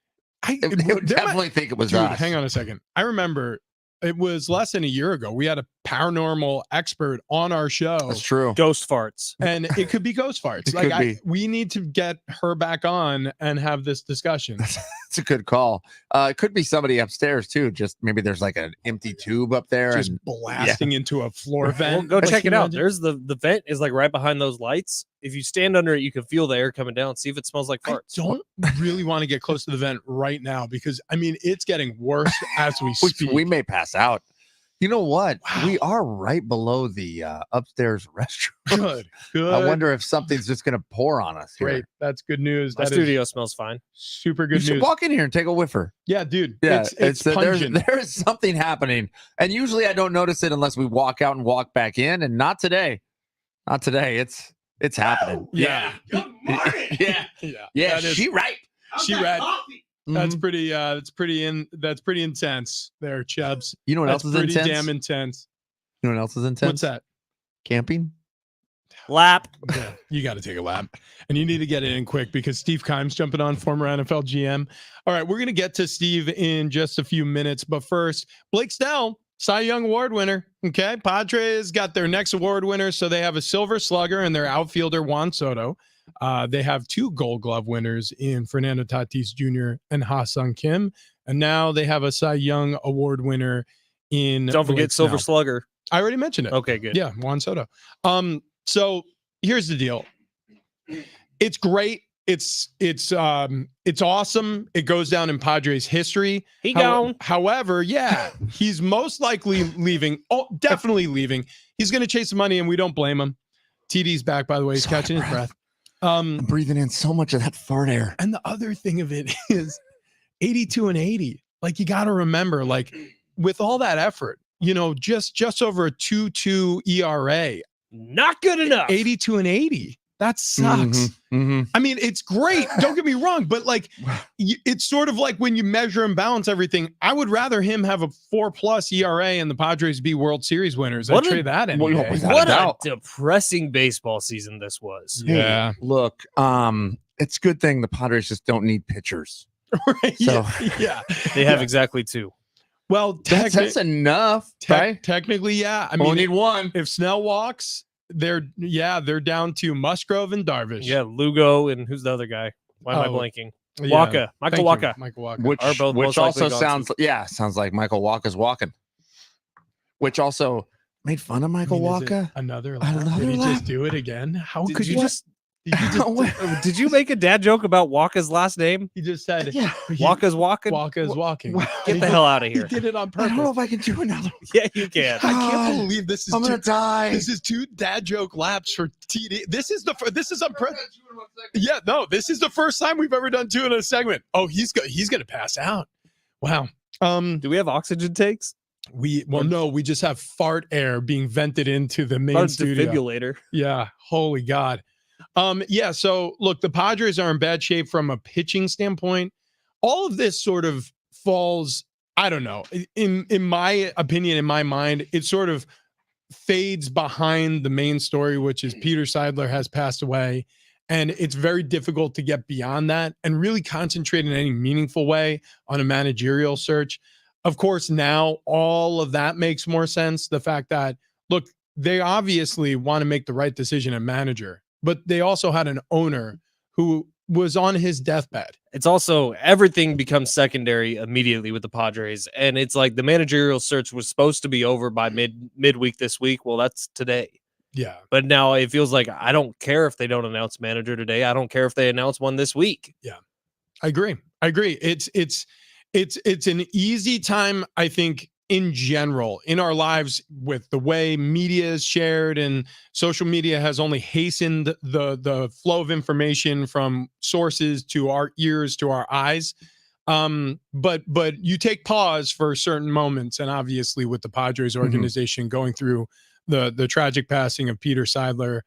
They would definitely think it was Dude, us. hang on a second. I remember it was less than a year ago. We had a paranormal expert on our show. That's true. Ghost farts. And it could be ghost farts. It could be. We need to get her back on and have this discussion. It's a good call. It could be somebody upstairs too. Just maybe there's like an empty tube up there. Just and blasting into a floor vent. Well, go check it out. Imagine? There's the vent is like right behind those lights. If you stand under it, you can feel the air coming down. See if it smells like I farts. don't really want to get close to the vent right now because I mean it's getting worse as we speak. we may pass out. You know what? Wow. We are right below the upstairs restroom. Good. I wonder if something's just going to pour on us here. Great. That's good news. My That is studio smells fine. super You good should news. walk in here and take a whiffer. Yeah, dude. Yeah, it's pungent. there's something happening, and usually I don't notice it unless we walk out and walk back in, and not today. Not today. It's happening. Yeah. Good morning. Yeah, Yeah. That is- she right. How's She that read- coffee? That's Mhm. pretty that's pretty intense there, Chubbs. You know what That's else is pretty intense? damn intense. You know what else is intense? What's that? Camping. Lap. Yeah, you got to take a lap, and you need to get it in quick because Steve Keim's jumping on, former NFL GM. All right, we're gonna get to Steve in just a few minutes, but first, Blake Snell, Cy Young Award winner. Okay, Padres got their next award winner, so they have a Silver Slugger and their outfielder Juan Soto. They have 2 Gold Glove winners in Fernando Tatis Jr. and Ha-Sung Kim, and now they have a Cy Young Award winner in. Don't forget Blake Silver Snell. Slugger. I already mentioned it. Okay, good. Yeah, Juan Soto. So here's the deal. It's great. It's awesome. It goes down in Padres history. He gone. However, yeah, he's most likely leaving. Oh, definitely leaving. He's going to chase the money, and we don't blame him. TD's back, by the way. He's catching his breath. I'm breathing in so much of that fart air. And the other thing of it is 82 and 80. Like you got to remember, like with all that effort, you know, just over a 2.2 ERA. Not good enough. 82 and 80. That sucks. I mean, it's great. Don't get me wrong, but like, it's sort of like when you measure and balance everything. I would rather him have a 4+ ERA and the Padres be World Series winners. I'd trade that any day. without What a a doubt. depressing baseball season this was. Yeah. Look, it's a good thing the Padres just don't need pitchers. Right? So- yeah. They have exactly 2. Well, That's enough, right? technically, yeah. I Only mean, need one. if Snell walks, they're down to Musgrove and Darvish. Yeah, Lugo and who's the other guy? Why am I Oh, blanking? Yeah. Waka. Thank Michael you, Waka. Michael Waka. Which Are both most also likely gone sounds like Michael Walker's walking. Which also made fun of Michael I mean, is it Walker. Another lap. Another Did he lap? just do it again? How Did could you you just Did did you make a dad joke about Waka's last name? He just said Yeah. Waka's walking? Waka is walking. Get the hell out of He here. did it on I don't know purpose. if I can do another. Yeah, you can. I can't God, believe this is I'm gonna die. this is 2 dad joke laps for TD. This is yeah, no, this is the first time we've ever done 2 in a segment. Oh, he's gonna pass out. Wow. Do we have oxygen takes? No, we just have fart air being vented into the main Or studio. defibrillator. Yeah, holy God. Yeah, so look, the Padres are in bad shape from a pitching standpoint. All of this sort of falls I don't know. In my opinion, in my mind, it sort of fades behind the main story, which is Peter Seidler has passed away. And it's very difficult to get beyond that and really concentrate in any meaningful way on a managerial search. Of course, now all of that makes more sense. The fact that, look, they obviously want to make the right decision at manager, but they also had an owner who was on his deathbed. It's also everything becomes secondary immediately with the Padres, and it's like the managerial search was supposed to be over by midweek this week. Well, that's today. Yeah. But now it feels like I don't care if they don't announce manager today. I don't care if they announce one this week. Yeah. I agree. It's an easy time, I think, in general in our lives with the way media is shared, and social media has only hastened the flow of information from sources to our ears to our eyes. But you take pause for certain moments, and obviously with the Padres organization going through the tragic passing of Peter Seidler,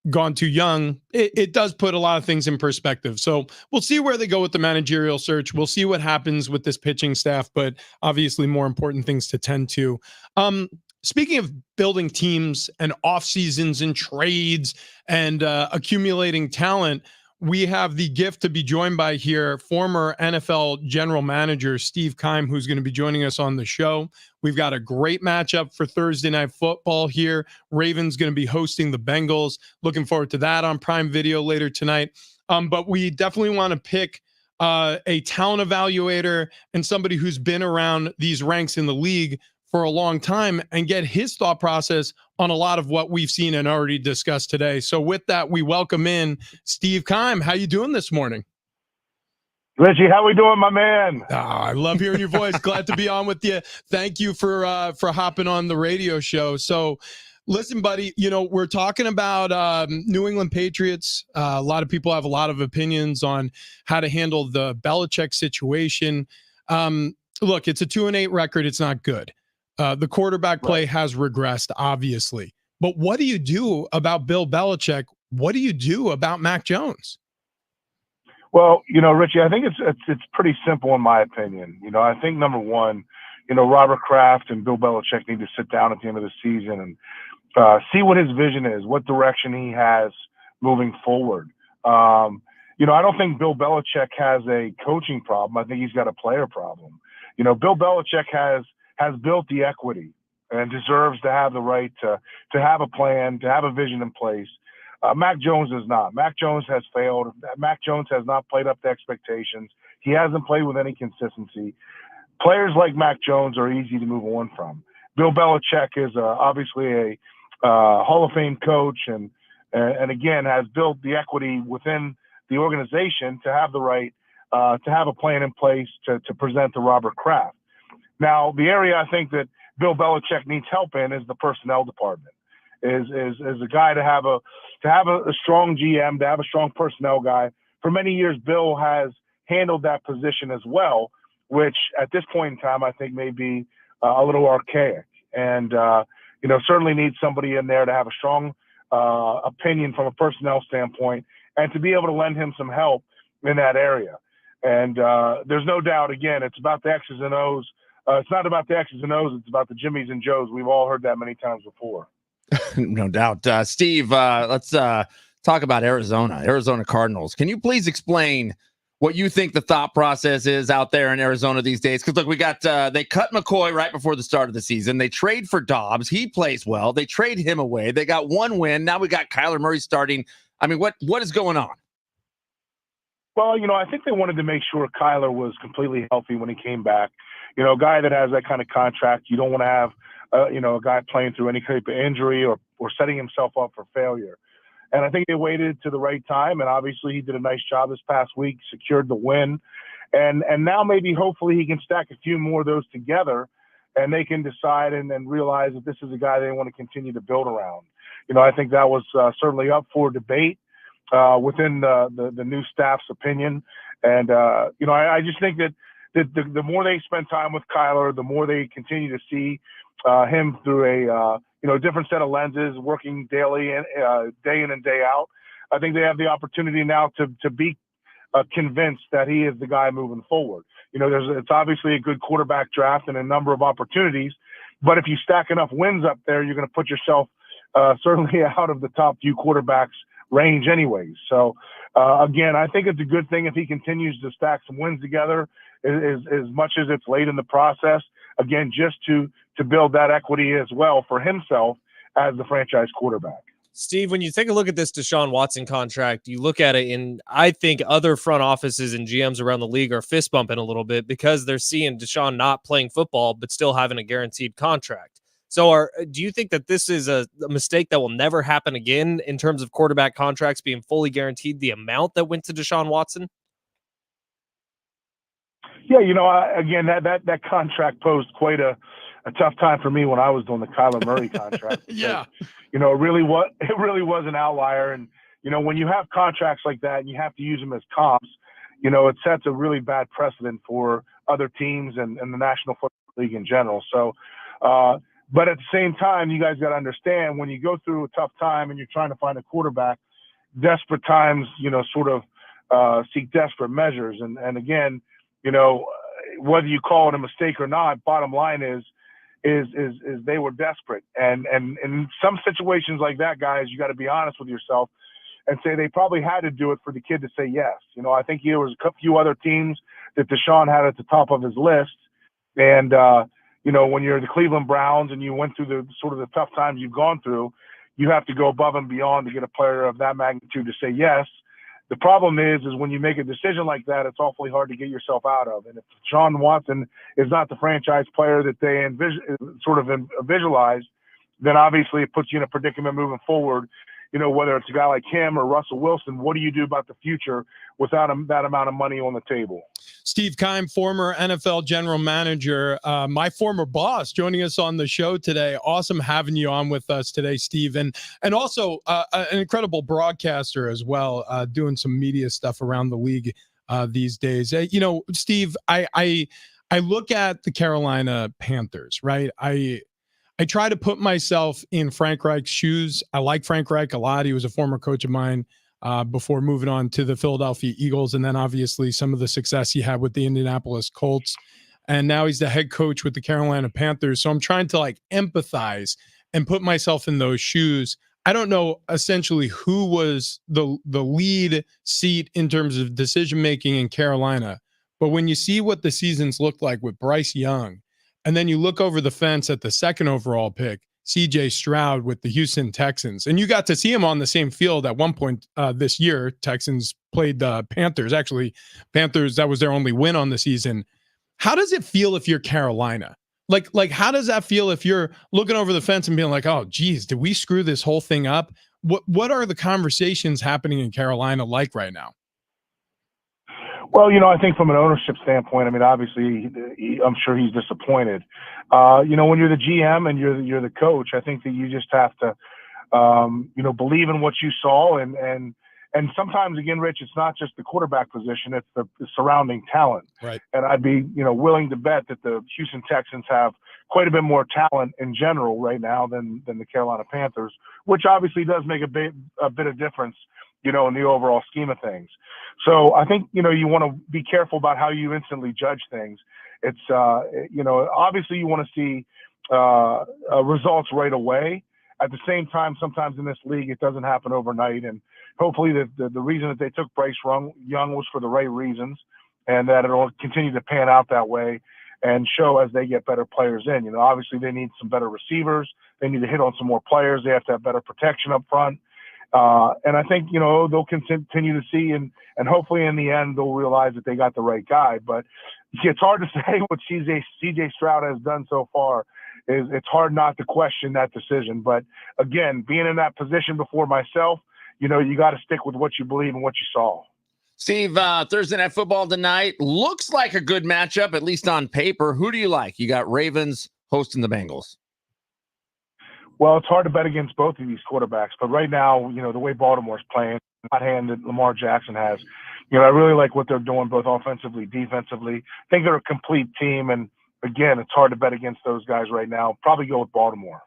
gone too young, it does put a lot of things in perspective. So we'll see where they go with the managerial search. We'll see what happens with this pitching staff, but obviously more important things to tend to. Speaking of building teams and off seasons and trades and accumulating talent, we have the gift to be joined by here former NFL general manager Steve Keim, who's going to be joining us on the show. We've got a great matchup for Thursday Night Football here. Ravens going to be hosting the Bengals. Looking forward to that on Prime Video later tonight. But we definitely want to pick a talent evaluator and somebody who's been around these ranks in the league for a long time and get his thought process on a lot of what we've seen and already discussed today. So with that, we welcome in Steve Keim. How you doing this morning? Richie, how we doing, my man? I love hearing your voice. Glad to be on with you. Thank you for hopping on the radio show. So listen, buddy, we're talking about New England Patriots. A lot of people have a lot of opinions on how to handle the Belichick situation. Look, it's a 2-8 record. It's not good. The quarterback play has regressed, obviously. But what do you do about Bill Belichick? What do you do about Mac Jones? Well, Richie, I think it's pretty simple in my opinion. I think number one, Robert Kraft and Bill Belichick need to sit down at the end of the season and see what his vision is, what direction he has moving forward. I don't think Bill Belichick has a coaching problem. I think he's got a player problem. Bill Belichick has built the equity and deserves to have the right to have a plan, to have a vision in place. Mac Jones does not. Mac Jones has failed. Mac Jones has not played up to expectations. He hasn't played with any consistency. Players like Mac Jones are easy to move on from. Bill Belichick is obviously a Hall of Fame coach and again has built the equity within the organization to have the right to have a plan in place to present to Robert Kraft. Now, the area I think that Bill Belichick needs help in is the personnel department. Is a guy to have a strong GM, to have a strong personnel guy. For many years, Bill has handled that position as well, which at this point in time I think may be a little archaic. And certainly needs somebody in there to have a strong opinion from a personnel standpoint and to be able to lend him some help in that area. And there's no doubt, again, it's about the X's and O's. It's not about the X's and O's. It's about the Jimmies and Joes. We've all heard that many times before. No doubt. Steve, let's talk about Arizona Cardinals. Can you please explain what you think the thought process is out there in Arizona these days? Because, look, we got they cut McCoy right before the start of the season. They trade for Dobbs. He plays well. They trade him away. They got one win. Now we got Kyler Murray starting. I mean, what is going on? Well, I think they wanted to make sure Kyler was completely healthy when he came back. A guy that has that kind of contract, you don't want to have, a guy playing through any type of injury or setting himself up for failure. And I think they waited to the right time. And obviously he did a nice job this past week, secured the win. And now maybe hopefully he can stack a few more of those together and they can decide and realize that this is a guy they want to continue to build around. I think that was certainly up for debate within the new staff's opinion. And, I just think that the more they spend time with Kyler, the more they continue to see him through a different set of lenses, working daily and day in and day out. I think they have the opportunity now to be convinced that he is the guy moving forward. It's obviously a good quarterback draft and a number of opportunities, but if you stack enough wins up there, you're going to put yourself certainly out of the top few quarterbacks range anyways. So again, I think it's a good thing if he continues to stack some wins together as much as it's late in the process, again, just to build that equity as well for himself as the franchise quarterback. Steve, when you take a look at this Deshaun Watson contract, you look at it, and I think other front offices and GMs around the league are fist bumping a little bit because they're seeing Deshaun not playing football but still having a guaranteed contract. So do you think that this is a mistake that will never happen again in terms of quarterback contracts being fully guaranteed the amount that went to Deshaun Watson? Yeah, again, that contract posed quite a tough time for me when I was doing the Kyler Murray contract. Yeah. It really was an outlier. And, when you have contracts like that and you have to use them as comps, it sets a really bad precedent for other teams and the National Football League in general. So, but at the same time, you guys got to understand when you go through a tough time and you're trying to find a quarterback, desperate times, seek desperate measures. And again, whether you call it a mistake or not, bottom line is they were desperate. And in some situations like that, guys, you got to be honest with yourself and say they probably had to do it for the kid to say yes. I think there was a few other teams that Deshaun had at the top of his list. And, when you're the Cleveland Browns and you went through the sort of the tough times you've gone through, you have to go above and beyond to get a player of that magnitude to say yes. The problem is when you make a decision like that, it's awfully hard to get yourself out of. And if Deshaun Watson is not the franchise player that they visualize, then obviously it puts you in a predicament moving forward. Whether it's a guy like him or Russell Wilson, what do you do about the future without that amount of money on the table? Steve Keim, former NFL general manager, my former boss, joining us on the show today. Awesome having you on with us today, Steve, and also an incredible broadcaster as well, doing some media stuff around the league these days. Steve, I look at the Carolina Panthers, right? I try to put myself in Frank Reich's shoes. I like Frank Reich a lot. He was a former coach of mine before moving on to the Philadelphia Eagles, and then obviously some of the success he had with the Indianapolis Colts. And now he's the head coach with the Carolina Panthers. So I'm trying to empathize and put myself in those shoes. I don't know essentially who was the lead seat in terms of decision-making in Carolina, but when you see what the seasons looked like with Bryce Young, and then you look over the fence at the second overall pick, C.J. Stroud with the Houston Texans. And you got to see him on the same field at one point this year. Texans played the Panthers. Actually, Panthers, that was their only win on the season. How does it feel if you're Carolina? Like how does that feel if you're looking over the fence and being like, oh, geez, did we screw this whole thing up? What are the conversations happening in Carolina like right now? Well, I think from an ownership standpoint, obviously, I'm sure he's disappointed. When you're the GM and you're the coach, I think that you just have to, believe in what you saw. And sometimes, again, Rich, it's not just the quarterback position, it's the surrounding talent. Right. And I'd be, willing to bet that the Houston Texans have quite a bit more talent in general right now than the Carolina Panthers, which obviously does make a bit of difference, in the overall scheme of things. So I think, you want to be careful about how you instantly judge things. It's, obviously you want to see results right away. At the same time, sometimes in this league, it doesn't happen overnight. And hopefully the reason that they took Bryce Young was for the right reasons, and that it'll continue to pan out that way and show as they get better players in. Obviously they need some better receivers. They need to hit on some more players. They have to have better protection up front. And I think, they'll continue to see and hopefully in the end they'll realize that they got the right guy. But it's hard to say what CJ Stroud has done so far. It's hard not to question that decision. But again, being in that position before myself, you got to stick with what you believe and what you saw. Steve, Thursday Night Football tonight looks like a good matchup, at least on paper. Who do you like? You got Ravens hosting the Bengals. Well, it's hard to bet against both of these quarterbacks, but right now, the way Baltimore's playing, the hot hand that Lamar Jackson has, I really like what they're doing both offensively, defensively. I think they're a complete team, and again, it's hard to bet against those guys right now. Probably go with Baltimore.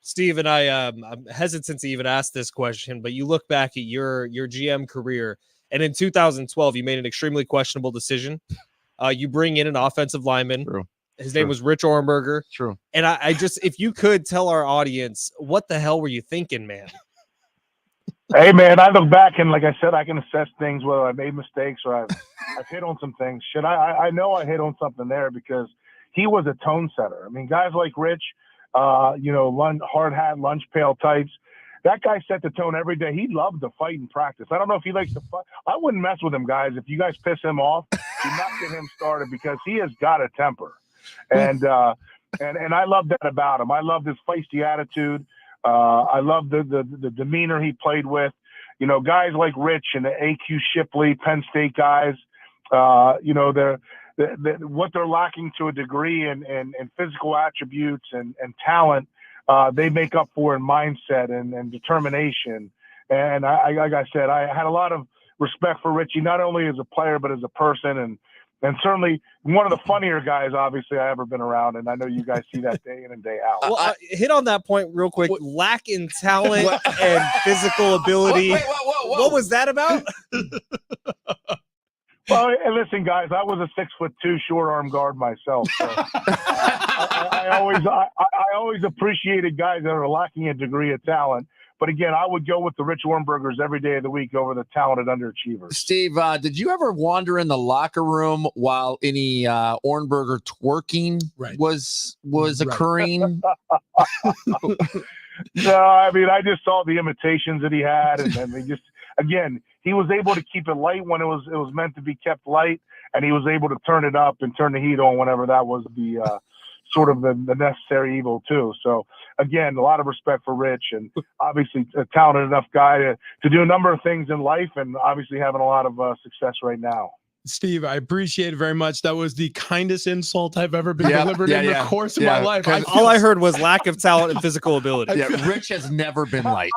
Steve, and I'm hesitant to even ask this question, but you look back at your GM career, And in 2012, you made an extremely questionable decision. You bring in an offensive lineman. True. His name was Rich Ohrnberger. True. And I just, if you could tell our audience, what the hell were you thinking, man? Hey, man, I look back and, like I said, I can assess things, whether I made mistakes or I've hit on some things. Shit, I know I hit on something there because he was a tone setter. I mean, guys like Rich, hard hat, lunch pail types, that guy set the tone every day. He loved to fight in practice. I don't know if he likes to fight. I wouldn't mess with him, guys. If you guys piss him off, do not get him started because he has got a temper. And I love that about him. I love his feisty attitude. I love the demeanor he played with. You know, guys like Rich and the AQ Shipley, Penn State guys, what they're lacking to a degree in physical attributes and talent, they make up for in mindset and determination. And like I said, I had a lot of respect for Richie, not only as a player, but as a person. And certainly one of the funnier guys, obviously, I ever been around. And I know you guys see that day in and day out. Well, hit on that point real quick. Lack in talent and physical ability. Whoa. What was that about? Well, and listen, guys, I was a 6'2" short arm guard myself. So I always appreciated guys that are lacking a degree of talent. But again, I would go with the Rich Ohrnbergers every day of the week over the talented underachievers. Steve, did you ever wander in the locker room while any Ohrnberger twerking was occurring? No, I mean, I just saw the imitations that he had, and then he was able to keep it light when it was meant to be kept light, and he was able to turn it up and turn the heat on whenever that was the sort of the necessary evil too. So again, a lot of respect for Rich, and obviously a talented enough guy to do a number of things in life, and obviously having a lot of success right now. Steve, I appreciate it very much. That was the kindest insult I've ever been delivered in the course of my life. All I heard was lack of talent and physical ability. Rich has never been light.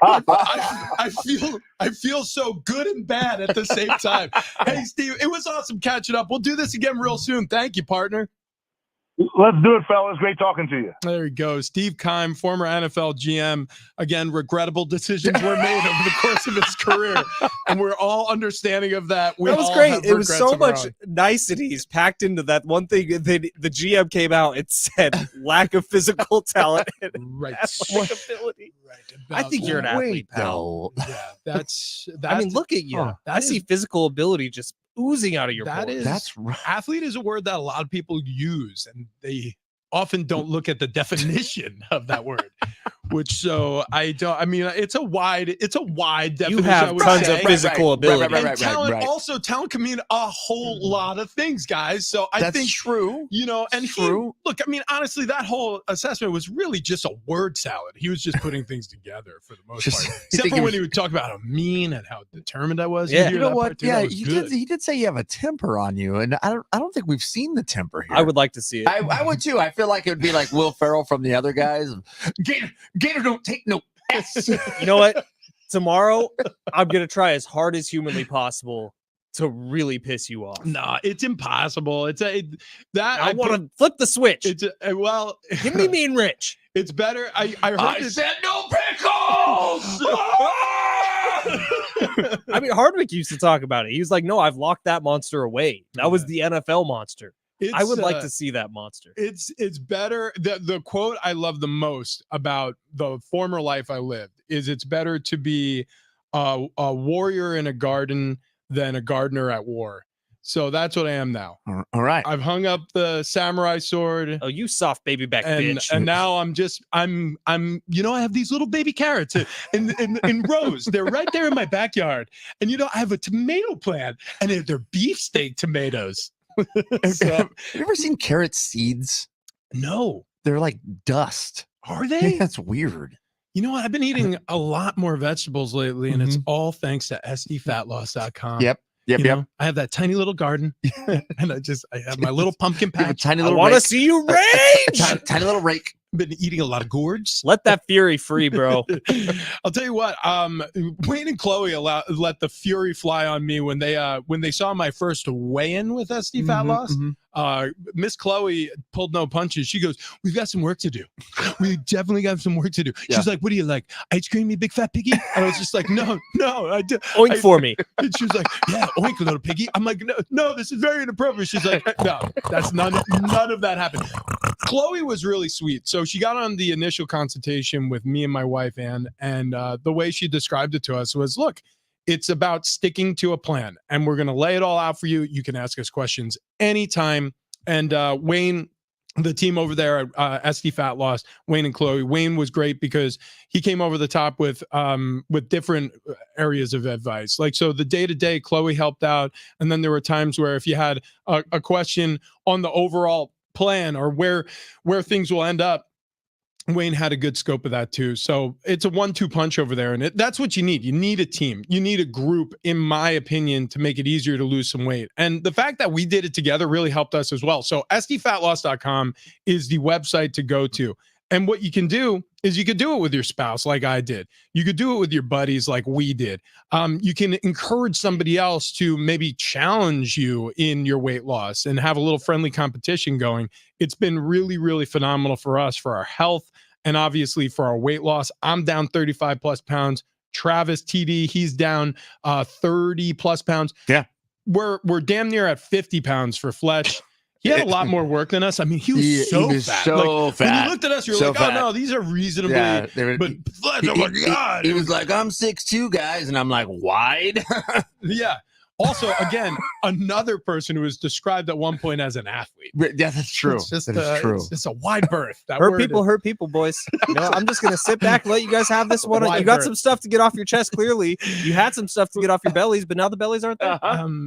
I feel so good and bad at the same time. Hey, Steve, it was awesome catching up. We'll do this again real soon. Thank you, partner. Let's do it, fellas. Great talking to you. There you go. Steve Keim, former NFL GM. Again, regrettable decisions were made over the course of his career, and we're all understanding of that. That was great. It was so much niceties packed into that one thing. The GM came out and said lack of physical talent and athletic ability. I think you're an athlete, pal. Yeah, that's I mean, look at you. I see physical ability just oozing out of your pores. That's right. Athlete is a word that a lot of people use, and they often don't look at the definition of that word. It's a wide definition. You have tons of physical ability. And talent also, talent can mean a whole lot of things, guys. So I think true. Look, I mean, honestly, that whole assessment was really just a word salad. He was just putting things together for the most part. Except for when he would talk about how mean and how determined I was. Yeah, you know what? Yeah, he did say you have a temper on you, and I don't think we've seen the temper here. I would like to see it. I would too. I feel like it would be like Will Ferrell from the other guys. Gator don't take no S. You know what? Tomorrow, I'm going to try as hard as humanly possible to really piss you off. No, it's impossible. I want to flip the switch. Give me Mean Rich. It's better. I said no pickles. I mean, Hardwick used to talk about it. He was like, no, I've locked that monster away. That was the NFL monster. I would like to see that monster. It's better. The quote I love the most about the former life I lived is it's better to be a warrior in a garden than a gardener at war. So that's what I am now. All right. I've hung up the samurai sword. Oh, you soft baby back bitch. And now I'm I have these little baby carrots in rows. They're right there in my backyard. And I have a tomato plant and they're beefsteak tomatoes. Have you ever seen carrot seeds? No. They're like dust. Are they? That's weird. You know what? I've been eating a lot more vegetables lately, and it's all thanks to sdfatloss.com. Yep. I have that tiny little garden, and I have my little pumpkin patch. Tiny little I want to see you rage. Tiny little rake. been eating a lot of gourds. Let that fury free, bro. I'll tell you what. Wayne and Chloe let the fury fly on me when they saw my first weigh-in with SD Fat Loss. Miss Chloe pulled no punches. She goes, "We've got some work to do. We definitely got some work to do." Yeah. She's like, "What do you like? Ice cream, you big fat piggy?" And I was just like, "No, I do." Oink for me. And she was like, "Yeah, oink, little piggy." I'm like, "No, this is very inappropriate." She's like, "No, that's none of that happened." Chloe was really sweet. So she got on the initial consultation with me and my wife, Ann, and the way she described it to us was, look, it's about sticking to a plan, and we're going to lay it all out for you. You can ask us questions anytime. And Wayne, the team over there at SD Fat Loss, Wayne and Chloe, Wayne was great because he came over the top with different areas of advice. Like, so the day-to-day, Chloe helped out. And then there were times where if you had a question on the overall plan or where things will end up, Wayne had a good scope of that too. So it's a 1-2 punch over there. And that's what you need. You need a team. You need a group, in my opinion, to make it easier to lose some weight. And the fact that we did it together really helped us as well. So sdfatloss.com is the website to go to. And what you can do is you could do it with your spouse like I did. You could do it with your buddies like we did. You can encourage somebody else to maybe challenge you in your weight loss and have a little friendly competition going. It's been really, really phenomenal for us, for our health, and obviously for our weight loss. I'm down 35 plus pounds. Travis TD, he's down 30 plus pounds. Yeah. We're damn near at 50 pounds for Fletch. He had a lot more work than us. I mean, he was so fat. So fat. When you looked at us, you're So like, fat. oh no, these are reasonably. Yeah, but Fletch, oh my God. He was like, I'm 6'2", guys. And I'm like, wide? Yeah. Also, again, another person who was described at one point as an athlete. Yeah, that's true. It's just, that is true. It's a wide berth. That Hurt word people, boys. I'm just gonna sit back, let you guys have this one. Wide You got berth. some stuff to get off your chest. Clearly, you had some stuff to get off your bellies, but now the bellies aren't there.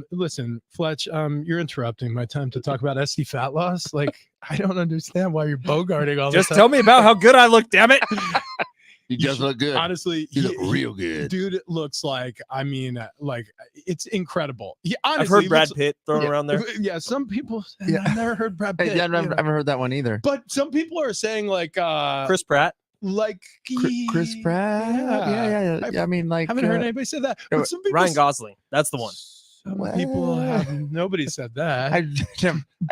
Listen, Fletch, you're interrupting my time to talk about SD fat loss. Like, I don't understand why you're bogarting all this. Just tell me about how good I look. Damn it! He does look good. Honestly, he look real good. Dude looks like, I mean, like, it's incredible. He honestly I've heard Brad looks- Pitt thrown around there. Yeah, some people. Yeah. I've never heard Brad Pitt. Hey, yeah, I haven't heard that one either. But some people are saying like Chris Pratt. like Chris Pratt. Yeah. I mean, like, haven't heard anybody say that. But some people, Ryan Gosling. That's the one. some people have. Nobody said that. I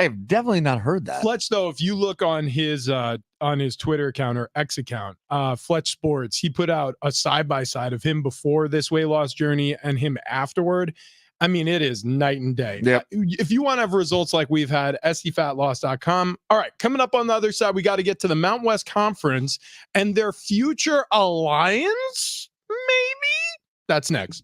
have definitely not heard that. Fletch, though, if you look on his Twitter account or X account, Fletch Sports, he put out a side-by-side of him before this weight loss journey and him afterward. I mean, it is night and day. Yep. If you want to have results like we've had, sdfatloss.com. All right, coming up on the other side, we got to get to the Mountain West Conference and their future alliance, maybe? That's next.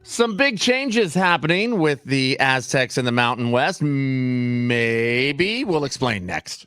Some big changes happening with the Aztecs in the Mountain West. Maybe we'll explain next.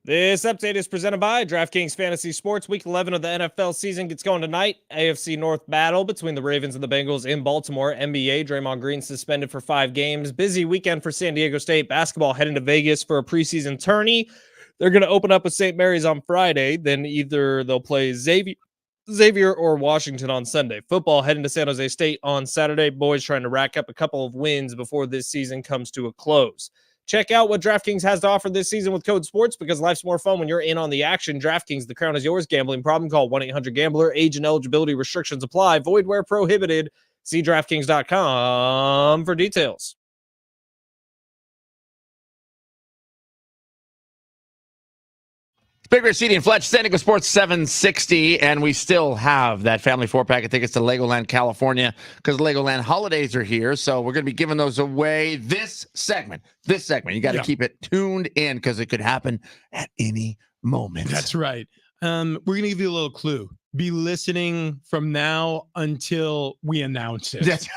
This update is presented by DraftKings Fantasy Sports. Week 11 of the NFL season gets going tonight. AFC North battle between the Ravens and the Bengals in Baltimore. NBA, Draymond Green suspended for 5 games. Busy weekend for San Diego State. Basketball heading to Vegas for a preseason tourney. They're going to open up with St. Mary's on Friday. Then either they'll play Xavier or Washington on Sunday. Football heading to San Jose State on Saturday. Boys trying to rack up a couple of wins before this season comes to a close. Check out what DraftKings has to offer this season with code SPORTS because life's more fun when you're in on the action. DraftKings, the crown is yours. Gambling problem? Call 1-800-GAMBLER. Age and eligibility restrictions apply. Void where prohibited. See DraftKings.com for details. Big Red Seating and Fletch, San Diego Sports 760, and we still have that family 4-pack of tickets to Legoland, California, because Legoland holidays are here, so we're going to be giving those away this segment. You got to keep it tuned in because it could happen at any moment. That's right. We're going to give you a little clue. Be listening from now until we announce it.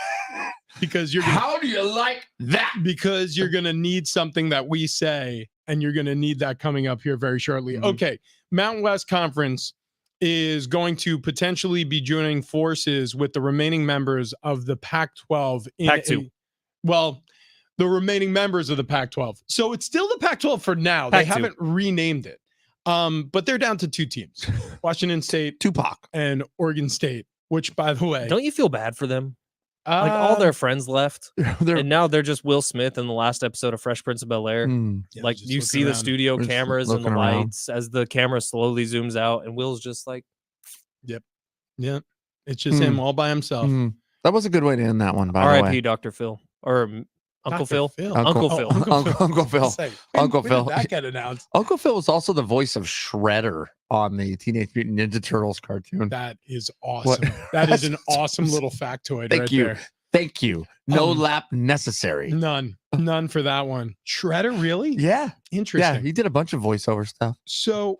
Because you're gonna, how do you like that? Because you're going to need something that we say, and you're going to need that coming up here very shortly. Mm-hmm. Okay, Mountain West Conference is going to potentially be joining forces with the remaining members of the Pac-12. Pac-2. The remaining members of the Pac-12. So it's still the Pac-12 for now. Pac-2. They haven't renamed it. But they're down to 2 teams, Washington State, Tupac, and Oregon State, which, by the way. Don't you feel bad for them? Like all their friends left, and now they're just Will Smith in the last episode of Fresh Prince of Bel-Air. Like you see the studio cameras and the lights as the camera slowly zooms out, and Will's just like, "Yep, it's just him all by himself." That was a good way to end that one. By the way, R.I.P. Dr. Phil or Uncle Phil. Uncle Phil. Uncle Phil. Uncle Phil. That got announced. Uncle Phil was also the voice of Shredder on the Teenage Mutant Ninja Turtles cartoon. That is awesome. That is an awesome little factoid. Thank you. No lap necessary. None for that one. Shredder, really? Yeah. Interesting. Yeah, he did a bunch of voiceover stuff. So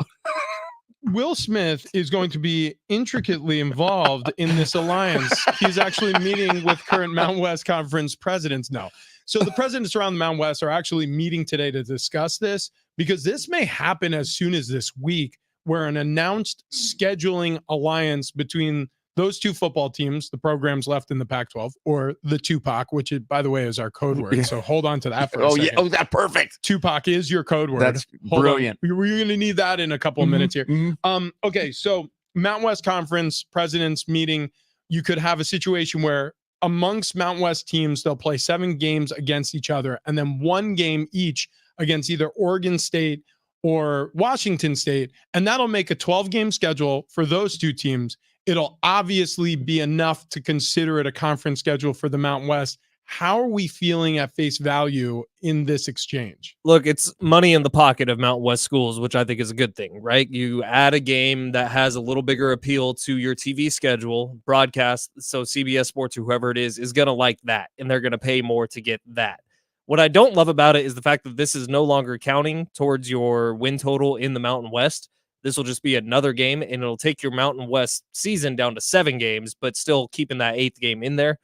Will Smith is going to be intricately involved in this alliance. He's actually meeting with current Mountain West Conference presidents now. So the presidents around the Mountain West are actually meeting today to discuss this because this may happen as soon as this week, where an announced scheduling alliance between those two football teams, the programs left in the Pac-12, or the Tupac, which, by the way, is our code word. So hold on to that for a second. Yeah. Oh, that's perfect. Tupac is your code word. That's brilliant. We're going to need that in a couple of minutes here. Okay, so Mountain West Conference presidents meeting, you could have a situation where amongst Mountain West teams, they'll play 7 games against each other, and then 1 game each against either Oregon State or Washington State, and that'll make a 12-game schedule for those two teams. It'll obviously be enough to consider it a conference schedule for the Mountain West. How are we feeling at face value in this exchange? Look, it's money in the pocket of Mountain West schools, which I think is a good thing, right? You add a game that has a little bigger appeal to your TV schedule, broadcast, so CBS Sports or whoever it is going to like that, and they're going to pay more to get that. What I don't love about it is the fact that this is no longer counting towards your win total in the Mountain West. This will just be another game, and it'll take your Mountain West season down to 7 games, but still keeping that 8th game in there.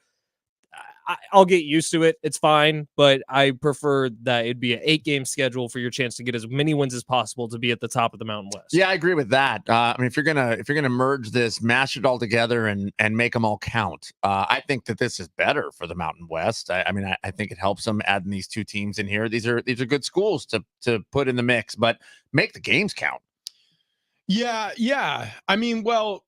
I'll get used to it. It's fine, but I prefer that it'd be an 8-game schedule for your chance to get as many wins as possible to be at the top of the Mountain West. Yeah, I agree with that. I mean, if you're gonna merge this, mash it all together, and make them all count, I think that this is better for the Mountain West. I mean, I think it helps them adding these 2 teams in here. These are good schools to put in the mix, but make the games count. Yeah. I mean, well,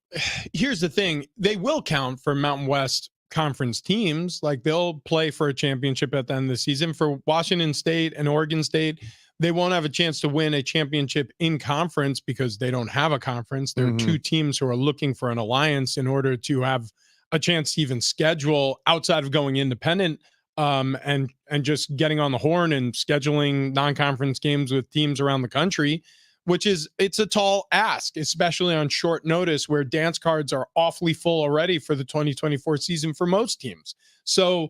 here's the thing. They will count for Mountain West Conference teams. Like, they'll play for a championship at the end of the season. For Washington State and Oregon State, they won't have a chance to win a championship in conference because they don't have a conference. There are 2 teams who are looking for an alliance in order to have a chance to even schedule outside of going independent, and just getting on the horn and scheduling non-conference games with teams around the country, it's a tall ask, especially on short notice where dance cards are awfully full already for the 2024 season for most teams. So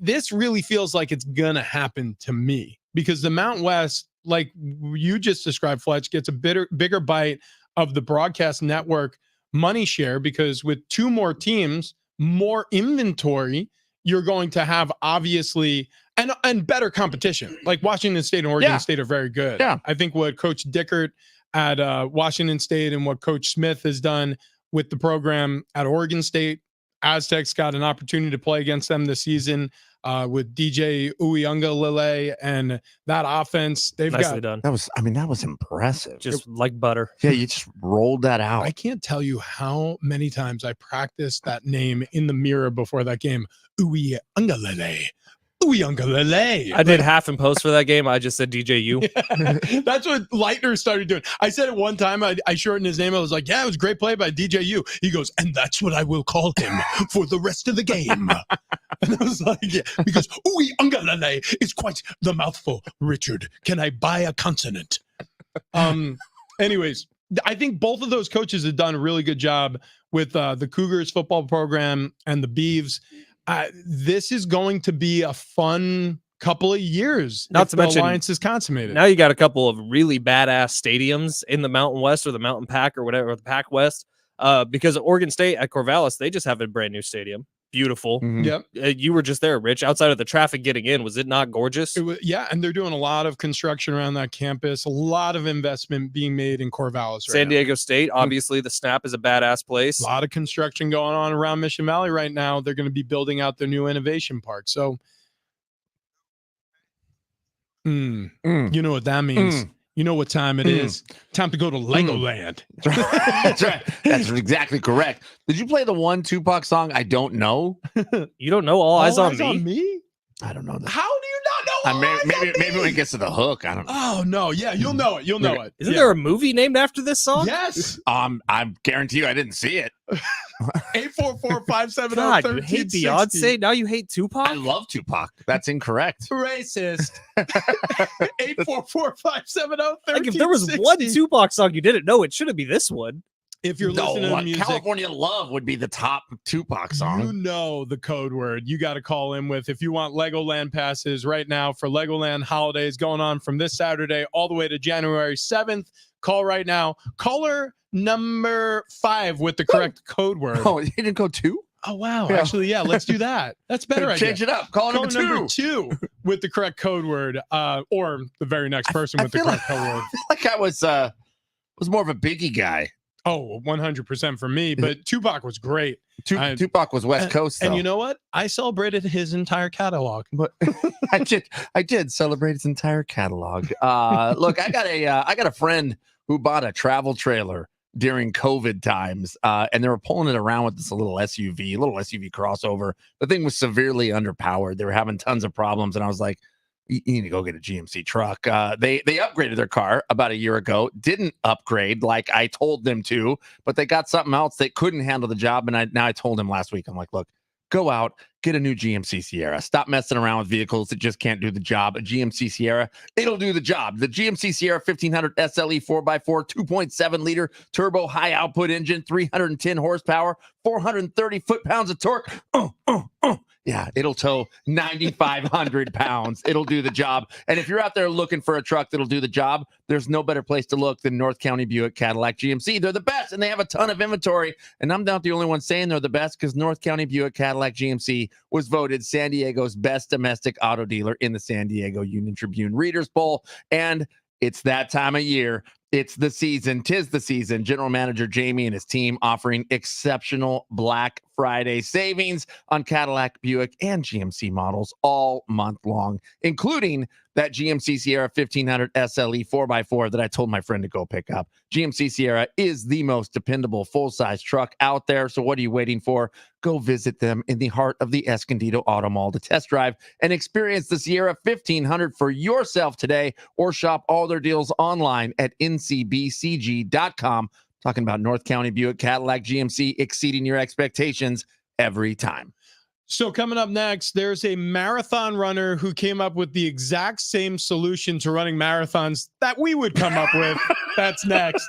this really feels like it's going to happen to me, because the Mountain West, like you just described, Fletch, gets a bigger bite of the broadcast network money share, because with 2 more teams, more inventory, you're going to have obviously and better competition. Like Washington State and Oregon State are very good. Yeah. I think what Coach Dickert at Washington State and what Coach Smith has done with the program at Oregon State, Aztecs got an opportunity to play against them this season with DJ Uyunglele and that offense. They've Nicely done. That was impressive. Just like butter. Yeah, you just rolled that out. I can't tell you how many times I practiced that name in the mirror before that game. Uyunglele. I did half in post for that game. I just said DJU. Yeah, that's what Leitner started doing. I said it one time. I shortened his name. I was like, yeah, it was a great play by DJU. He goes, and that's what I will call him for the rest of the game. And I was like, yeah, because Uyunglele is quite the mouthful. Richard, can I buy a consonant? Anyways, I think both of those coaches have done a really good job with the Cougars football program and the Beavs. This is going to be a fun couple of years. Not to mention, the alliance is consummated. Now you got a couple of really badass stadiums in the Mountain West or the Mountain Pack or whatever, or the Pac West. Because Oregon State at Corvallis, they just have a brand new stadium. Beautiful. Yep. You were just there, Rich. Outside of the traffic getting in, was it not gorgeous? Yeah, and they're doing a lot of construction around that campus. A lot of investment being made in Corvallis. San Diego State, obviously, the Snap is a badass place. A lot of construction going on around Mission Valley right now. They're going to be building out their new innovation park. So, you know what that means. You know what time it is. Time to go to Legoland. That's right. That's exactly correct. Did you play the one Tupac song, I Don't Know? You don't know All Eyes on Me? I don't know that. How do you not know? Maybe when it gets to the hook, I don't know. Oh, no. Yeah, you'll know it. You'll know it. Isn't there a movie named after this song? Yes. I guarantee you I didn't see it. 844-570-1360. God, you hate Beyonce? Now you hate Tupac? I love Tupac. That's incorrect. Racist. 844-570-1360. Like, if there was one Tupac song you didn't know, it shouldn't be this one. If you're listening to music, California Love would be the top Tupac song. You know the code word you got to call in with if you want Legoland passes right now for Legoland holidays going on from this Saturday all the way to January 7th. Call right now. Caller number 5 with the correct code word. Oh, you didn't go 2? Oh, wow. Yeah. Actually, yeah, let's do that. That's better. Change it up. Call number 2 with the correct code word, or the very next person with the correct code word. I feel like I was more of a Biggie guy. Oh, 100% for me. But Tupac was great. Tupac was West Coast, though. And you know what? I celebrated his entire catalog. But I did celebrate his entire catalog. Look, I got a friend who bought a travel trailer during COVID times, and they were pulling it around with this little SUV crossover. The thing was severely underpowered. They were having tons of problems, and I was like, you need to go get a GMC truck. They upgraded their car about a year ago, didn't upgrade like I told them to, but they got something else that couldn't handle the job. And I told him last week, I'm like, look, go out, get a new GMC Sierra. Stop messing around with vehicles that just can't do the job. A GMC Sierra, it'll do the job. The GMC Sierra 1500 SLE 4x4, 2.7 liter turbo high output engine, 310 horsepower, 430 foot-pounds of torque. Yeah, it'll tow 9,500 pounds. It'll do the job. And if you're out there looking for a truck that'll do the job, there's no better place to look than North County Buick Cadillac GMC. They're the best, and they have a ton of inventory. And I'm not the only one saying they're the best, because North County Buick Cadillac GMC was voted San Diego's best domestic auto dealer in the San Diego Union Tribune Readers Poll. And it's that time of year. It's the season. 'Tis the season. General Manager Jamie and his team offering exceptional Black Friday savings on Cadillac, Buick, and GMC models all month long, including that GMC Sierra 1500 SLE 4x4 that I told my friend to go pick up. GMC Sierra is the most dependable full-size truck out there. So what are you waiting for? Go visit them in the heart of the Escondido Auto Mall to test drive and experience the Sierra 1500 for yourself today, or shop all their deals online at ncbcg.com. Talking about North County Buick Cadillac GMC, exceeding your expectations every time. So coming up next, there's a marathon runner who came up with the exact same solution to running marathons that we would come up with. That's next.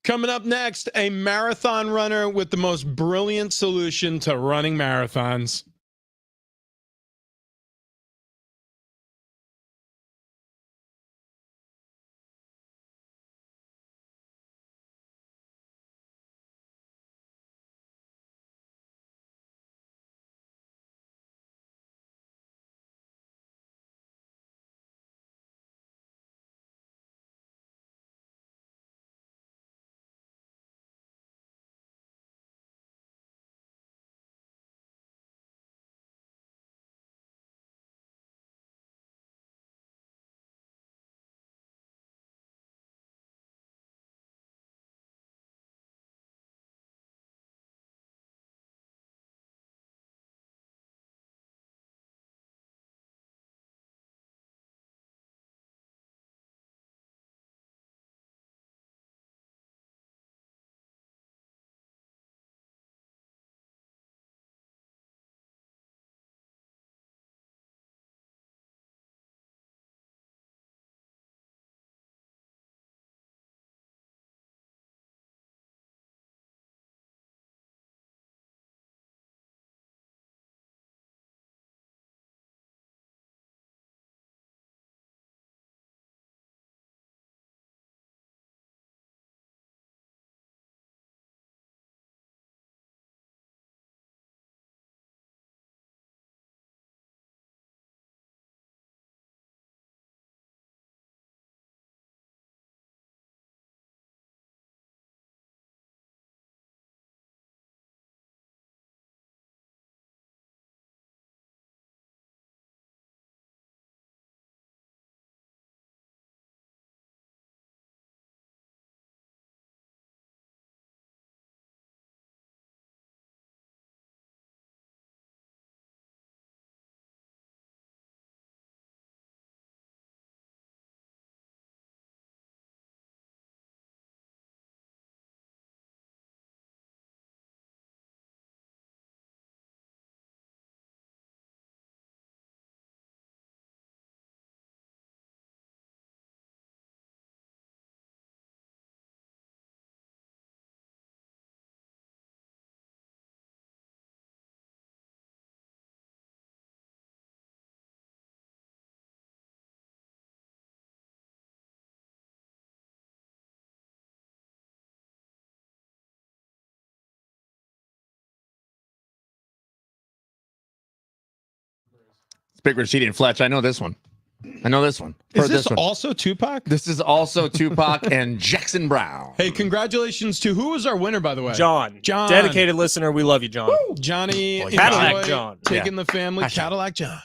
Coming up next, a marathon runner with the most brilliant solution to running marathons. Big Rashidi and Fletch. I know this one. Is Heard this one. also Tupac? This is also Tupac and Jackson Brown. Hey, congratulations to who was our winner, by the way? John. Dedicated listener. We love you, John. Woo! Johnny. Cadillac enjoy John. Taking the family. Hashtag. Cadillac John.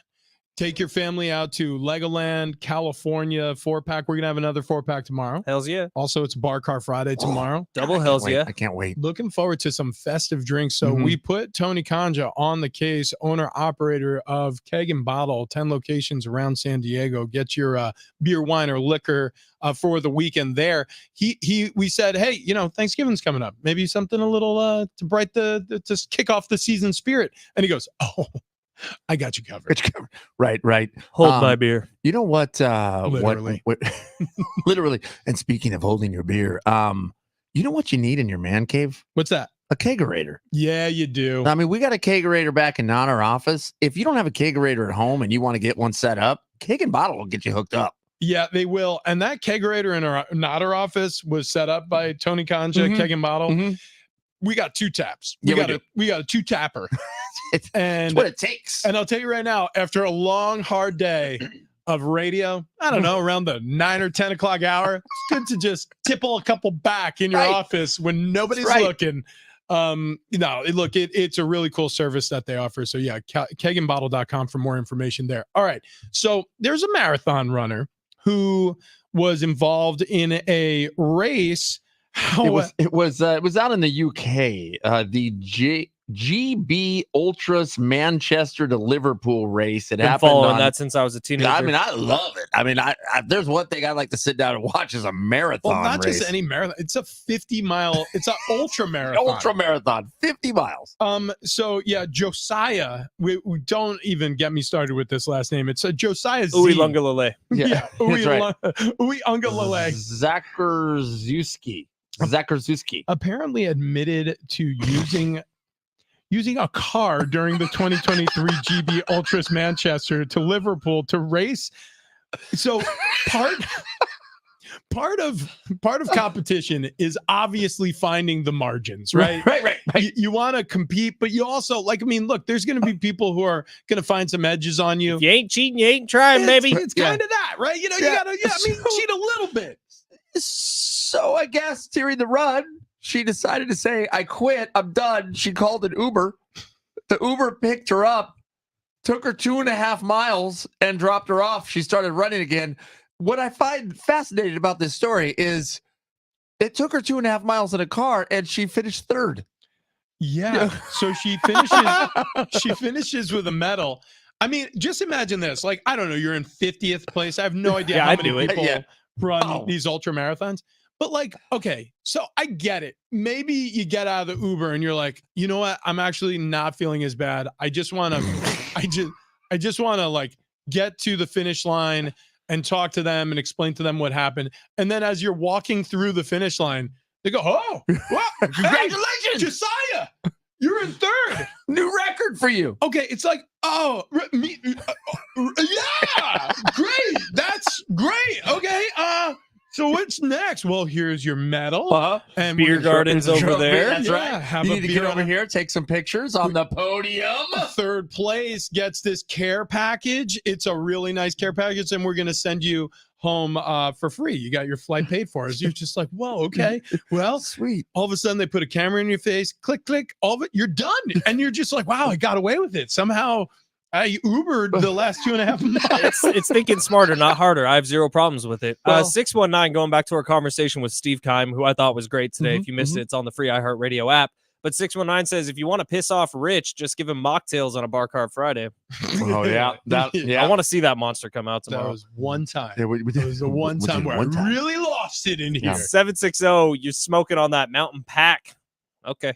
Take your family out to Legoland, California, 4-pack. We're going to have another 4-pack tomorrow. Hells yeah. Also, it's Bar Car Friday tomorrow. Double hells yeah. I can't wait. Looking forward to some festive drinks. So Mhm. we put Tony Kanja on the case, owner operator of Keg and Bottle, 10 locations around San Diego. Get your beer, wine, or liquor for the weekend there. We said, hey, Thanksgiving's coming up. Maybe something a little to to kick off the season spirit. And he goes, oh, I got you covered. Right. Hold my beer. You know what? Literally. What literally. And speaking of holding your beer, you know what you need in your man cave? What's that? A kegerator. Yeah, you do. I mean, we got a kegerator back in our office. If you don't have a kegerator at home and you want to get one set up, Keg and Bottle will get you hooked up. Yeah, they will. And that kegerator in our office was set up by Tony Kanja, Keg and Bottle. Mhm. We got 2 taps. Yeah, we got a 2-tapper. It's And what it takes. And I'll tell you right now, after a long, hard day of radio, I don't know, around the 9 or 10 o'clock hour, it's good to just tipple a couple back in your Right. office when nobody's Right. looking. It's a really cool service that they offer. So yeah, kegandbottle.com for more information there. All right. So there's a marathon runner who was involved in a race. It was out in the UK. The GB Ultras Manchester to Liverpool race. It Been happened following on, that since I was a teenager. I mean, I love it. I mean, I there's one thing I like to sit down and watch is a marathon. Well, not race. just any marathon. It's a 50-mile. It's an ultra marathon. Ultra marathon, 50 miles. So yeah, Josiah. We don't even get me started with this last name. It's Josiah Z. Uwe Lungalale. Yeah, that's right. Uwe Ungalale. Zakarzuski. Apparently admitted to using a car during the 2023 GB Ultras Manchester to Liverpool to race. So part of competition is obviously finding the margins, right? Right. You want to compete, but you also look, there's going to be people who are going to find some edges on you. If you ain't cheating, you ain't trying, baby. It's kind of that, right? You gotta, cheat a little bit. So I guess during the run, she decided to say, I quit. I'm done. She called an Uber. The Uber picked her up, took her 2.5 miles and dropped her off. She started running again. What I find fascinating about this story is it took her 2.5 miles in a car and she finished third. Yeah. So she finishes with a medal. I mean, just imagine this. Like, I don't know, you're in 50th place. I have no idea Yeah, how I many do it. people Yeah. run these ultra marathons. But like, okay, so I get it. Maybe you get out of the Uber and you're like, you know what? I'm actually not feeling as bad. I just want to, I just want to like get to the finish line and talk to them and explain to them what happened. And then as you're walking through the finish line, they go, oh, wow, Congratulations, hey, Josiah, you're in third. New record for you. Okay, it's like, oh, yeah, great. That's great. Okay, so what's next? Well, here's your medal. And Beer gardens over there. That's Yeah, right. have You a need to beer get over on- here, take some pictures on the podium. Third place gets this care package. It's a really nice care package, and we're going to send you home for free. You got your flight paid for. You're just like, whoa, okay. Well, Sweet. all of a sudden they put a camera in your face, click, click, all of it, you're done. And you're just like, wow, I got away with it. Somehow I Ubered the last 2.5 months. It's thinking smarter, not harder. I have zero problems with it. Well- 619, going back to our conversation with Steve Keim, who I thought was great today. If you missed it, it's on the free iHeartRadio app. But 619 says, if you want to piss off Rich, just give him mocktails on a Bar Card Friday. Oh, yeah. I want to see that monster come out That tomorrow. was one time. Yeah, It was the one time where I really lost it in here. Yeah. 760, you're smoking on that Mountain Pack. Okay.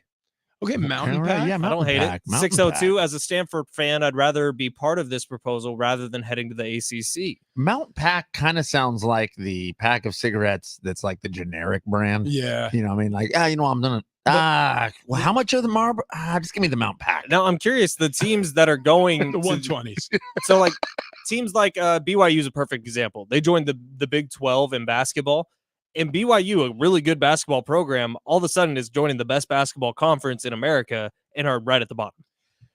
Okay, Mountain All right, Pack. yeah, I don't Mountain hate Pack, it. Mountain 602, as a Stanford fan, I'd rather be part of this proposal rather than heading to the ACC. Mount Pack kind of sounds like the pack of cigarettes that's like the generic brand. Yeah. You know what I mean? Like, I'm gonna well, how much are the Marlboro? Just give me the Mount Pack. Now, I'm curious, the teams that are going The to- 120s. So, like, teams like BYU is a perfect example. They joined the Big 12 in basketball. And BYU, a really good basketball program, all of a sudden is joining the best basketball conference in America and are right at the bottom.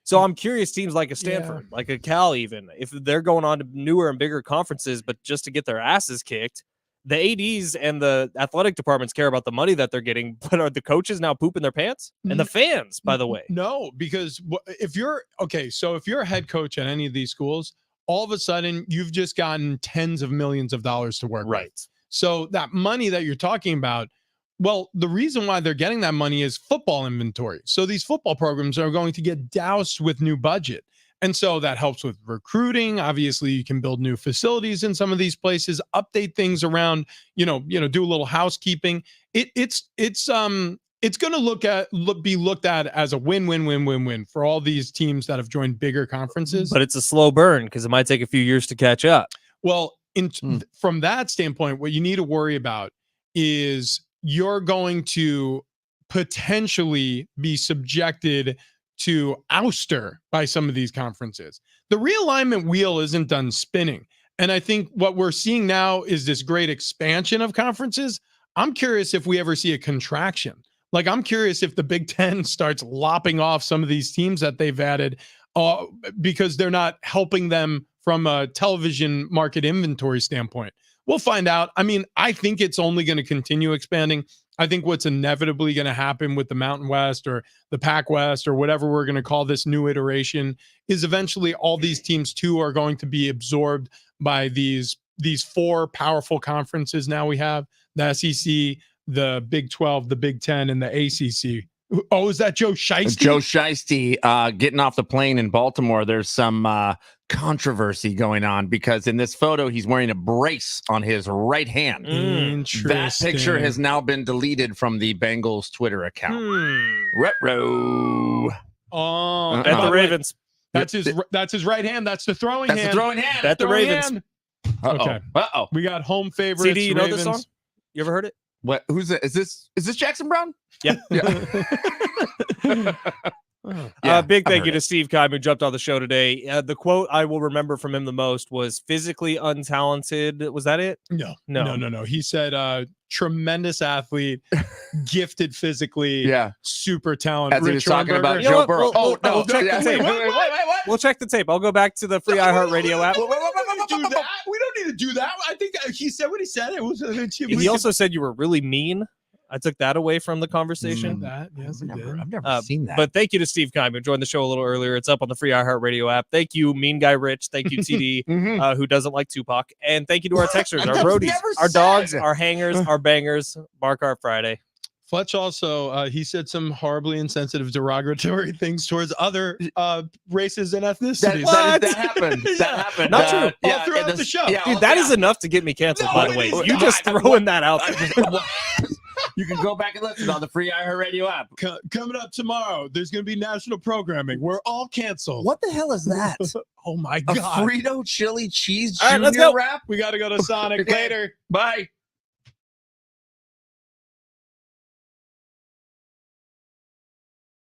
So I'm curious, teams like a Stanford, like a Cal, even if they're going on to newer and bigger conferences, but just to get their asses kicked, the ADs and the athletic departments care about the money that they're getting, but are the coaches now pooping their pants? And the fans, by the way. No, because if you're so if you're a head coach at any of these schools, all of a sudden you've just gotten tens of millions of dollars to work with. So that money that you're talking about, well, the reason why they're getting that money is football inventory. So these football programs are going to get doused with new budget. And so that helps with recruiting. Obviously, you can build new facilities in some of these places, update things around, do a little housekeeping. It's going to be looked at as a win for all these teams that have joined bigger conferences. But it's a slow burn because it might take a few years to catch up. Well, from that standpoint, what you need to worry about is you're going to potentially be subjected to ouster by some of these conferences. The realignment wheel isn't done spinning. And I think what we're seeing now is this great expansion of conferences. I'm curious if we ever see a contraction. Like, I'm curious if the Big Ten starts lopping off some of these teams that they've added because they're not helping them from a television market inventory standpoint. We'll find out. I mean, I think it's only going to continue expanding. I think what's inevitably going to happen with the Mountain West or the Pac West or whatever we're going to call this new iteration is eventually all these teams too are going to be absorbed by these four powerful conferences. Now we have the SEC, the Big 12, the Big 10, and the ACC. Oh, is that Joe Shiesty? Joe Shiesty getting off the plane in Baltimore. There's some controversy going on because in this photo, he's wearing a brace on his right hand. Interesting. That picture has now been deleted from the Bengals Twitter account. Retro. Oh, At the Ravens. That's his right hand. That's the throwing hand. That's the throwing hand. At the Ravens. Hand. Okay. Uh-oh. We got home favorites. CD, you know Ravens. this song? You ever heard it? What? Who's it? Is this Jackson Brown? Yeah. Big thank you to Steve Keim, who jumped on the show today. The quote I will remember from him the most was physically untalented. Was that it? No. He said tremendous athlete, gifted physically, super talented. As he was talking about You know Joe what? Burrow. We'll check the tape. Wait. We'll check the tape. I'll go back to the free iHeartRadio app. We don't need to do that. I think he said what he said. It was. He also said you were really mean. I took that away from the conversation. Yes, I've never seen that. But thank you to Steve Keim, who joined the show a little earlier. It's up on the free iHeartRadio app. Thank you, Mean Guy Rich. Thank you, TD, who doesn't like Tupac. And thank you to our texters, our roadies, our dogs, our hangers, our bangers. Bark Art Friday. Fletch also, he said some horribly insensitive, derogatory things towards other races and ethnicities. That happened. That happened. Not true. All throughout the show. Dude, that is enough to get me canceled, by the way. You just throwing that out there. You can go back and listen on the free iHeartRadio app. Coming up tomorrow, there's going to be national programming. We're all canceled. What the hell is that? Oh, my A God. Frito chili cheese All right, let's go. wrap? We got to go to Sonic later. Bye.